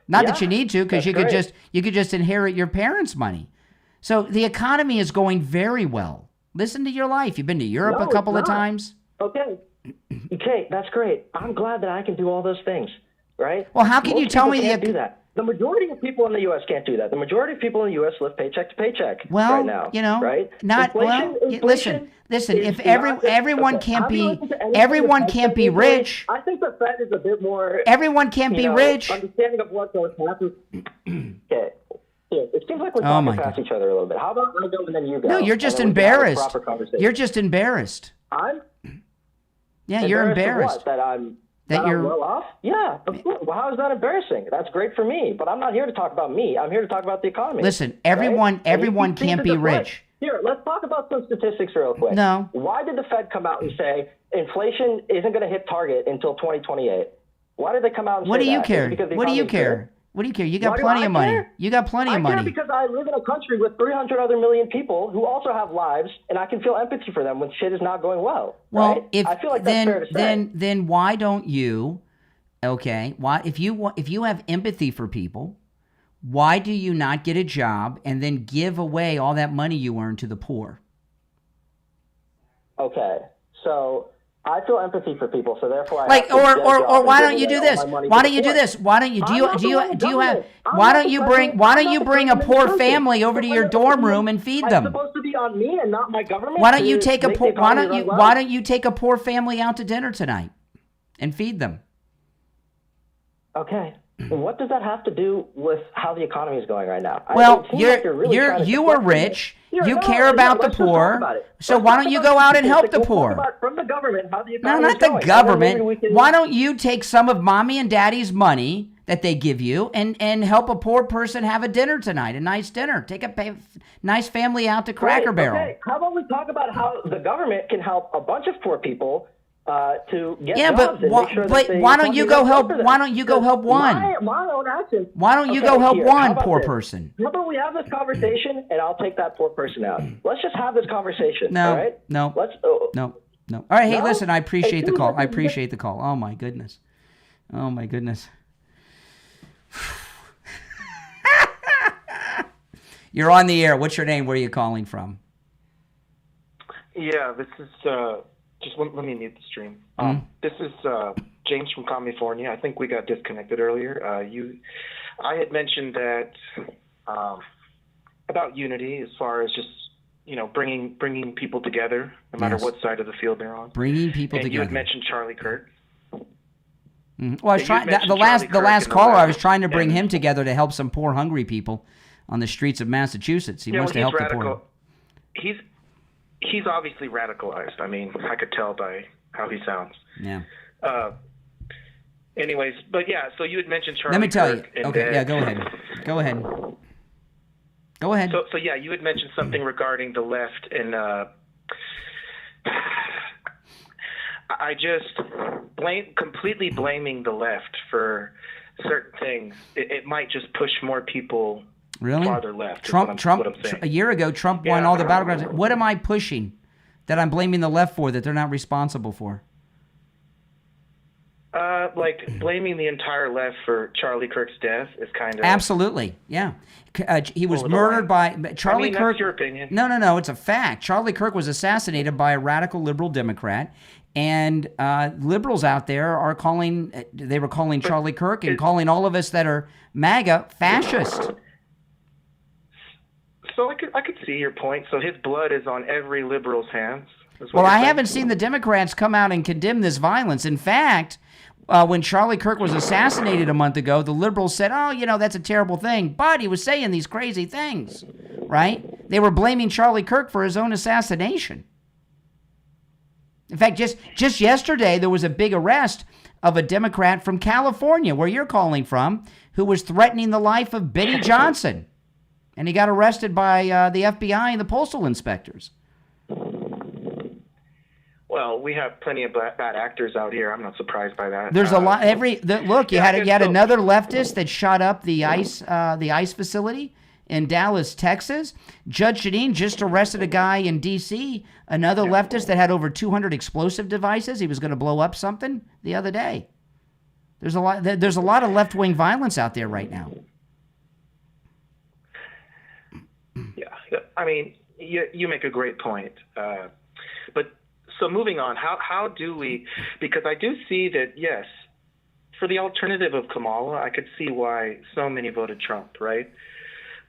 Not that Yeah, you need to, because that's you could just inherit your parents' money. So the economy is going very well. Listen to your life. You've been to Europe No, a couple it's of not. times. Okay, that's great. I'm glad that I can do all those things, right? Well, how can Most you tell people me can't do that? The majority of people in the U.S. can't do that. The majority of people in the U.S. live paycheck to paycheck Well, right now. Right? not Inflation, listen. is If not everyone okay, can't have you be listened to anything everyone the can't Fed be is doing? rich. I think the Fed is a bit more. Everyone can't be rich. Understanding of what's going to happen. Okay. Yeah, it seems like we're Oh, my talking past each other a little bit. How about I go and then you go? No, you're and just then we can have a embarrassed. proper conversation? You're just embarrassed. I'm. Yeah, you're Embarrassed of embarrassed. what? That I'm. that you're well off? Yeah, of course. Well, how is that embarrassing? That's great for me, but I'm not here to talk about me. I'm here to talk about the economy. Listen, everyone right? everyone can't be rich. Here, let's talk about some statistics real quick. No. Why did the Fed come out and say inflation isn't going to hit target until 2028? Why did they come out and What say do you that? care? Is it because the What do you economy's good? care? What do you care? You got Why do plenty I of money. care? You got plenty of I money. care because I live in a country with 300 other million people who also have lives, and I can feel empathy for them when shit is not going well. Well, right? if I feel like that's fair to say. then why don't you? Okay, why if you have empathy for people, why do you not get a job and then give away all that money you earn to the poor? Okay, so I feel empathy for people, so therefore I like have to get a job or why and don't give you do away all this? my money Why to don't the you do poor. this? Why don't you I'm not the one do you have government. I'm why not don't the you president. why I'm don't not you the bring a president of poor this country. family over to your dorm room and feed It's them? supposed to be on me and not my government. Why don't you to take a make poor the economy run well? why don't you take a poor family out to dinner tonight and feed them? Okay. What does that have to do with how the economy is going right now? Well, you are rich. You care about the poor. So why don't you go out and help the poor? From the government, how the No, economy not is the going. government. Why don't you take some of mommy and daddy's money that they give you and help a poor person have a dinner tonight, a nice dinner? Take a nice family out to Cracker Barrel. Okay. How about we talk about how the government can help a bunch of poor people to get but jobs and make sure that the why don't you go economy help? runs for them? Why don't you go help one? My own actions. Why don't you Okay, go help here, how one about poor this? person? How about we have this conversation and I'll take that poor person out? Let's just have this conversation. No, all right? no, Let's. no. All right, hey, No? listen, I appreciate the Hey, call. I listen, appreciate the call. Oh my goodness. Oh my goodness. You're on the air. What's your name? Where are you calling from? Yeah, this is just let me mute the stream. This is James from California. I think we got disconnected earlier. I had mentioned that about unity as far as just bringing people together, no matter Yes. what side of the field they're on. Bringing people and together. You had mentioned Charlie Kirk. Well, I was You trying. mentioned The last Charlie Kirk last in the caller, I letter, was trying to bring and- him together to help some poor, hungry people on the streets of Massachusetts. He wants to help the poor. He's obviously radicalized. I mean, I could tell by how he sounds. Yeah. Anyways, but yeah, so you had mentioned Charlie Let me tell Kirk. you. And Okay. that- Yeah. Go ahead. Go ahead. Go ahead. So yeah, you had mentioned something regarding the left, and I just completely blaming the left for certain things. It might just push more people Really? farther left. Trump. Is what I'm saying. A year ago, Trump won all the battlegrounds. What am I pushing that I'm blaming the left for that they're not responsible for? Like blaming the entire left for Charlie Kirk's death is kind of Absolutely, yeah. He was over the murdered by line. Charlie I mean, Kirk. That's your opinion. No, it's a fact. Charlie Kirk was assassinated by a radical liberal Democrat, and liberals out there are calling. They were calling Charlie Kirk and calling all of us that are MAGA fascist. So I could see your point. So his blood is on every liberal's hands. is what Well, you're I saying? haven't seen the Democrats come out and condemn this violence. In fact, when Charlie Kirk was assassinated a month ago, the liberals said, oh, that's a terrible thing. But he was saying these crazy things, right? They were blaming Charlie Kirk for his own assassination. In fact, just yesterday, there was a big arrest of a Democrat from California, where you're calling from, who was threatening the life of Benny Johnson. And he got arrested by the FBI and the postal inspectors. Well, we have plenty of bad actors out here. I'm not surprised by that. There's a lot. Look, you had another leftist that shot up the ICE facility in Dallas, Texas. Judge Jeanine just arrested a guy in D.C., another leftist that had over 200 explosive devices. He was going to blow up something the other day. There's a lot of left-wing violence out there right now. Yeah, I mean, you make a great point. But so moving on, how do we? Because I do see that, yes, for the alternative of Kamala, I could see why so many voted Trump, right?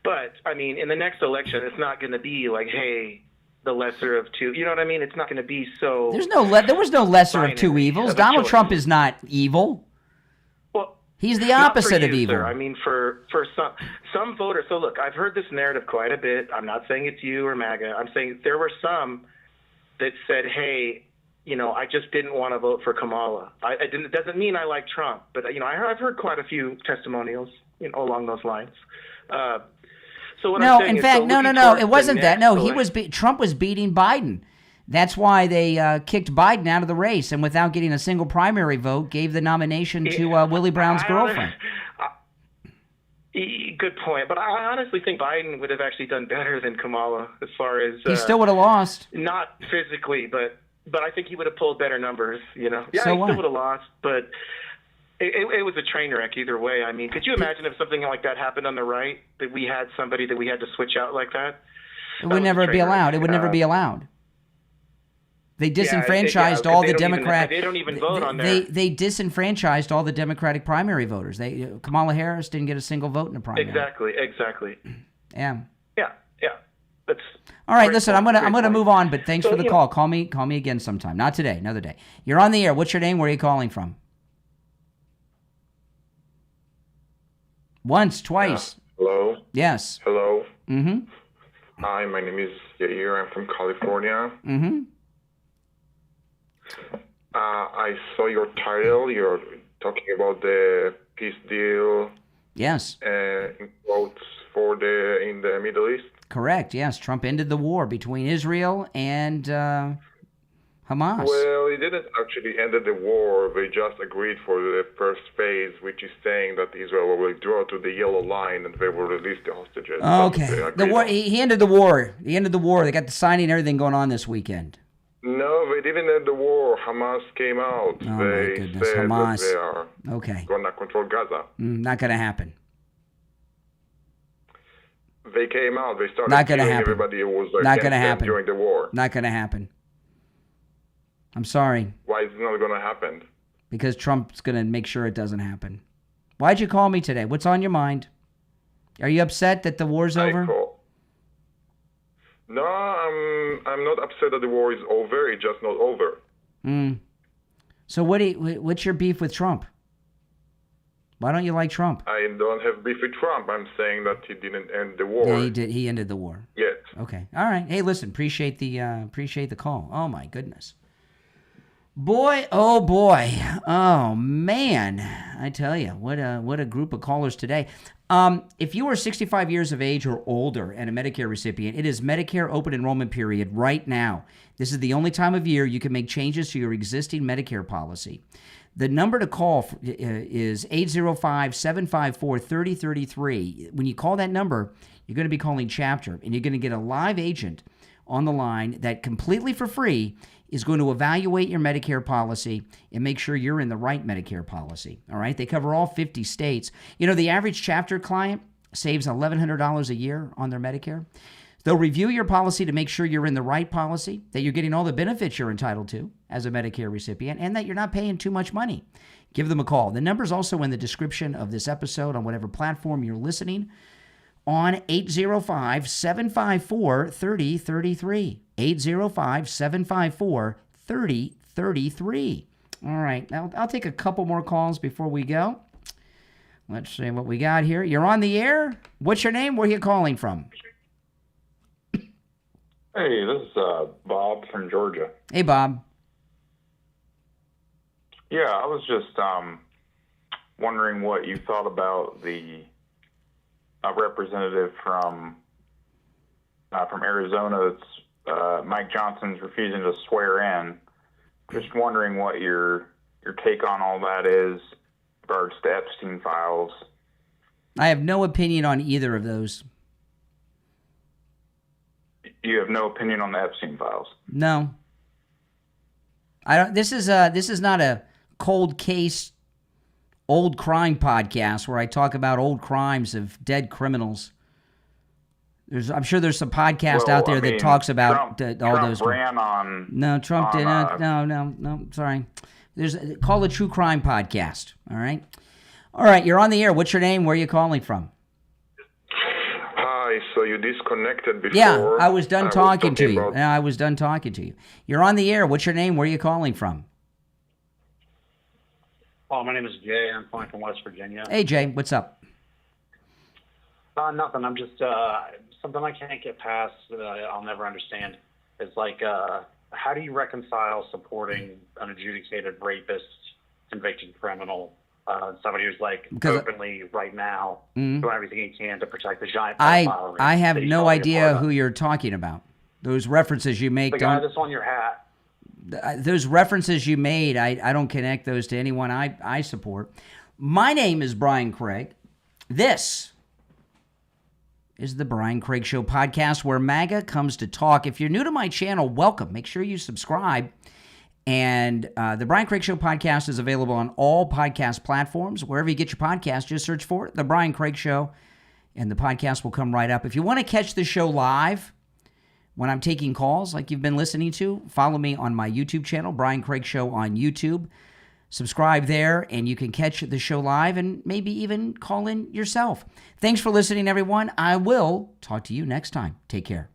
But I mean, in the next election, it's not going to be like, hey, the lesser of two. You know what I mean? It's not going to be so. There was no lesser of two evils. Donald Trump is not evil. Well, he's the not for opposite you, of evil. Sir. I mean, for some voters. So look, I've heard this narrative quite a bit. I'm not saying it's you or MAGA. I'm saying there were some that said, hey, I just didn't want to vote for Kamala. It doesn't mean I like Trump, but I've heard quite a few testimonials, along those lines. So what I'm saying is, no. It wasn't that. No, Trump was beating Biden. That's why they kicked Biden out of the race, and without getting a single primary vote, gave the nomination to Willie Brown's girlfriend. Good point, but I honestly think Biden would have actually done better than Kamala as far as he still would have lost. Not physically, but I think he would have pulled better numbers. Yeah, so he what? still would have lost, but it was a train wreck either way. I mean, could you imagine if something like that happened on the right, that we had somebody that we had to switch out like that? It would never be allowed. It would never be allowed. They disenfranchised all the Democrats. They don't even vote on there. They disenfranchised all the Democratic primary voters. Kamala Harris didn't get a single vote in the primary. Exactly. Yeah. That's all right. Listen, I'm gonna move on, but thanks for the call. Call me again sometime. Not today. Another day. You're on the air. What's your name? Where are you calling from? Once, twice. Hello. Yes. Hello. Mm-hmm. Hi, my name is Yair. I'm from California. Mm-hmm. I saw your title. You're talking about the peace deal. Yes. In quotes in the Middle East. Correct. Yes. Trump ended the war between Israel and Hamas. Well, he didn't actually end the war. They just agreed for the first phase, which is saying that Israel will withdraw to the yellow line and they will release the hostages. Okay. The war. He ended the war. He ended the war. They got the signing and everything going on this weekend. No, they didn't end the war. Hamas came out. Oh, they my goodness. said Hamas. that they are going to control Gaza. Not going to happen. They came out. They started not gonna killing happen. everybody who was not against gonna them happen. during the war. Not going to happen. I'm sorry. Why is it not going to happen? Because Trump's going to make sure it doesn't happen. Why'd you call me today? What's on your mind? Are you upset that the war's over? No, I'm not upset that the war is over. It's just not over. So what's your beef with Trump? Why don't you like Trump? I don't have beef with Trump. I'm saying that he didn't end the war. Yeah, he did. He ended the war. Yes. Okay. All right. Hey, listen. Appreciate the call. Oh my goodness. Boy, oh man! I tell you, what a group of callers today. If you are 65 years of age or older and a Medicare recipient, it is Medicare open enrollment period right now. This is the only time of year you can make changes to your existing Medicare policy. The number to call is 805-754-3033. When you call that number, you're going to be calling Chapter, and you're going to get a live agent on the line that completely for free is going to evaluate your Medicare policy and make sure you're in the right Medicare policy. All right? They cover all 50 states. You know, the average Chapter client saves $1,100 a year on their Medicare. They'll review your policy to make sure you're in the right policy, that you're getting all the benefits you're entitled to as a Medicare recipient, and that you're not paying too much money. Give them a call. The number's also in the description of this episode on whatever platform you're listening on 805-754-3033. 805-754-3033. All right. Now, I'll take a couple more calls before we go. Let's see what we got here. You're on the air. What's your name? Where are you calling from? Hey, this is Bob from Georgia. Hey, Bob. Yeah, I was just wondering what you thought about the representative from Arizona that's Mike Johnson's refusing to swear in. Just wondering what your take on all that is in regards to Epstein files. I have no opinion on either of those. You have no opinion on the Epstein files? No. I don't. This is not a cold case, old crime podcast where I talk about old crimes of dead criminals. I'm sure there's some podcast out there that talks about Trump all those. Ran on. No, Trump did not. No. Sorry. Call a true crime podcast. All right. You're on the air. What's your name? Where are you calling from? Hi. So you disconnected before. Yeah, I was done talking to you. I was done talking to you. You're on the air. What's your name? Where are you calling from? Oh, my name is Jay. I'm calling from West Virginia. Hey, Jay. What's up? Nothing. I'm just something I can't get past. I'll never understand. It's like how do you reconcile supporting an adjudicated rapist, convicted criminal, somebody who's like openly right now doing everything he can to protect the giant pedophile I have that he's no probably a idea part of? who you're talking about. Those references you make The guy don't. that's on your hat. Those references you made, I don't connect those to anyone I support. My name is Brian Craig. This is the Brian Craig Show podcast, where MAGA comes to talk. If you're new to my channel, welcome. Make sure you subscribe. And the Brian Craig Show podcast is available on all podcast platforms. Wherever you get your podcast, just search for it, The Brian Craig Show, and the podcast will come right up. If you want to catch the show live when I'm taking calls like you've been listening to, follow me on my YouTube channel, Brian Craig Show on YouTube. Subscribe there, and you can catch the show live and maybe even call in yourself. Thanks for listening, everyone. I will talk to you next time. Take care.